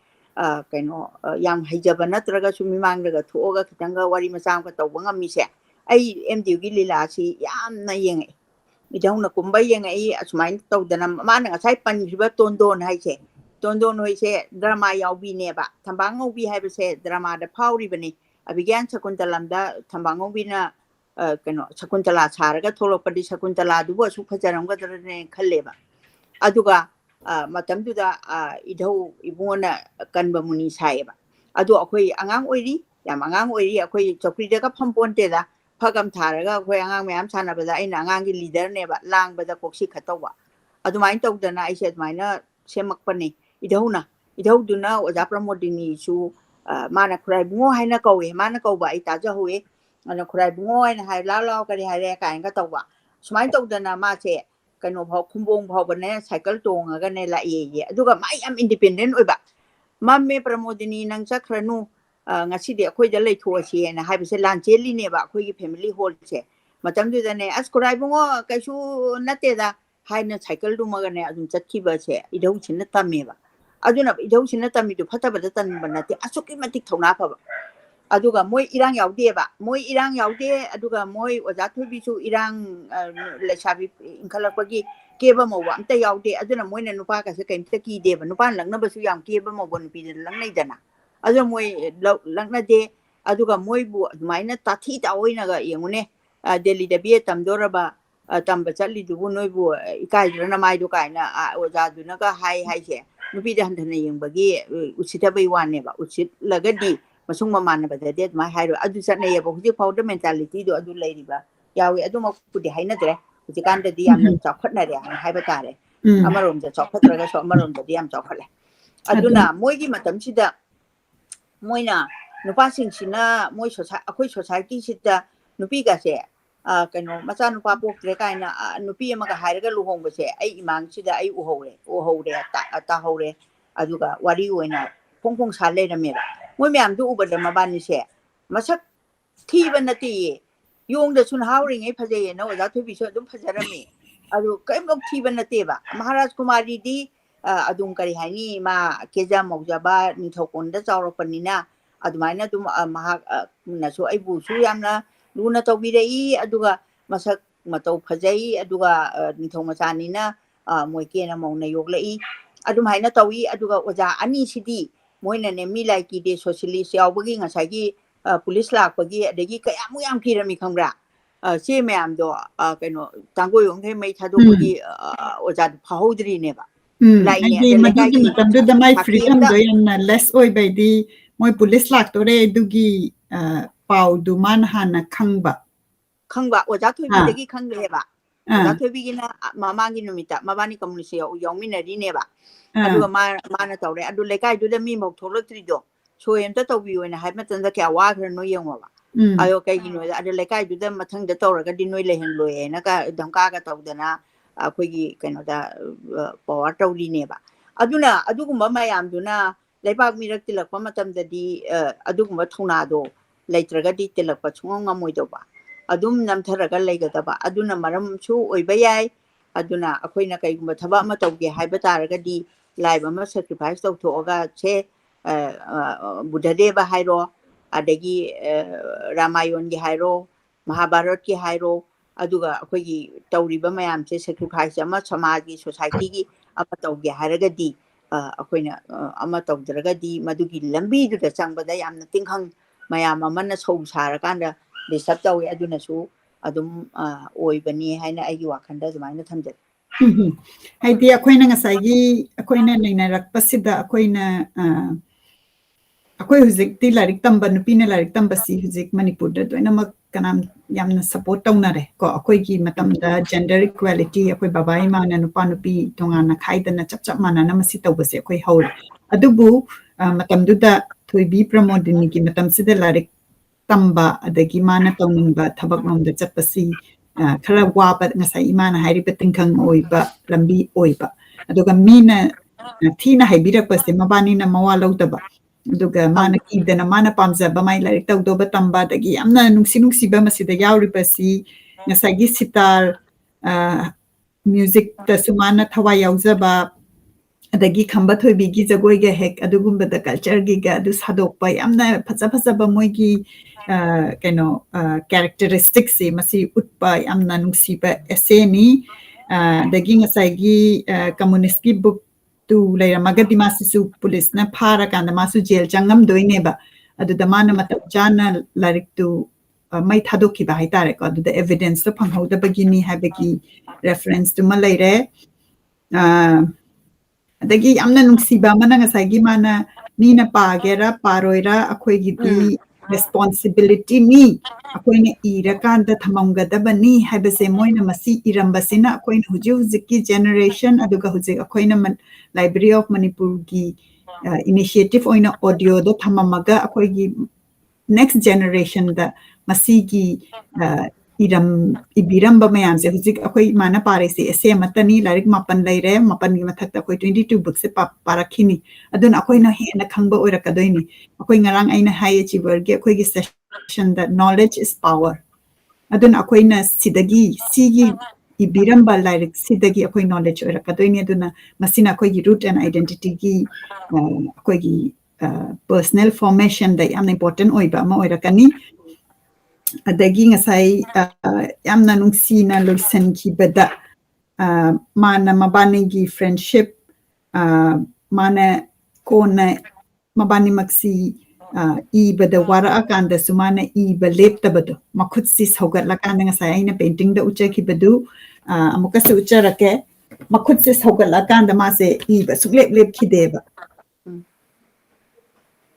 kaino yam haijaba natraga su mimang daga thuoga kitanga wari masam ka tawba ngami se ai mdu gi lila si yam na yengai idong na kumbay yang ay asmain tawdana mana ngasai panriba tondon hai se tondon hoi se drama yaubi ne ba thambang ngobi hai ba se drama da phauri bani abigyan sakuntalam da thambang ngobi na kano sakuntala charaga tholopadi sakuntala du ba su phajaram ga dane khalle ba aduga matam du da idhau ibuna kanba muni sai ba ꯑꯗꯣ ꯑꯩꯈꯣꯏ ꯑꯉꯥꯡ ꯑꯣꯏꯔꯤ ꯌꯥꯝ ꯑꯉꯥꯡ ꯑꯣꯏꯔꯤ ꯑꯩꯈꯣꯏ ꯆꯧꯀ꯭ꯔꯤꯗꯒ ꯐꯝꯄꯣꯟꯇꯦꯗ ꯐꯛ ꯊꯥꯔꯒ ꯑꯩꯈꯣꯏ ꯑꯉꯥꯡ ꯃꯌꯥꯝ ꯁꯥꯟꯅꯕꯗ ꯑꯩꯅ ꯑꯉꯥꯡꯒꯤ ꯂꯤꯗꯔꯅꯦꯕ ꯂꯥꯡꯕꯗ ꯀꯣꯛꯁꯤ ꯈꯠꯇꯧꯕ ꯑꯗꯨꯃꯥꯏꯅ ꯇꯧꯗꯅ ꯑꯩꯁꯦ ꯑꯗꯨꯃꯥꯏꯅ ꯁꯦꯝꯃꯛꯄꯅꯦ ꯏꯙꯧꯗꯨꯅ ꯑꯣꯖꯥ ꯄ꯭ꯔꯃꯣꯗꯤꯅꯤꯁꯨ ꯃꯥꯅ ꯈꯨꯔꯥꯏꯕꯨꯡꯉꯣ ꯍꯥꯏꯅ ꯀꯧꯋꯦ ꯃꯥꯅ ꯀꯧꯕ ꯑꯩ ꯇꯥꯖꯍꯧꯋꯦ ꯑꯗꯨꯅ ꯈꯨꯔꯥꯏꯕꯨꯡꯉꯣ ꯍꯥꯏꯅ ꯍꯥꯏ ꯂꯥꯎ ꯀꯔꯤ ꯍꯥꯏꯔꯦ ꯀꯥꯏꯅꯒ ꯇꯧꯕ ꯁꯨꯃꯥꯏꯅ ꯇꯧꯗꯅ ꯃꯥꯁꯦ ꯀꯩꯅꯣ ꯐꯥꯎ ꯈꯨꯝꯕꯣꯡ ꯐꯥꯎꯕꯅꯦ ꯁꯥꯏꯀꯜ ꯇꯣꯡꯉꯒꯅꯦ ꯂꯥꯛꯑꯦꯌꯦ ꯑꯗꯨꯒ ꯃꯥ ꯌꯥꯝ ꯏꯟꯗꯤꯄꯦꯟꯗꯦꯟ ꯑꯣꯏꯕ ꯃꯝꯃꯦ ꯄ꯭ꯔꯃꯣꯗꯤꯅꯤ ꯅꯪ ꯆꯠꯈ꯭ꯔꯅꯨ ꯉꯁꯤꯗꯤ ꯑꯩꯈꯣꯏꯗ ꯂꯩꯊꯣꯛꯑꯁꯤꯅ ꯍꯥꯏꯕꯁꯦ ꯂꯥꯟ ꯆꯦꯜꯂꯤꯅꯦꯕ ꯑꯩꯈꯣꯏꯒꯤ ꯐꯦꯃꯤꯂꯤ ꯍꯣꯜꯁꯦ ꯃꯇꯝꯗꯨꯗꯅꯦ ꯑꯁ ꯈꯨꯔꯥꯏꯕꯨꯡꯉꯣ ꯀꯩꯁꯨ ꯅꯠꯇꯦꯗ ꯍꯥꯏꯅ ꯁꯥꯏꯀꯜꯗꯨꯃꯒꯅꯦ ꯑꯗꯨꯝ ꯆꯠꯈꯤꯕꯁꯦ ꯏꯙꯧꯁꯤꯅ ꯇꯝꯃꯦꯕ ꯑꯗꯨꯅ ꯏꯙꯧꯁꯤꯅ ꯇꯝꯃꯤꯗꯨ ꯐꯠꯇꯕꯗ ꯇꯝꯕ ꯅꯠꯇꯦ ꯑꯁꯨꯛꯀꯤ ꯃꯇꯤꯛ ꯊꯧꯅꯥ ꯐꯕ ꯑꯗꯨꯒ ꯃꯣꯏ ꯏꯔꯥꯡ ꯌꯥꯎꯗꯦꯕ ꯃꯣꯏ ꯏꯔꯥꯡ ꯌꯥꯎꯗꯦ ꯑꯗꯨꯒ ꯃꯣꯏ ꯑꯣꯖꯥ ꯊꯣꯏꯕꯤꯁꯨ ꯏꯔꯥꯡ ꯂꯩꯁꯥꯕꯤ ꯏꯟꯈꯠꯂꯛꯄꯒꯤ ꯀꯦꯕ ꯃꯧꯕ ꯑꯝꯇ ꯌꯥꯎꯗꯦ ꯑꯗꯨꯅ ꯃꯣꯏꯅ ꯅꯨꯄꯥꯒꯁꯦ ꯀꯩꯝꯇ ꯀꯤꯗꯦꯕ ꯅꯨꯄꯥꯅ ꯂꯛꯅꯕꯁꯨ ꯌꯥꯝ ꯀꯦꯕ ꯃꯧꯕ ꯅꯨꯄꯤꯗ ꯂꯛꯅꯩꯗꯅ ꯑꯗꯨꯅ ꯃꯣꯏ ꯂꯛꯅꯗꯦ ꯑꯗꯨꯒ ꯃꯣꯏꯕꯨ ꯑꯗꯨꯃꯥꯏꯅ ꯇꯥꯊꯤ ꯇꯥꯑꯣꯏꯅꯒ ꯌꯦꯡꯉꯨꯅꯦ ꯗꯦꯜꯂꯤꯗ B.A ꯇꯝꯗꯣꯔꯕ ꯇꯝꯕ ꯆꯠꯂꯤꯗꯨꯕꯨ ꯅꯣꯏꯕꯨ ꯏꯀꯥꯏꯗ꯭ꯔꯅ ꯃꯥꯏꯗꯣ ꯀꯥꯏꯅ ꯑꯣꯖꯥꯗꯨꯅꯒ ꯍꯥꯏꯁꯦ ꯅꯨꯄꯤꯗ ꯍꯟꯊꯅ ꯌꯦꯡꯕꯒꯤ ꯎꯁꯤꯠꯇꯕꯩ ꯋꯥꯅꯦꯕ ꯎꯁꯤꯠꯂꯒꯗꯤ ꯃꯁꯨꯡ ꯃꯃꯥꯟꯅꯕꯗꯗꯤ ꯑꯗꯨꯃꯥꯏꯅ ꯍꯥꯏꯔꯣꯏ ꯑꯗꯨ ꯆꯠꯅꯩꯌꯦꯕ ꯍꯧꯖꯤꯛ ꯐꯥꯎꯗ ꯃꯦꯟꯇꯥꯂꯤꯇꯤꯗꯣ ꯑꯗꯨ ꯂꯩꯔꯤꯕ ꯌꯥꯎꯏ ꯑꯗꯨꯃꯛꯄꯨꯗꯤ ꯍꯥꯏꯅꯗ꯭ꯔꯦ ꯍꯧꯖꯤꯛꯀꯥꯟꯗꯗꯤ ꯌꯥꯝꯅ ꯆꯥꯎꯈꯠꯅꯔꯦ ꯍꯥꯏꯕ ꯇꯥꯔꯦ ꯑꯃꯔꯣꯝꯗ ꯆꯥꯎꯈꯠꯇ꯭ꯔꯒꯁꯨ ꯑꯃꯔꯣꯝꯗꯗꯤ ꯌꯥꯝ ꯆꯥꯎꯈꯠꯂꯦ ꯑꯗꯨꯅ ꯃꯣꯏꯒꯤ ꯃꯇꯝꯁꯤꯗ ꯃꯣꯏꯅ ꯅꯨꯄꯥꯁꯤꯡꯁꯤꯅ ꯑꯩꯈꯣꯏ ꯁꯣꯁꯥꯏꯇꯤꯁꯤꯗ ꯅꯨꯄꯤꯒꯁꯦ ꯀꯩꯅꯣ ꯃꯆꯥꯅꯨꯄꯥ ꯄꯣꯛꯇ꯭ꯔꯦ ꯀꯥꯏꯅ ꯅꯨꯄꯤ ꯑꯃꯒ ꯍꯥꯏꯔꯒ ꯂꯨꯍꯣꯡꯕꯁꯦ ꯑꯩ ꯏꯃꯥꯡꯁꯤꯗ ꯑꯩ ꯎꯍꯧꯔꯦ ꯇꯥꯍꯧꯔꯦ ꯑꯗꯨꯒ ꯋꯥꯔꯤ ꯑꯣꯏꯅ ꯐꯣꯡ ꯐꯣꯡ ꯁꯥ ꯂꯩꯔꯝꯃꯦꯕ ꯃꯣꯏ ꯃꯌꯥꯝꯗꯨ ꯎꯕꯗ ꯃꯕꯥꯅꯤꯁꯦ ꯃꯁꯛ ꯊꯤꯕ ꯅꯠꯇꯦꯌꯦ ꯌꯣꯡꯗꯁꯨ ꯅꯍꯥ ꯑꯣꯏꯔꯤꯉꯩ ꯐꯖꯩꯌꯦꯅ ꯑꯣꯖꯥ ꯊꯣꯏꯕꯤꯁꯨ ꯑꯗꯨꯝ ꯐꯖꯔꯝꯃꯤ ꯑꯗꯨ ꯀꯔꯤꯝꯐꯧ ꯊꯤꯕ ꯅꯠꯇꯦꯕ ꯃꯍꯥꯔꯥꯖ ꯀꯨꯃꯥꯔꯤꯗꯤ ꯑꯗꯨꯝ ꯀꯔꯤ ꯍꯥꯏꯅꯤ ꯃꯥ ꯀꯦꯖ ꯃꯧꯖꯕ ꯅꯤꯡꯊꯧꯀꯣꯟꯗ ꯆꯥꯎꯔꯛꯄꯅꯤꯅ ꯑꯗꯨꯃꯥꯏꯅ ꯑꯗꯨꯝ ꯃꯍꯥꯛꯅꯁꯨ ꯑꯩꯕꯨꯁꯨ ꯌꯥꯝꯅ ꯂꯨꯅ ꯇꯧꯕꯤꯔꯛꯏ ꯑꯗꯨꯒ ꯃꯁꯛ ꯃꯇꯧ ꯐꯖꯩ ꯑꯗꯨꯒ ꯅꯤꯡꯊꯧ ꯃꯆꯥꯅꯤꯅ ꯃꯣꯏ ꯀꯦꯅ ꯃꯧꯅ ꯌꯣꯛꯂꯛꯏ ꯑꯗꯨꯃꯥꯏꯅ ꯇꯧꯏ ꯑꯗꯨꯒ ꯑꯣꯖꯥ ꯑꯅꯤꯁꯤꯗꯤ ꯃꯣꯏꯅꯅꯦ ꯃꯤ ꯂꯥꯏ ꯀꯤꯗꯦ ꯁꯣꯁꯤꯌꯦꯂꯤꯁ ꯌꯥꯎꯕꯒꯤ ꯉꯁꯥꯏꯒꯤ ꯄꯨꯂꯤꯁ ꯂꯥꯛꯄꯒꯤ ꯑꯗꯒꯤ ꯀꯌꯥꯃꯨꯛ ꯌꯥꯝ ꯀꯤꯔꯝꯃꯤ ꯈꯪꯕ꯭ꯔꯥ ꯆꯦ ꯃꯌꯥꯝꯗꯣ ꯀꯩꯅꯣ ꯇꯥꯡꯒꯣꯏꯌꯣꯡꯈꯩ ꯃꯩ ꯊꯥꯗꯣꯛꯄꯒꯤ ꯑꯣꯖꯥꯗꯨ ꯐꯥꯍꯧꯗ꯭ꯔꯤꯅꯦꯕ ꯂꯥꯛꯏꯅꯦ ꯍꯥꯏꯗꯤ ꯑꯗ ꯃꯗꯨꯒꯤ ꯂꯩꯀꯥꯏꯒꯤ ꯃꯇꯝꯗꯨꯗ ꯃꯥꯏ ꯁꯥꯈꯤ ꯑꯝꯇ ꯐ꯭ꯔꯤꯗꯝꯗꯣ ꯌꯥꯝꯅ ꯂꯦꯁ ꯑꯣꯏꯕꯩꯗꯤ ꯃꯣꯏ ꯄꯨꯂꯤꯁ ꯂꯥꯛꯇꯣꯔꯦ ꯑꯗꯨꯒꯤ ꯄꯥꯎꯗꯨ ꯃꯥꯅ ꯍꯥꯟꯅ ꯈꯪꯕ ꯑꯣꯖꯥ ꯊꯣꯏꯕꯤꯗꯒꯤ ꯈꯪꯈ꯭ꯔꯦꯕ ꯑꯣꯖꯥ ꯑꯥ ꯊꯣꯏꯕꯤꯒꯤꯅ ꯃꯃꯥꯡꯒꯤ ꯅꯨꯃꯤꯠꯇ ꯃꯕꯥꯅꯤ ꯀꯝꯃꯨꯅꯤꯁ ꯌꯥꯎꯃꯤꯟꯅꯔꯤꯅꯦꯕ ꯑꯥ ꯑꯗꯨꯒ ꯃꯥꯅ ꯇꯧꯔꯦ ꯑꯗꯨ ꯂꯩꯀꯥꯏꯗꯨꯗ ꯃꯤꯐꯥꯎ ꯊꯣꯛꯂꯛꯇ꯭ꯔꯤꯗꯣ ꯁꯣꯏ ꯑꯝꯇ ꯇꯧꯕꯤꯌꯣꯅ ꯍꯥꯏꯕ ꯃꯇꯝꯗ ꯀꯌꯥ ꯋꯥꯈ꯭ꯔꯅꯣ ꯌꯦꯡꯉꯣꯕ ꯑꯗꯣ ꯀꯩꯒꯤꯅꯣꯗ ꯑꯗꯣ ꯂꯩꯀꯥꯏꯗꯨꯗ ꯃꯊꯪꯗ ꯇꯧꯔꯒꯗꯤ ꯅꯣꯏ ꯂꯩꯍꯟꯂꯣꯏꯅ ꯙꯝꯀꯥꯒ ꯇꯧꯗꯅ ꯑꯩꯈꯣꯏꯒꯤ ꯀꯩꯅꯣꯗ ꯄꯋꯥꯔ ꯇꯧꯔꯤꯅꯦꯕ ꯑꯗꯨꯅ ꯑꯗꯨꯒꯨꯝꯕ ꯃꯌꯥꯝꯗꯨꯅ ꯂꯩꯕꯥꯛ ꯃꯤꯔꯛ ꯇꯤꯜꯂꯛꯄ ꯃꯇꯝꯗꯗꯤ ꯑꯗꯨꯒꯨꯝꯕ ꯊꯧꯅꯥꯗꯣ ꯂꯩꯇ꯭ꯔꯒꯗꯤ ꯇꯤꯜꯂꯛꯄ ꯁꯨꯡꯉꯝ ꯉꯝꯃꯣꯏꯗꯧꯕ ꯑꯗꯨꯝ ꯅꯝꯊꯔꯒ ꯂꯩꯒꯗꯕ ꯑꯗꯨꯅ ꯃꯔꯝꯁꯨ ꯑꯣꯏꯕ ꯌꯥꯏ ꯑꯗꯨꯅ ꯑꯩꯈꯣꯏꯅ ꯀꯩꯒꯨꯝꯕ ꯊꯕꯛ ꯑꯃ ꯇꯧꯒꯦ ꯍꯥꯏꯕ ꯇꯥꯔꯒꯗꯤ ꯂꯥꯏꯕ ꯑꯃ ꯁꯦꯀ꯭ꯔꯤꯐꯥꯏꯁ ꯇꯧꯊꯣꯛꯑꯒ ꯁꯦ ꯕꯨꯙꯗꯦꯕ ꯍꯥꯏꯔꯣ ꯑꯗꯒꯤ ꯔꯥꯃꯥꯌꯣꯟꯒꯤ ꯍꯥꯏꯔꯣ ꯃꯍꯥꯚꯥꯔꯠꯀꯤ ꯍꯥꯏꯔꯣ ꯑꯗꯨꯒ ꯑꯩꯈꯣꯏꯒꯤ ꯇꯧꯔꯤꯕ ꯃꯌꯥꯝꯁꯦ ꯁꯦꯀ꯭ꯔꯤꯐꯥꯏꯁ ꯑꯃ ꯁꯃꯥꯖꯒꯤ ꯁꯣꯁꯥꯏꯇꯤꯒꯤ ꯑꯃ ꯇꯧꯒꯦ ꯍꯥꯏꯔꯒꯗꯤ ꯑꯩꯈꯣꯏꯅ ꯑꯃ ꯇꯧꯗ꯭ꯔꯒꯗꯤ ꯃꯗꯨꯒꯤ ꯂꯝꯕꯤꯗꯨꯗ ꯆꯪꯕꯗ ꯌꯥꯝꯅ ꯇꯤꯡꯈꯪ ꯃꯌꯥꯝ ꯑꯃꯅ ꯁꯧ ꯁꯥꯔꯀꯥꯟꯗ ꯗꯤꯁꯇꯔꯕ ꯇꯧꯋꯤ ꯑꯗꯨꯅꯁꯨ ꯑꯗꯨꯝ ꯑꯣꯏꯕꯅꯤ ꯍꯥꯏꯅ ꯑꯩꯒꯤ ꯋꯥꯈꯜꯗ ꯑꯗꯨꯃꯥꯏꯅ ꯊꯝꯖꯒꯦ ꯍꯥꯏꯗꯤ ꯑꯩꯈꯣꯏꯅ ꯉꯁꯥꯏꯒꯤ ꯑꯩꯈꯣꯏꯅ ꯅꯩꯅꯔꯛꯄꯁꯤꯗ ꯑꯩꯈꯣꯏ ꯍꯧꯖꯤꯛꯇꯤ ꯂꯥꯏꯔꯤꯛ ꯇꯝꯕ ꯅꯨꯄꯤꯅ ꯂꯥꯏꯔꯤꯛ ꯇꯝꯕꯁꯤ ꯍꯧꯖꯤꯛ ꯃꯅꯤꯄꯨꯔꯗ ꯂꯣꯏꯅꯃꯛ ꯀꯅꯥꯝ ꯌꯥꯝꯅ ꯁꯄꯣꯔꯠ ꯇꯧꯅꯔꯦ ꯀꯣ ꯑꯩꯈꯣꯏꯒꯤ ꯃꯇꯝꯗ ꯖꯦꯟꯗꯔ ꯏꯀ꯭ꯋꯦꯂꯤꯇꯤ ꯑꯩꯈꯣꯏ ꯕꯕꯥ ꯏꯃꯥꯅ ꯅꯨꯄꯥ ꯅꯨꯄꯤ ꯇꯣꯉꯥꯟꯅ ꯈꯥꯏꯗꯅ ꯆꯞ ꯃꯥꯟꯅꯅ ꯃꯁꯤ ꯇꯧꯕꯁꯦ ꯑꯩꯈꯣꯏ ꯍꯧꯔꯦ ꯑꯗꯨꯕꯨ ꯃꯇꯝꯗꯨꯗ ꯊꯣꯏꯕꯤ ꯄ꯭ꯔꯃꯣꯗꯤꯅꯤꯒꯤ ꯃꯇꯝꯁꯤꯗ ꯂꯥꯏꯔꯤꯛ ꯇꯝꯕ ꯑꯗꯒꯤ ꯃꯥꯅ ꯇꯧꯅꯤꯡꯕ ꯊꯕꯛꯂꯣꯝꯗ ꯆꯠꯄꯁꯤ ꯈꯔ ꯋꯥꯕ ꯉꯁꯥꯏ ꯏꯃꯥꯅ ꯍꯥꯏꯔꯤꯕ ꯇꯤꯡꯈꯪ ꯑꯣꯏꯕ ꯂꯝꯕꯤ ꯑꯣꯏꯕ ꯑꯗꯨꯒ ꯃꯤꯅ ꯊꯤꯅ ꯍꯥꯏꯕꯤꯔꯛꯄꯁꯦ ꯃꯕꯥꯅꯤꯅ ꯃꯋꯥ ꯂꯧꯗꯕ ꯑꯗꯨꯒ ꯃꯥꯅ ꯀꯤꯗꯅ ꯃꯥꯅ ꯄꯥꯝꯖꯕ ꯃꯥꯏ ꯂꯥꯏꯔꯤꯛ ꯇꯧꯗꯧꯕ ꯇꯝꯕ ꯑꯗꯒꯤ ꯌꯥꯝꯅ ꯅꯨꯡꯁꯤꯕ ꯃꯁꯤꯗ ꯌꯥꯎꯔꯤꯕꯁꯤ ꯉꯁꯥꯏꯒꯤ ꯁꯤꯇꯥꯔ ꯃ꯭ꯌꯨꯖꯤꯛꯇꯁꯨ ꯃꯥꯅ ꯊꯋꯥꯏ ꯌꯥꯎꯖꯕ ꯑꯗꯒꯤ ꯈꯝꯕ ꯊꯣꯏꯕꯤꯒꯤ ꯖꯒꯣꯏꯒ ꯍꯦꯛ ꯑꯗꯨꯒꯨꯝꯕꯗ ꯀꯜꯆꯔꯒꯤꯒ ꯑꯗꯨ ꯁꯥꯗꯣꯛꯄ ꯌꯥꯝꯅ ꯐꯖꯕ ꯃꯣꯏꯒꯤ ꯀꯩꯅꯣ ꯀꯦꯔꯦꯛꯇꯔꯤꯁꯇꯤꯛꯁꯤ ꯃꯁꯤ ꯎꯠꯄ ꯌꯥꯝꯅ ꯅꯨꯡꯁꯤꯕ ꯑꯦꯁꯦꯅꯤ ꯑꯗꯒꯤ ꯉꯁꯥꯏꯒꯤ ꯀꯝꯃꯨꯅꯤꯁꯀꯤ ꯕꯨꯛꯇꯨ ꯂꯩꯔꯝꯃꯒꯗꯤ ꯃꯥꯁꯤꯁꯨ ꯄꯨꯂꯤꯁꯅ ꯐꯥꯔꯀꯥꯟꯗ ꯃꯥꯁꯨ ꯖꯦꯜ ꯆꯪꯉꯝꯗꯣꯏꯅꯦꯕ ꯑꯗꯨꯗ ꯃꯥꯅ ꯃꯇꯝ ꯆꯥꯅ ꯂꯥꯏꯔꯤꯛꯇꯨ ꯃꯩ ꯊꯥꯗꯣꯛꯈꯤꯕ ꯍꯥꯏꯇꯥꯔꯦꯀꯣ ꯑꯗꯨꯗ adagi yamna nungsiba mana ngasagi mana mina pagera paroira akoigidi responsibility ni akoina ira kanda thamamgadabani habase moina masi irambasina akoina hujiki generation aduga hujik akoina Library of Manipur gi initiative oina audio do thamamaga akoigi next generation da masigi iram ibiramba mayam se hujik akoi mana pare se ese matani larik mapan laire mapan gi mathak akoi 22 books se parakhini adun akoi na hena khangba oirakadoini akoi ngarang aina high achiever gi akoi gi session that knowledge is power adun akoi na sidagi sigi ibiramba larik sidagi akoi knowledge oirakadoini aduna masina akoi gi root and identity gi akoi gi personal formation da yam important oiba ma oirakani adagi ngasai yamna nungsina loisan ki bada mana mabani gi friendship mana kona mabani maksi I bada wara akanda sumana I balep tabado makhut si saugat lakanda ngasai aina painting da ucha ki badu amuka se ucha rake makhut si saugat lakanda ma se I ba suglep lep ki deba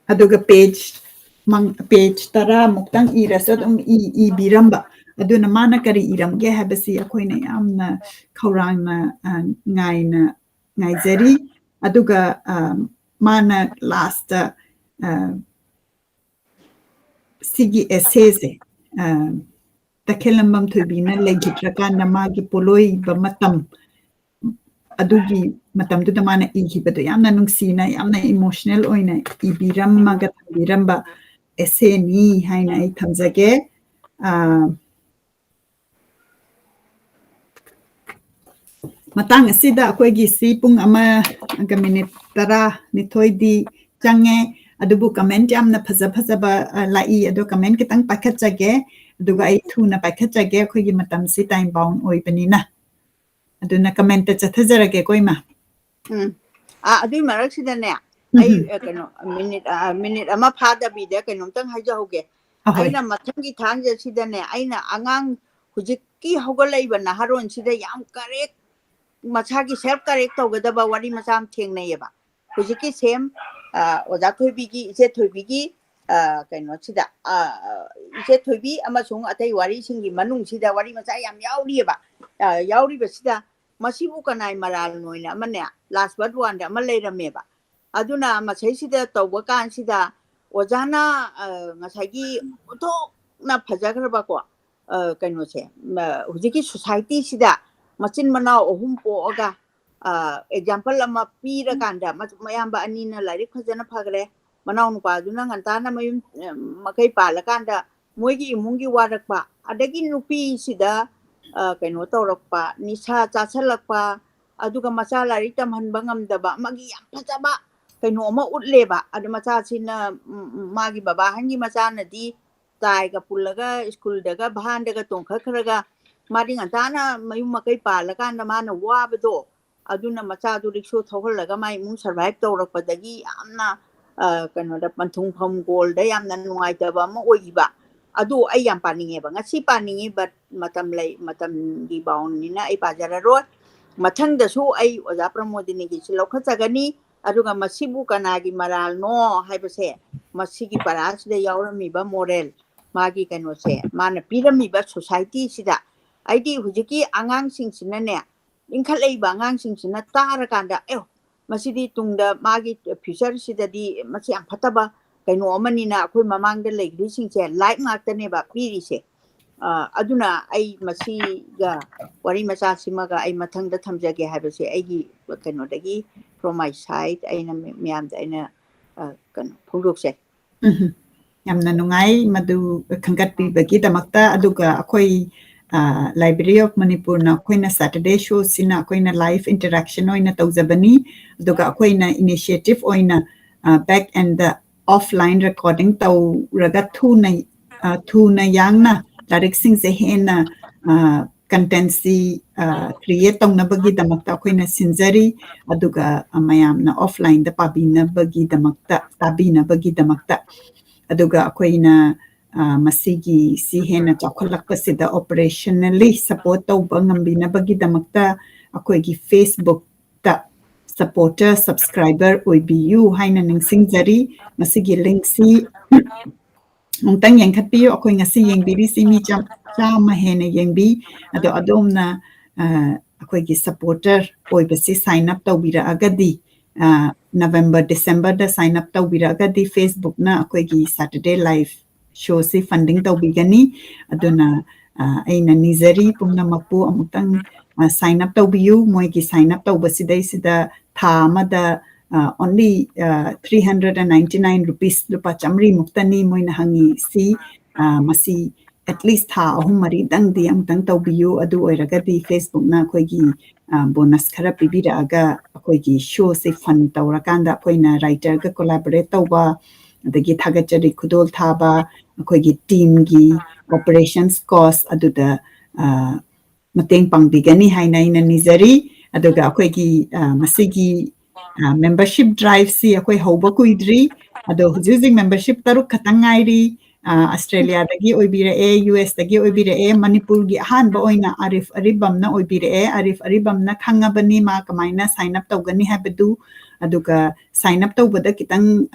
aduga page tara muktang irasat I biramba aduna mana kari iramge habasi akoina yamna khaurangna ngaizeri aduga mana last sigi essay takelambam thubina legitraka magi poloi ba matam adugi matam du mana ihibado yamna nungsina yamna emotional oina ibiramma ga biramba essay ni haina I thamjage matang asida akoigi si pung ama ga minute tara nithoidi change adubu comment yamna phaja ba lai adu comment kitang pakhatjage aduga ai thuna pakhatjage akoigi matam si time bound oibanina aduna comment ta chathajarage koima adui marak sidane ai kano minute ama phada bi de kano tang haja hoge aina mathangi thangja sidane aina angang hujiki hogalaiba naharon sida yam correct machagi self correct togadaba wari macham thengnayeba hujiki same oja thoibi gi Eche Thoibi gi kano sida Eche Thoibi amasung atai wari singi manung sida wari macha yam yauriba yauriba sida masibu kanai maral noina amane last but one da malairameba aduna masai sida tawba kan sida ojana ngasagi to na phajagraba ko kano se hujiki society sida machin manao ohum po oga example ama pira kanda mayamba anina larik phajana phagre manao nupa aduna ngantana mayum makai pala kanda moigi imungi warakpa adagi nupi sida kano tawrakpa nisha chachalakpa aduga macha larik tamhanba ngamdaba magi yam phajaba kano ma utleba adu macha sina magi baba hangi macha nadi tai ga pulaga school daga bhan daga tongkha kharaga madi ngantana mayum makai pala kanda mana wabado aduna macha du riksho thoholaga mai mung survive tawrakpadagi yamna kano da panthung pham gol da yamna nungai taba ma oiba adu ai yam paninge ba ngasi paninge but matam gi baun ni na ai pajara ro mathang da su ai oja Promodini gi silokha chagani aduga masibu kanagi maral no haibase masigi paras de yaurami ba moral magi kano se mana pirami ba society sida aidi hujiki angang sing sinane inkhalei ba angang sing sina tara kanda masidi tungda magi future sida di masi am phataba kaino amani na akhoi mamang da leigri sing che like ngaktane ba piri se aduna ai masi ga wari macha simaga ai mathang da thamjage habase aigi kaino dagi from my side aina miam da aina kan phuruk se yamna nungai madu khangat pi bagi damakta aduga akhoi Library of Manipur na koina Saturday show sina koina live interaction oina tawjabani aduga koina initiative oina back and the offline recording taw raga thuna yangna direct sing se hena content si create tawna bagi damakta koina sinjari aduga mayamna offline da pabina bagi damakta tabina bagi damakta aduga koina masigi si hena chakhalakpasida operationally support tawba ngambina bagi damakta akoigi Facebook ta supporter subscriber oibiu haina ningsingzari masigi link si mungtang yengkhatpiu akoi ngasi yengbiri si mi chama hene yengbi ado adomna akoi gi supporter oibasi sign up tawbira agadi November December da sign up tawbira agadi Facebook na akoi gi Saturday live show si funding tawbigani aduna aina nizari pumna mapu amutang sign up tawbiu moi gi sign up tawbasidai sida tha amada only 399 rupees lupa chamri muktani moina hangi si masi at least tha ahum mari dang di amtang tawbiu adu oiragadi Facebook na khoigi bonus khara pibiraga khoigi show se fun tawrakanda khoina writer ga collaborate tawba adagi thagachari khudol thaba khoigi team gi operations cost aduda mateng pangbigani haina ina nizari aduga khoigi masigi membership drive si akoi hoba kuidri ado hujusing membership taruk khatangairi Australia dagi oibira US dagi oibira Manipur gi han ba oina Arif Aribam na oibira Arif Aribam na khangabani ma kamaina sign up tawgani habadu aduga sign up tawbada kitang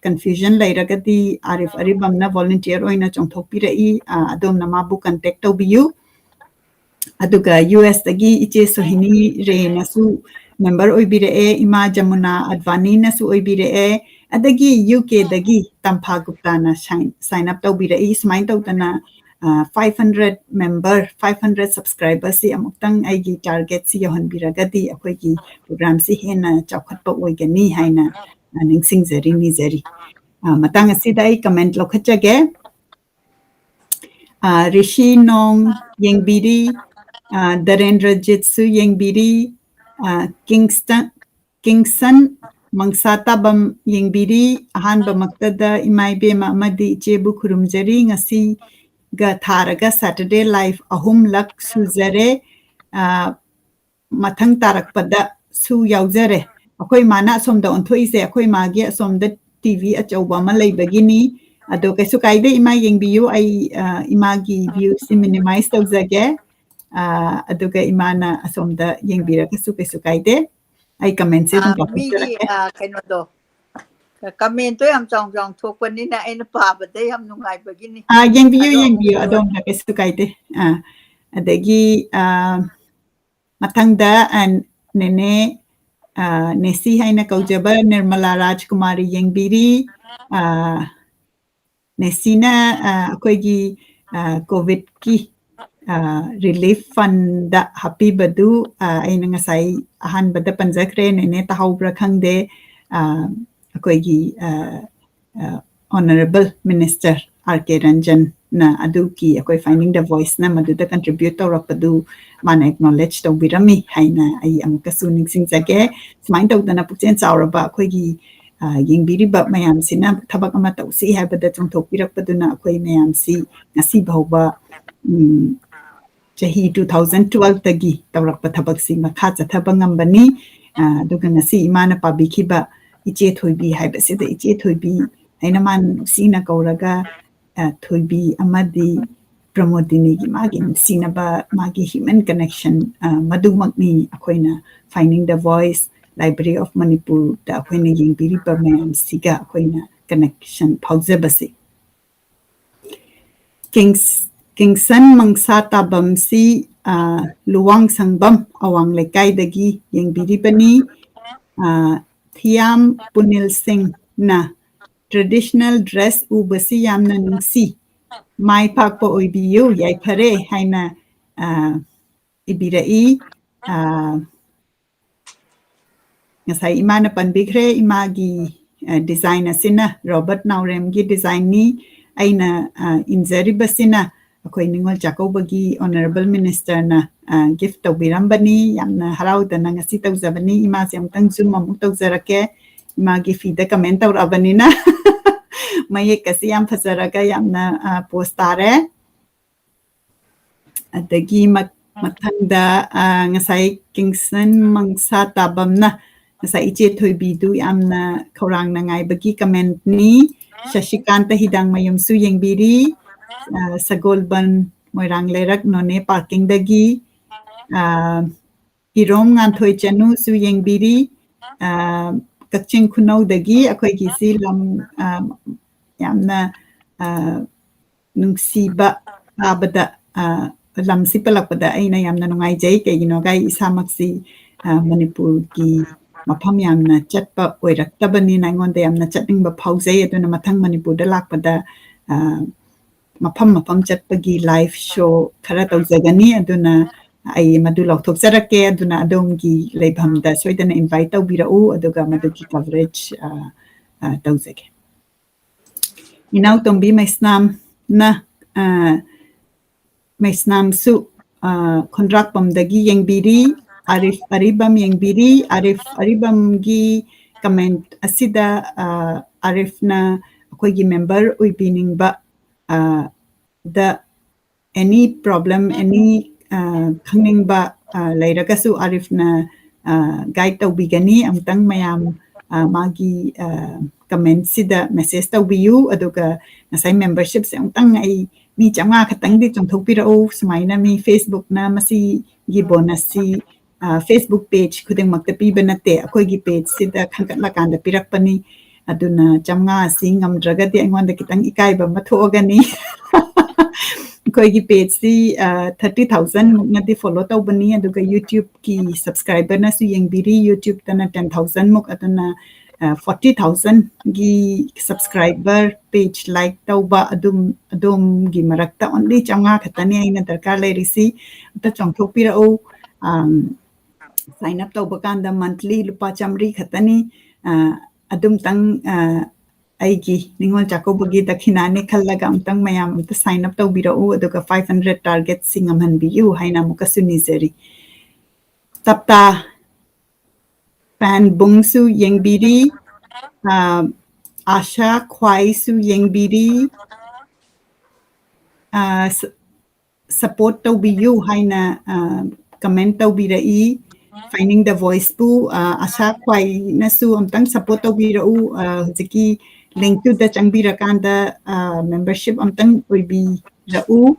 confusion lairagadi Arif Aribam na volunteer oina chongthokpira adom na mabu contact tawbiu aduga US dagi iche sohini re nasu member oibira ima Jamuna Advani nasu oibira adagi UK dagi Tampha Gupta na sign up tawbira smain tawtana 500 member 500 subscribers si amuktang aigi target si yohanbiragadi akoigi program si hena chawkhatpa oigani haina ningsingzari nizari matang asida ai comment lokhachage Rishi Nong yengbiri Darendra Jitsu yengbiri Kingston Mangsatabam yengbiri ahanba maktada imaibema amadi ichebu khurumjari ngasi ga tharaga Saturday live ahum lak suzare mathang tarakpada su yaujare akoi mana somda onthoise akoi magi somda TV achauba ma leibagini ado kaisu kaide ima yengbiu ai imagi view si minimize tawzage aduga imana asomda yengbira kaisu kaide ai comment se dum migi kaino do comment to yam chong thokpani na aina pabade yam nungai bagini yengbiu adom na kaisu kaide adagi mathangda nene nesi haina kaujaba Nirmala Rajkumari yengbiri nesina akoigi covid ki relief fund da happy badu aina ngasai ahan bada panjakre nene tahawbra khangde akoigi honorable minister RK Ranjan na aduki akoi finding the voice na maduda contribute tawrapadu mana acknowledge tawbirami haina ai amuka suning singjage smain tawdana pukchen chawraba akoigi yengbiriba mayam sina thabak ama tawsi habada chongthokpirakpaduna akoi mayam si ngasi bhauba chahi 2012 tagi tawrakpa thabak si makha chathaba ngambani aduga ngasi imana pabikhiba Eche Thoibi haibasida Eche Thoibi aina man sina kauraga Thoibi amadi Promodini gi magi sinaba magi human connection madumakni akoina finding the voice Library of Manipur da akoina yengbiri pa mayam siga akoina connection pauzabasi Kingston Mangsatabam si Luwang Sangbam awang lekai dagi yengbiri pani Thiam Punil Singh na traditional dress ubasi yamna nungsi mai pakpa oibiu yai phare haina ibirai ngasai imana panbigre imagi design asina Robert Naurem gi design ni aina injari basina akoi ningol jakobagi honorable minister na gift tawbirambani yamna haraudana ngasi tawzabani ima samtang zoom amuk tawzarake imagi feed comment tawrabani na mayek kasi yam phazaraga yamna post tare adagi mathangda ngasai Kingston Mangsatabam na ngasai Eche Thoibi du yamna khorang na ngai bagi comment ni Shashikanta Hidang Mayumsu yengbiri Sagolban Moirang Lerak None parking dagi Irom Nganthoi Chanu su yengbiri Kaching Kunau dagi akwai gisi lam yamna nungsiba abada lam sipalakpada aina yamna nungai jai kaigino gai isamaksi Manipur ki mafam yamna chatpa oiraktabani naingonda yamna chatningba phaujai aduna mathang Manipur da lakpada mafam chatpagi live show khara taujagani aduna ai madu lauthokjarake aduna adomgi leibhamda soidana invite taubirau aduga madugi coverage taujage inau tombi maisnam na maisnam su kontrak pamdagi yengbiri Arif Aribam yengbiri Arif Aribam gi comment asida Arif na akoigi member uibiningba the any problem any khangingba lairagasu Arif na guide taubigani amtang mayam magi comment sida message taubiyu aduga nasai membership se amtang ai mi changa khatang di chongthokpirao sumaina mi Facebook na masi gi bonus si Facebook page khudeng makta piba nate akoigi page sida khangkatla kanda pirakpani aduna chamnga si ngamdragadi aingonda kitang ikaiba mathogani akoigi page si 30,000 muknadi follow tawbani aduga YouTube ki subscriber na su yengbiri YouTube tana 10,000 muk aduna 40,000 gi subscriber page like tawba adum gi marakta only chamnga khatani aina darkar lairisi ta chongthokpirao sign up tawba kanda monthly lupa chamri khatani adum tang aigi ningol chakobagi dakhinane khallaga amtang mayam amta sign up tawbirau aduga 500 target singamhan biyu haina mukasu nizeri tapta pan bungsu yengbiri asha khwaisu yengbiri support tawbiyu haina comment tawbirai finding the voice pu asha khwai nasu amtang support tawbirau hujiki link to the changbira kanda membership amtang oibi rau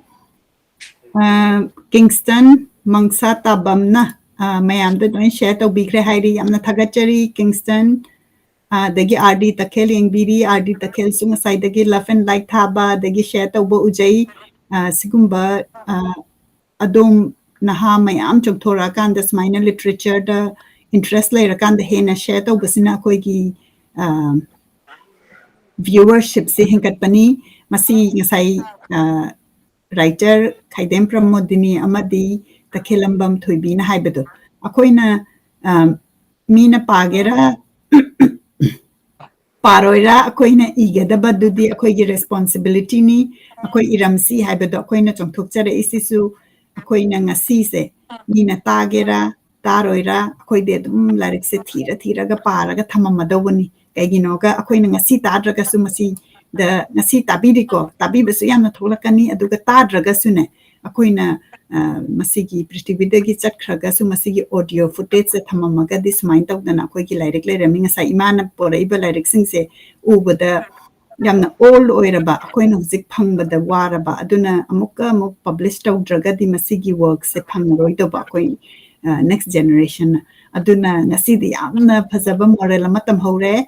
Kingston mangsa tabamna mayam da doin share tawbikre hairi yamna thagachari Kingston dagi RD takhel yengbiri RD takhel sunga sai dagi love and like thaba dagi share tawba ujai sigumba adom naha mayam chokthora kanda smaina literature da interest laira kanda hena share tawbasina akoigi viewership se hinkatpani masi ngasai writer Khaidem Promodini amadi takhelambam thoibi na haibado akoina mina pagera paroira akoina igadaba dudi akoigi responsibility ni akoi iramsi haibado akoina chongthokjare isisu akoina ngasi se mina tagera taroira akoide dum larik se thira ga paraga thamammadawani kaiginoga akoina ngasi tadraga su masi da ngasi tabiriko tabibasu yamna tholakani aduga tadraga sune akoina masigi prithibidagi chakkhraga su masigi audio footage se thamamaga this mind tawdana akoigi lairik leirami ngasa imana poraiba lairik singse ubada yamna all oiraba akoina hujik phangbada waraba aduna amuk publish tawdraga di masigi work se phangroidoba akoi next generation aduna ngasidi yamna phajaba moral matam hore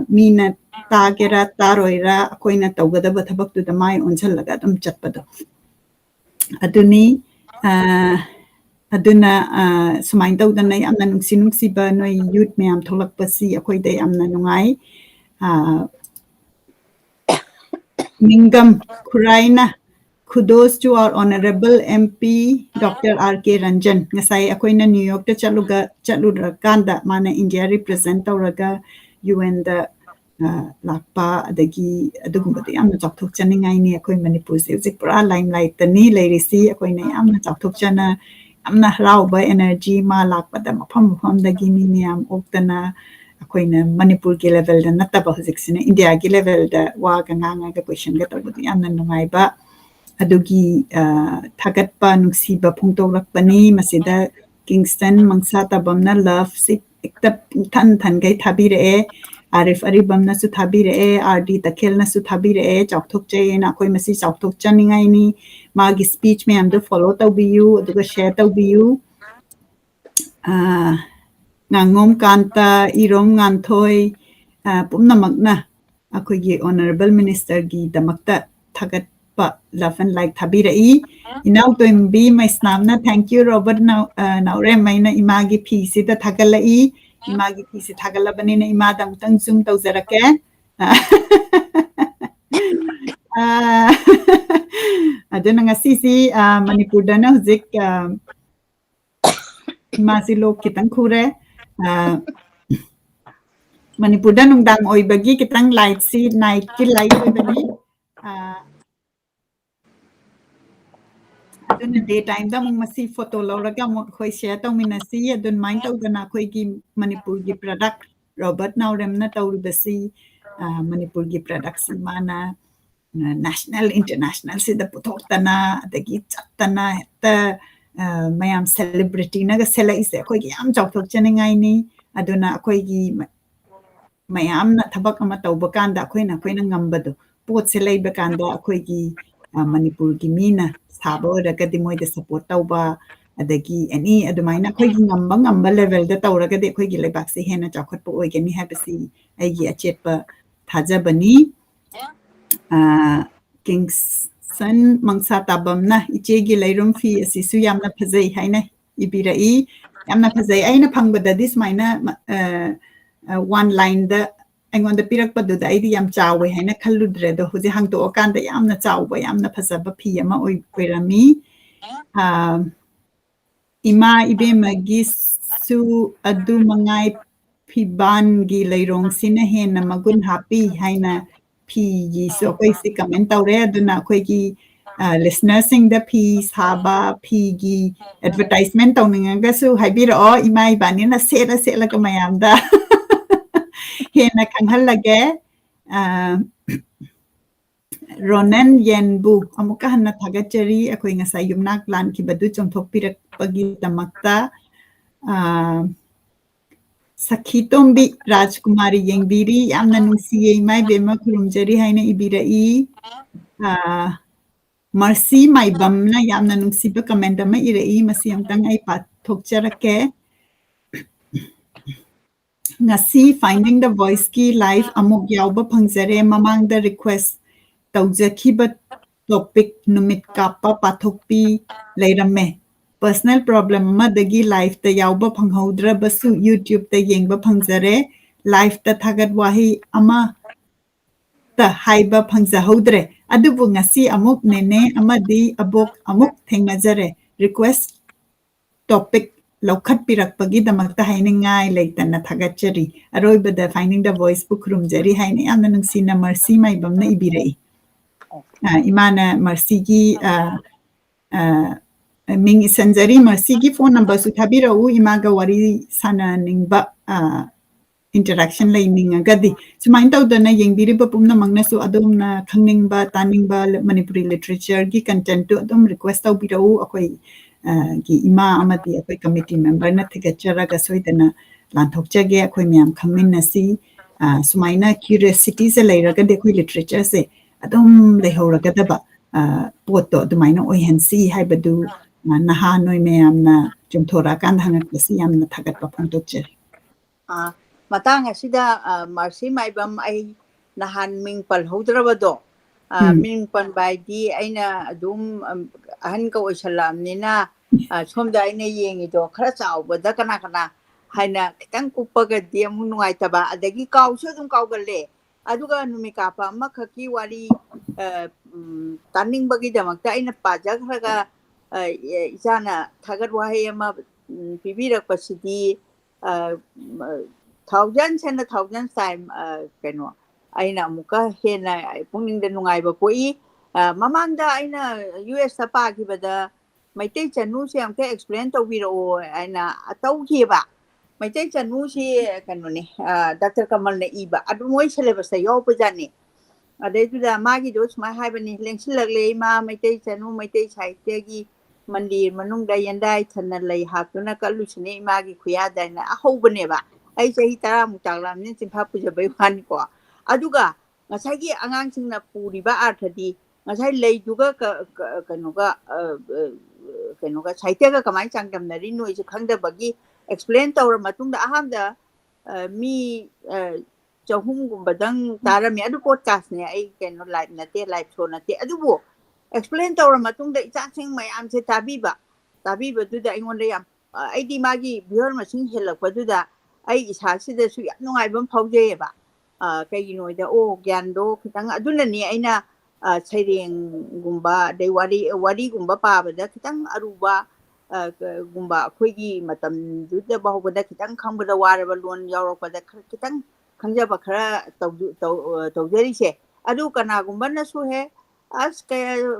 mina tagera taroira akoina tawgadaba thabaktu da mai onchalaga dum chatpado aduni aduna sumain tawdana yamna nungsiba noi youth mayam tholakpasi akoida yamna nungai Mingam Kuraina kudos to our honorable MP Dr. R.K. Ranjan ngasai akoina New York ta chalura kanda mana India represent tawraga UN da lakpa adagi adugumbada yamna chokthok chaningai ni akoi Manipur se hujik pura limelight tani leirisi akoina yamna chokthok chana yamna harauba energy ma lakpada mafam dagi mi miyam oktana akoina Manipur ki level da nataba hujik sine India ki level da wa ganga ga question ga tawbadu yamna nungai ba adugi thagatpa nungsiba phungtolakpani masida Kingston mangsa tabamna love sip ekta than gai thabire Arif Aribam na su thabire RD takhel na su thabire chokthok chai na koi masi chokthok chaningai ni magi speech me am do follow tawbiyu aduga share tawbiyu ngangom kanta irom nganthoi pumna magna akoigi honorable minister gi damakta thagat pa love and like thabirai inau toimbi mai snamna thank you Robert naure maina imagi phi sida thagalai imagi phi si thagalabani na ima damtang zoom tawjarake aduna ngasi si manipur dana huzik imasi lok kitang khure Manipur da nungdang oibagi kitang light si night ki light oibani aduna daytime da mung masi photo lauraga mo khoi share tawminasi adun main tawdana khoi gi Manipur gi product Robert Naurem na tawribasi Manipur gi product si mana national international si da puthokdana adagi chatdana heta mayam celebrity naga sela ise khoi gi yam chawthok chaningai ni aduna khoi gi mayamna thabak ama tawba kanda akoina ngambado pot se leiba kanda akoigi Manipur gi mina sabo ragadi moida support tawba adagi any adumaina akoigi ngamba level da tawragadi akoigi lebak se hena chawkhatpa oigani habasi aigi achetpa thajabani Kingston mangsa tabamna ichegi leirum fi asisu yamna phajai haina ibirai yamna phajai aina phangbada this maina one line da angon da pirak padu da idi yam chawe haina khalludre do huji hangto okan da yamna chawba yamna phajaba phi ama oirami ima ibe magi su adu mangai phiban gi leirong sina hena magun happy haina phi gi so koi si comment tawre aduna khoi gi listeners sing da phi saba phi gi advertisement tawninga ga su haibira o ima ibani na sela ka mayam da hena kanghalage Ronan Yenbu amuka hanna thagachari akoi ngasai yumnak plan ki badu chomthok pirak pagi tamakta Sakhitombi Rajkumari Yengbiri yamna nungsiye mai bema khurumjari haina ibirai Mercy mai bamna yamna nungsiba comment ama irai masi amtang ai pat thokcharake ngasi finding the voice ki live amuk yauba phangjare mamang the request tawjakhiba topic numit kapa pathokpi leirame personal problem ma dagi live ta yauba phanghodra basu YouTube ta yengba phangjare live ta thagat wahi ama ta haiba phangjahodre adubu ngasi amuk nene amadi abok amuk thengnajare request topic lokhat pirak pagi damakta hainingai leitana thagachari aroibada finding the voice book room jari haine amna nungsina mercy mai bamna ibirei imana mercy gi ming sanjari mercy gi phone number su thabirau imaga wari sana ningba interaction laining gadi sumain tawdana yengbiriba pumna mangnasu adumna khangningba taningba Manipuri literature gi content to adum request tawbirau akoi gi ima amati akoi committee member na thigachara ga soidana lanthokchage akoi myam khangminnasi sumaina curiosity se leiraga de akoi literature se adum lehoraga daba poto adumaina oihansi haibadu naha noi myamna chumthora kan hangakasi yamna thagatpa phongtokche matang asida Mercy maibam ai nahan ming palhodrabado ming pan bai di aina adum ahan ka oisalamnina somda aina yengido khara chawbada kana haina kitang kupaga di amu nungai taba adagi kawsu dum kawgalle aduga numika pa makhaki wari taning bagi damakta aina pajagraga isana thagat wahi ama pibirak pasidi thousands time keno aina muka hena pungning da nungai ba poi mamangda aina US ta pa ki bada maitai chanu se amke explain to biro aina atau ki ba maitai chanu si keno ne Dr. Kamal ne iba adu moi syllabus ta yo pa jani adai tu da magi do sma hai bani lengsilak le ma maitai chanu maitai sahiत्य gi mandir manung da yandai thanna lei hakuna kalusne magi khuya da na ahobane ba ai sahi tara mutaglam ni simpha pujabai wan ko aduga ngasai gi angang singna puriba arthadi ngasai lei duga kanoga sahiत्य ga kamai changdam nari noi je khangda bagi explain tawra matungda ahamda mi chahumgumbadang tarami adu podcast ne ai keno live nate live show nate adubu explain tawra matungda ichasing mayam se tabiba duda ingonda yam ai di magi viewer masing helakpaduda ai isasida su yam nungaibam phawjeyeba kaygino da o gyando khitang aduna ni aina saireng gumba dei wari gumba pabada khitang aruba gumba akhoi matam duda bahubada khitang khambada waraba lon yaurokpada khitang khangjaba khara tawjeri se adu kana gumba na su he as ka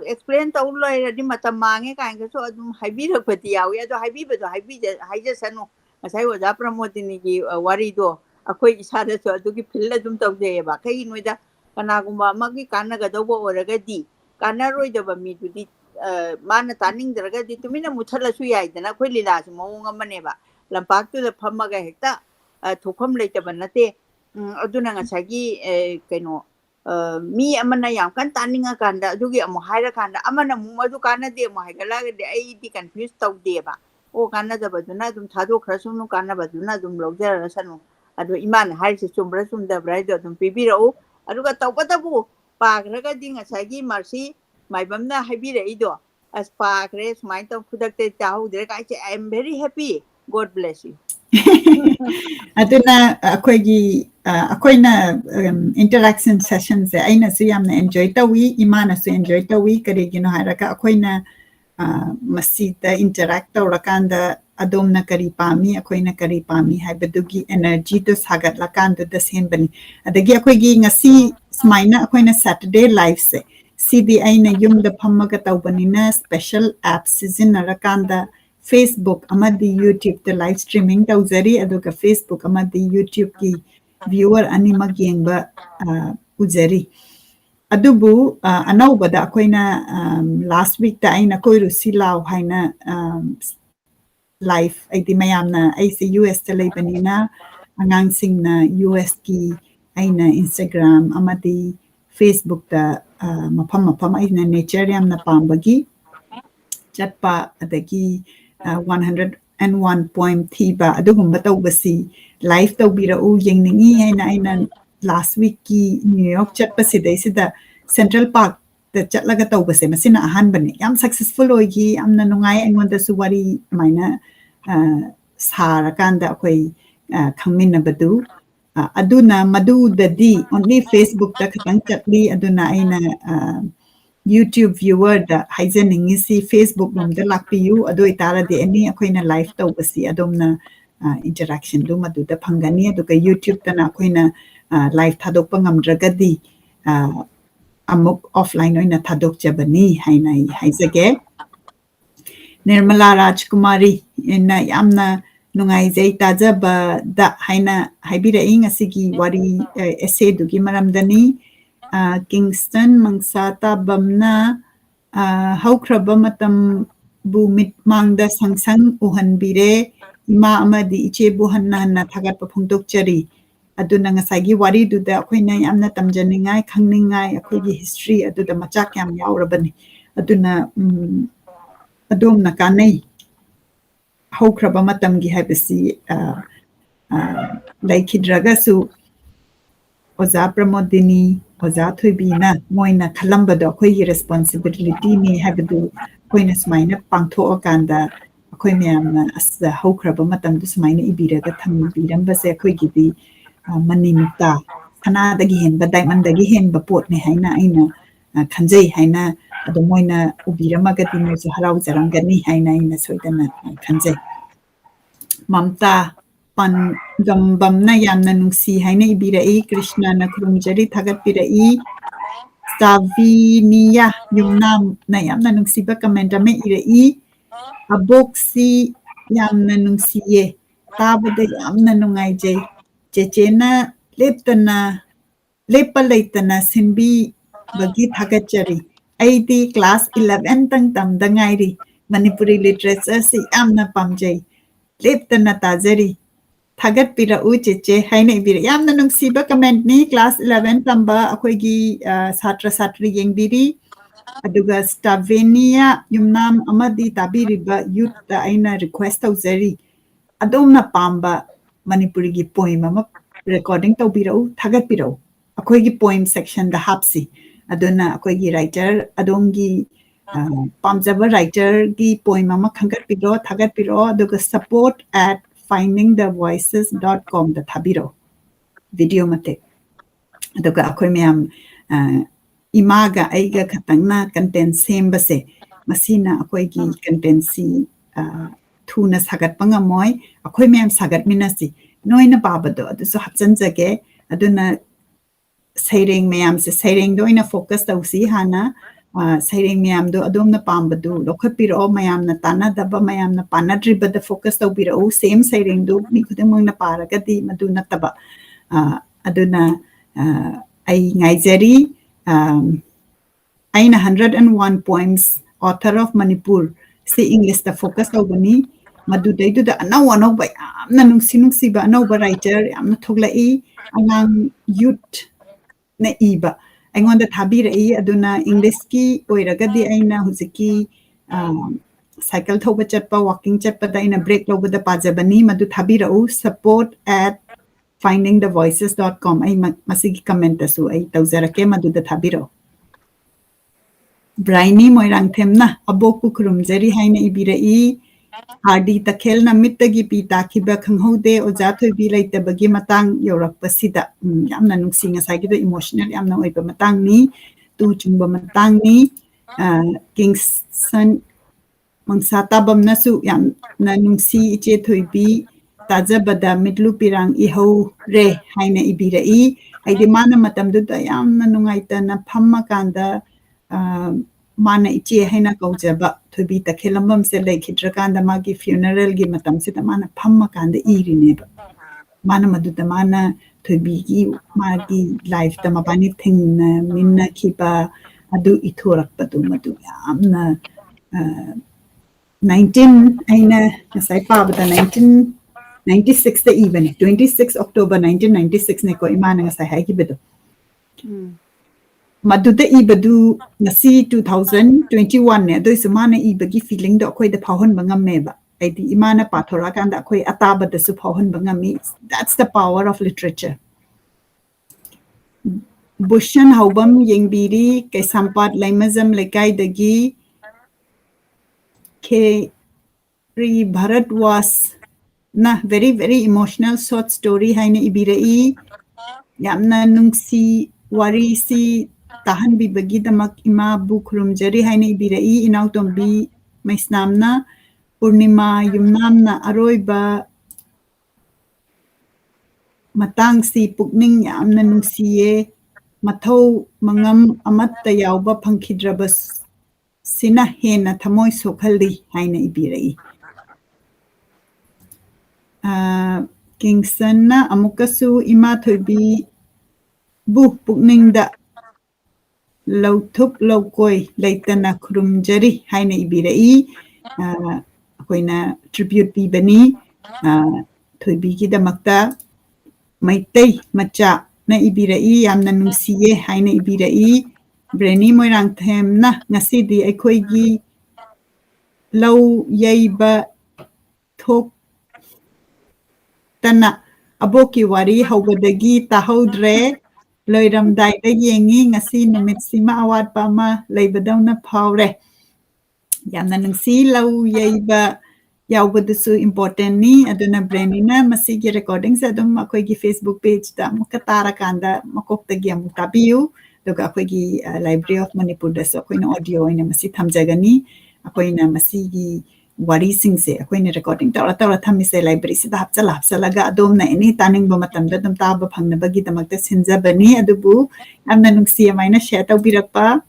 explain tawloi radi matam mange kain ka so adum haibirakpati yawi adu haija sanu ngasai oja Promodini gi wari do akhoi isada so adugi phil adum tawjeyeba kai noida kana gumba magi kana ga dobo oragadi kana roidaba mi dudi mana taning dragadi tumina muthala su yaidana khoi lila su mawong amaneba lampak tu da phamaga hekta thokham leitaba nate aduna ngasagi kaino mi amana yam kan taninga kanda adugi amu haira kanda amana mu madu kana de mu haigala de ai di confuse tawdeba o kana da baduna dum thado khrasunu kana baduna dum logjara sanu adu iman haise chumbra sumda braido dum pibira o aduga tawpatabu pagraga di ngasagi marsi maibamna haibira ido as pagre smai taw khudakte chahudre kai che I am very happy. God bless you. Aduna akoina interaction sessions aina su yamna enjoy tawi imana su enjoy tawi karigino haraka akoina masita interact tawrakanda adomna kari pami akoina kari pami haibadugi energy to sagat lakanda da senbani adagi akoigi ngasi smaina akoina Saturday live se sidi aina yumda phammaga tawbanina special app sizinnarakanda Facebook amadi YouTube the live streaming tawzari aduga Facebook amadi YouTube ki viewer animag yengba uzari adubu anawbada akoina last week ta aina koiru silaw haina live aidi mayamna aisi US ta leibanina angangsing na US ki aina Instagram amadi Facebook ta mapam aina nature yamna pambagi chatpa adagi 101 poem thiba adugumba tawbasi live tawbira u yengningi haina aina last week ki New York chatpa sida Central Park the chatlaga tawbase masina ahanbane yam successful oigi amna nungai angonda su wari maina sarakanda akoi khangminna badu aduna madu dadi only Facebook ta khatang chatli aduna aina YouTube viewer da haizeningi si Facebook lom da lakpiyu ado itara de ani akoina live tawbasi adomna interaction do madu da phangani aduga YouTube ta na akoina live thadokpa ngamdragadi amuk offline oina thadok jabani hainai haizage Nirmala Rajkumari ina yamna nungai zai tajaba da haina haibira ing asigi wari essay dugi maramdani Kingston mangsata bamna haukraba matam bu mitmangda sangsang uhanbire ima amadi iche buhanna thagatpa phongdokchari aduna ngasagi wari duda akoina yamna tamjaningai khangningai akoigi history aduda machak yam yaurabani aduna adomna kanai haukraba matamgi haibasi laikhidragasu Oja Promodini Eche Thoibi na moina khalambado akoigi responsibility ni habadu koina smaina pangtho akanda akoi myamna as haukraba matamdu smaina ibiraga thambirambase akoigi di manimta kanadagi henba diamondagi henba potne haina aina khanjai haina ado moina ubiramagati mosu haraujarangani haina aina soidana khanjai mamta pan gambamna yamna nungsi haina ibirai Krishna na kurumjari thagat pirai Saviniya yumnam na yamna nungsi ba comment me irai aboksi yamna nungsiye tabada yamna nungai jai chechena lepa simbi bagi thagachari aidi class 11 tang tamdangairi Manipuri literature si yamna pamjai leptana tajari thagat pira ucheche haina ibira yamna nungsiba comment ni class 11 tamba akoigi satra satri yengbiri aduga Stavenia yumnam amadi tabiriba youth aina request tawzari adom na pamba Manipuri gi poem ama recording to biro thagat biro akoi gi poem section da hapsi adona akoi gi writer adongi pamjaba writer gi poem ama khangat biro thagat biro aduga support@findingthevoices.com da thabiro video mate aduga akoi myam imaga aiga khatangna content sembase masina akoi gi content si thuna sagat pangamoy akoi myam sagat minasi noina babado aduso hapjanjage aduna sairing myam se sairing do ina focus tausi hana sairing myam do adomna pambadu lokhapiro myam na tana daba myam na panadriba da focus taubiro same sairing do mi khudamang na paragadi maduna taba aduna ai ngaijari aina 101 poems author of Manipur si English da focus taubani madudai du da anaw ba yamna nungsi ba anaw ba writer yamna thoglai angang youth na iba aingonda thabirai aduna English ki oiragadi aina huziki cycle thoba chatpa walking chatpa da ina break loba da pajabani madu thabirau support@findingthevoices.com ai masigi comment asu ai tawjarake madu da thabirau Brainy moirang themna aboku kurumjari haina ibirai Hardi takhel na mittagi pita khiba khanghode oja thoibi leitabagi matang yorak pasida yamna nungsi ngasai gi emotional yamna oiba matang ni tu chungba matang ni Kingston mangsata bamna su yamna nungsi Eche Thoibi tajabada mitlu pirang ihau re haina ibirai aide mana matam du da yamna nungaita na phamma kanda mana Eche haina kaujaba Thoibi takhelambam se lekhidrakanda magi funeral gi matam se mana phamma kanda irineba mana maduda mana Thoibi gi magi life ta mapani thingna minna khiba adu ithorak padu madu yamna 19 aina sai pa bata 1996 da even 26 October 1996 ne ko imana ngasai hai gi bedo Maduda ibadu nasi 2021 ne doi sumana ibagi feeling do akoi da phawon bangam meba aidi imana pathora kanda akoi ataba da su phawon bangami that's the power of literature Bushan Haubam Yengbiri Kaisampat Laimazam Lekai Dagi K. Bharat was na very emotional short story haina ibirai yamna nungsi wari si tahan bibagi damak ima bukhurumjari haina ibirai inautombi maisnamna Purnima yumnamna aroiba matang si pukning yamna nungsiye mathau mangam amatta yauba phangkhidrabas sina hena thamoi sokhalli haina ibirai Kingston na amukasu ima Thoibi bu pukning da lautup laukoi leitana khurumjari haina ibirai akoina tribute bibani Thoibi gi damakta maitai macha na ibirai yamna nungsiye haina ibirai Brainy moirang them na ngasidi aikoi gi lau yaiba thok tana aboki wari haubadagi tahaudre loiramdai da yengi ngasi numit sima awat pa ma leibadawna phawre yamna nungsi lau yaiba yaubadusu important ni aduna Brainy na masigi recordings adum akoi gi Facebook page da mukatara kanda makoktagi amutabiu doga akoi gi Library of Manipur da so akoi na audio ina masi thamjagani akoi na masigi wari singse akoi na recording tawra thamise library sida hapsalaga adom na any taning ba matam da dum taba phangna bagi damakta sinjabani adubu amna nungsi amaina share tawbirakpa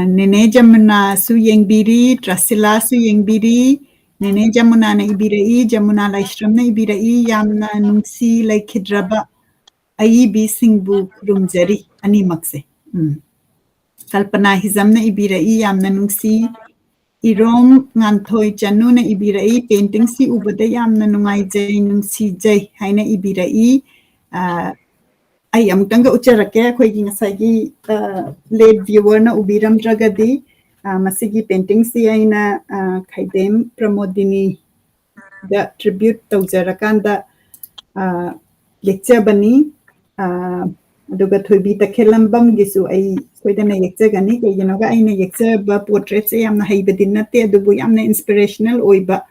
Nene Jamuna su yengbiri Trasila su yengbiri Nene Jamuna na ibirai Jamuna Laishram na ibirai yamna nungsi laikhidraba aibi singbu kurumjari animakse Kalpana Hizam na ibirai yamna nungsi Irom nganthoi chanu na ibirai painting si ubada yamna nungai jai nungsi jai haina ibirai ai amtanga ucharake khoi gi ngasai gi late viewer na ubiram dragadi masigi painting si aina Khaidem Promodini da tribute tawjarakanda yekchabani aduga thoibi takhelambam gisu ai soidana yekchagani kayinoga aina yekchaba portrait se yamna haibadi natte adubu yamna inspirational oiba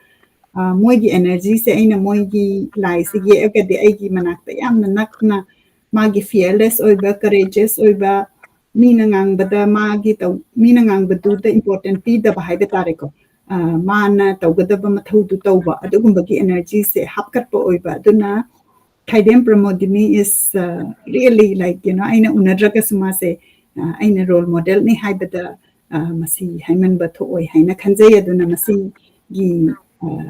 moigi energy se aina moigi lai se ye agade aigi manakta yamna nakna magi fearless oiba courageous oiba mina ngangbada magi taw mina ngangbadu da important pi da bahai da tareko mana tawgadaba mathaudu tawba adugumbagi energy se hapkatpa oiba aduna Khaidem Promodini is really like, you know, aina unadraka sumase aina role model ni haibada masi haiman batho oi haina khanjay aduna masi gi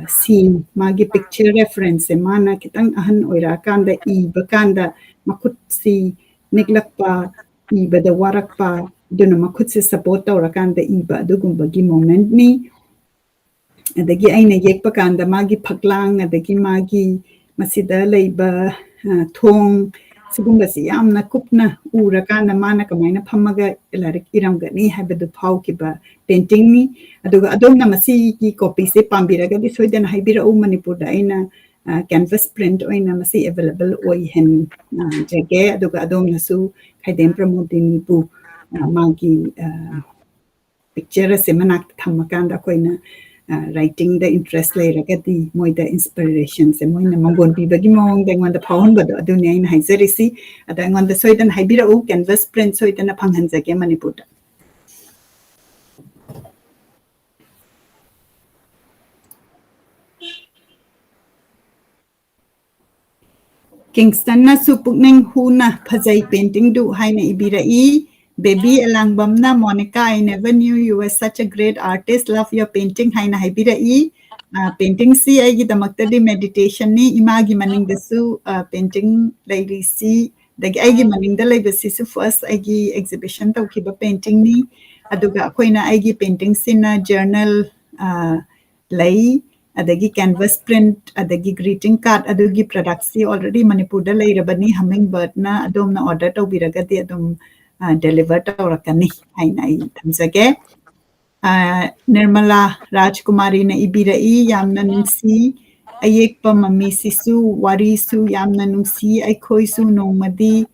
scene magi picture reference mana kitang ahan oira kanda I bakanda makut si niglakpa I bada warakpa duna makut si support aura kanda I ba adugumbagi moment ni adagi aina yekpa kanda magi phaklang adagi magi masida leiba thong sigumbasi yamna kupna urakana mana kamaina phamaga elarik iramgani habadu phaukiba painting ni aduga adomna masi ki copy se pambiraga di soidana haibira u Manipur da aina canvas print oina masi available oi hen jage aduga adomna su Khaidem Promodini bu magi picture se manak thamakanda koina writing the interest lairagadi moida inspiration se moina mangon bibagi mong dengwan da phawon bado aduni aina haizarisi ada ngon da soidan haibira u canvas print soidan phanghanjage Manipur da Kingston na supukning huna phajai painting du haina ibira I baby alangbamna Monica I never knew you were such a great artist love your painting haina haibira I painting si ai gi damakta di meditation ni imagi maning dasu painting lairi si dagi ai gi maning da laiba si su first ai gi exhibition tau kiba painting ni aduga koina ai gi painting sina journal lai adagi canvas print adagi greeting card adugi product si already Manipur da lairabani hummingbird na adomna order tawbiragadi adum deliver tawrakani haina I thamjage Nirmala Rajkumari na ibira I yamna nungsi ayekpa mami sisu wari su yamna nungsi aikoi su nongmadi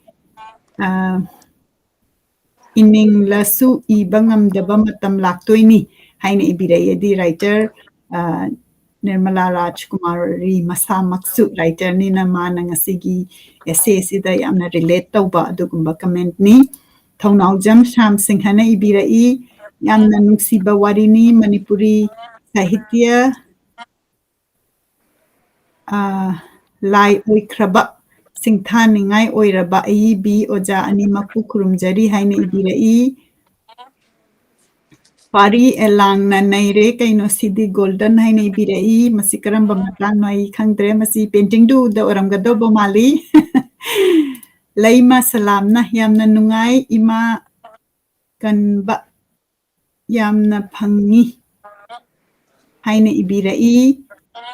ining lasu ibangam daba matam laktoini haina ibira di writer Nirmala Rajkumari masa maksu writer ni na mana ngasigi essay sida yamna relate tawba adugumba comment ni Thaunau Jam Sham Singh hana ibira I yamna nungsiba warini Manipuri sahitya lai oikraba singthaningai oiraba ai bi oja animaku kurumjari haina ibira I Pari elang na naire kaino sidi golden haina ibira I masi karamba matang noi khangdre masi painting du da oramgado bo mali laima salamna yamna nungai ima kanba yamna phangi haina ibira I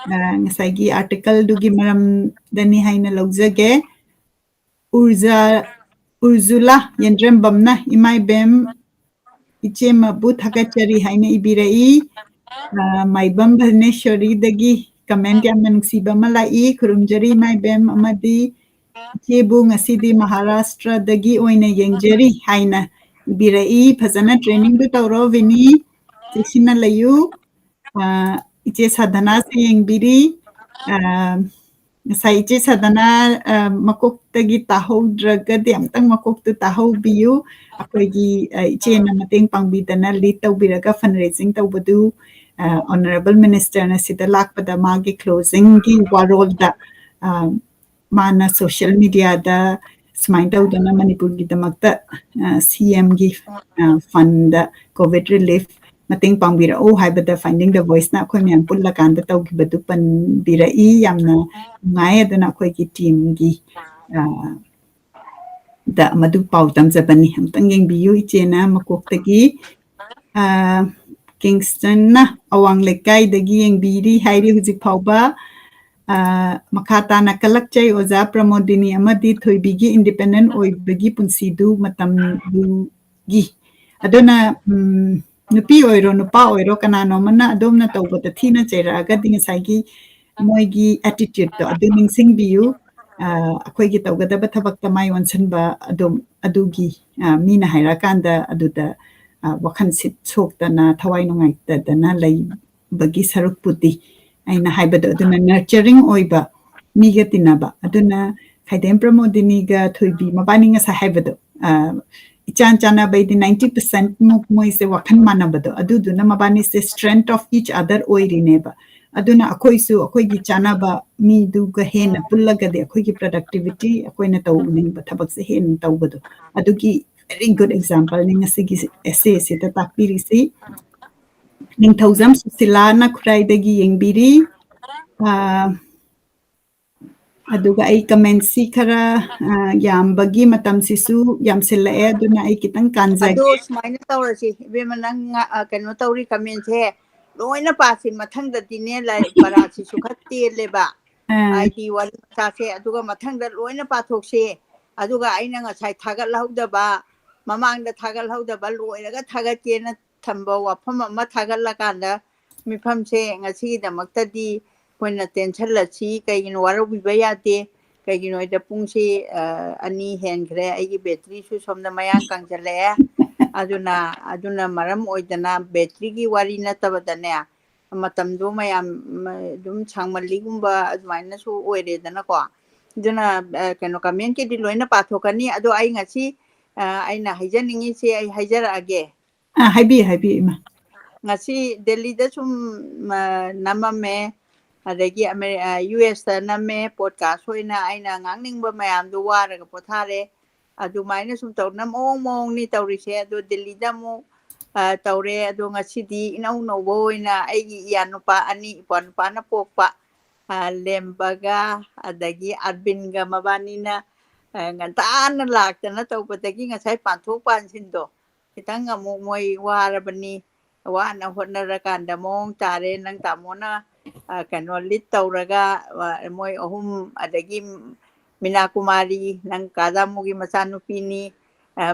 ngasagi article dugi maram dani haina laujage Urzula Yendrembamna imai bem iche mabu thakachari haina ibira I maibam Bhaneshwari dagi comment yamna nungsiba malai khurumjari mai bem amadi ichebu ngasidi Maharashtra dagi oina yengjari haina ibira I phajana training du tawro vini chesina layu iche sadhana se yengbiri ngasai iche sadhana makoktagi tahodragadi amtang makoktu tahobiyu akoigi iche na mateng pangbidana lead tawbiraga fundraising tawbadu honorable minister na sida lakpada magi closing gi warol da mana social media da smain tawdana Manipur gi damakta CM gi fund COVID relief mating pangbira o haibada finding the voice na khoi myam pulla kanda tawgibadu panbira I yamna ngai aduna khoi gi team gi da madu pau tamjabani amtang yengbiyu ichena makoktagi Kingston na awang lekai dagi yengbiri hairi hujik phauba makata na kalakchai oja Promodini amadi thoibigi independent oibagi punsidu matam du gi adona nupi oiro nupa oiro kanano mana adom na tawbata thina cheraga ding saigi moigi attitude to adu ningsing biu akhoi gi tawgada ba thabak ta mai onsan ba adom adugi mina haira kanda aduda wakhan sit chok ta na thawai nongai ta dana lai bagi saruk puti aina haibada aduna nurturing oiba miga tinaba aduna Khaidem Promodini ga Thoibi mabani nga sa haibado ichan chana by the 90% muk moi se wakhan manabado aduduna mabani se strength of each other oirineba aduna akhoi su akhoi gi chana ba mi du ga hen pullaga de akhoi gi productivity akhoi na taw ning ba thabak se hen tawbado adugi very good example ning asigi essay se ta takpiri si ning thousam silana khurai dagi yengbiri aduga ay comment-si khara yambagi matam sisu yamsilae aduna ay kitang kanjag ado sumaina tawrasi ibema nang kano tawri comment he loina pasi mathang da dine la parasi sukhatti leba ID wali sase aduga mathang da loina pathok se aduga aina nga sai thagat lauda ba mamang da thagat lauda ba loina ga thagat kena thamba wafam ma thagat la kanda mifam se ngasi da makta di koina tension la chi kaigin waro bi bayate kaigin oida pungsi ani hen gre aigi battery su somda mayang kangjale aduna maram oidana battery gi wari na tabadane matam do mayam dum changmali gumba admaina su oiredana ko aduna kano comment ki di loina pathokani ado ai ngasi aina haijaningi se ai haijara age haibi ma ngasi Delhi da sum namame adagi US ta name podcast hoina aina ngangningba mayam do waraga pothare adumaina sum tawna mong ni tawrise ado Delhi da mo tawre ado ngasidi inau no boina aigi yanupa ani ipanpa na pokpa lembaga adagi arbinga mabanina ngantana laktana tawpatagi ngasai panthok pansindo kitang amuk moi warabani wana hotnarakanda mong tare nang tamona kano lit tawraga moi ohum adagi minakumari nang kadamugi masanupini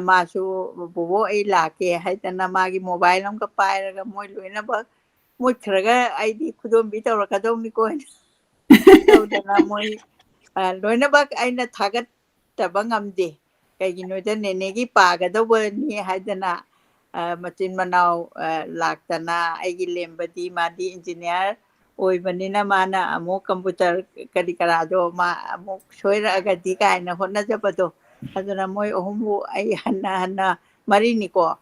masu bobo ay lake haitana magi mobile am kapairaga moi loina ba moi khraga ID khudom bi tawrakadom ko tawdana moi loina ba aina thagat tabangamde kaigino da nenegi pagadawa ni haitana machin manau laktana aigi lembadi madi engineer oibanina mana amuk computer kadi karado ma amuk soira agadi kaina honna japado aduna moi ohumbu ai hanna marini ko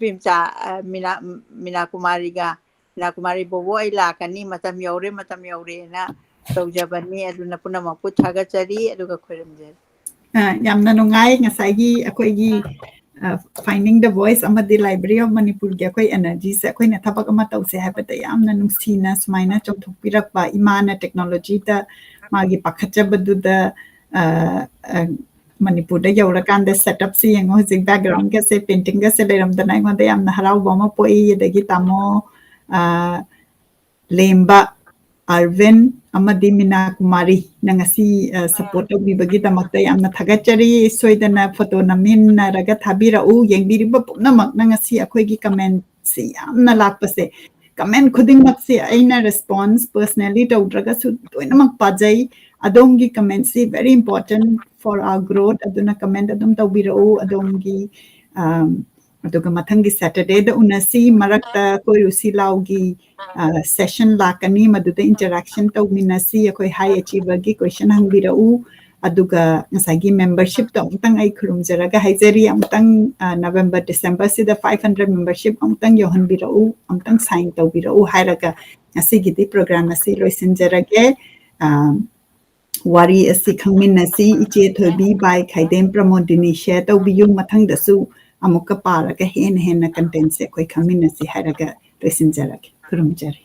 pimcha mina kumari bobo ai lakani matam yaure na tawjabani aduna punama puthaga chari aduga khoiramje yamna nungai ngasai akoigi finding the voice amadi library of Manipur gi akoi energy se akoi na thabak ama tause habata yamna nungsina sumaina chomthokpirak ba imana technology ta magi pakhacha badu da Manipur da yaura kanda setup si yango hojik background ga se painting ga se leram da nai ngode yamna harau boma poi yedagi tamo lemba Arvin amadi mina kumari nangasi support obi bagi damakta yamna thagachari soidana photo namin raga thabira u yengbiri ba namak nangasi akhoi gi comment si yamna lakpase comment khuding mak si aina response personally tawdraga su toinamak pajai adom gi comment si very important for our growth aduna comment adum tawbira u adom gi aduga mathangi Saturday da unasi marakta koi usi laugi session lakani maduda interaction tawminasi akoi high achiever gi question hangbira u aduga ngasagi membership to amtang ai khurumjaraga haijari amtang November December sida 500 membership amtang yohanbira u amtang sign tawbira u hairaga asigi di program asi loisinjarage wari asi khangminasi Eche Thoibi by Khaidem Promodini share tawbiyu mathang dasu amuka paraga hen content se koi khangminasi hairaga loisinjarage kurumjari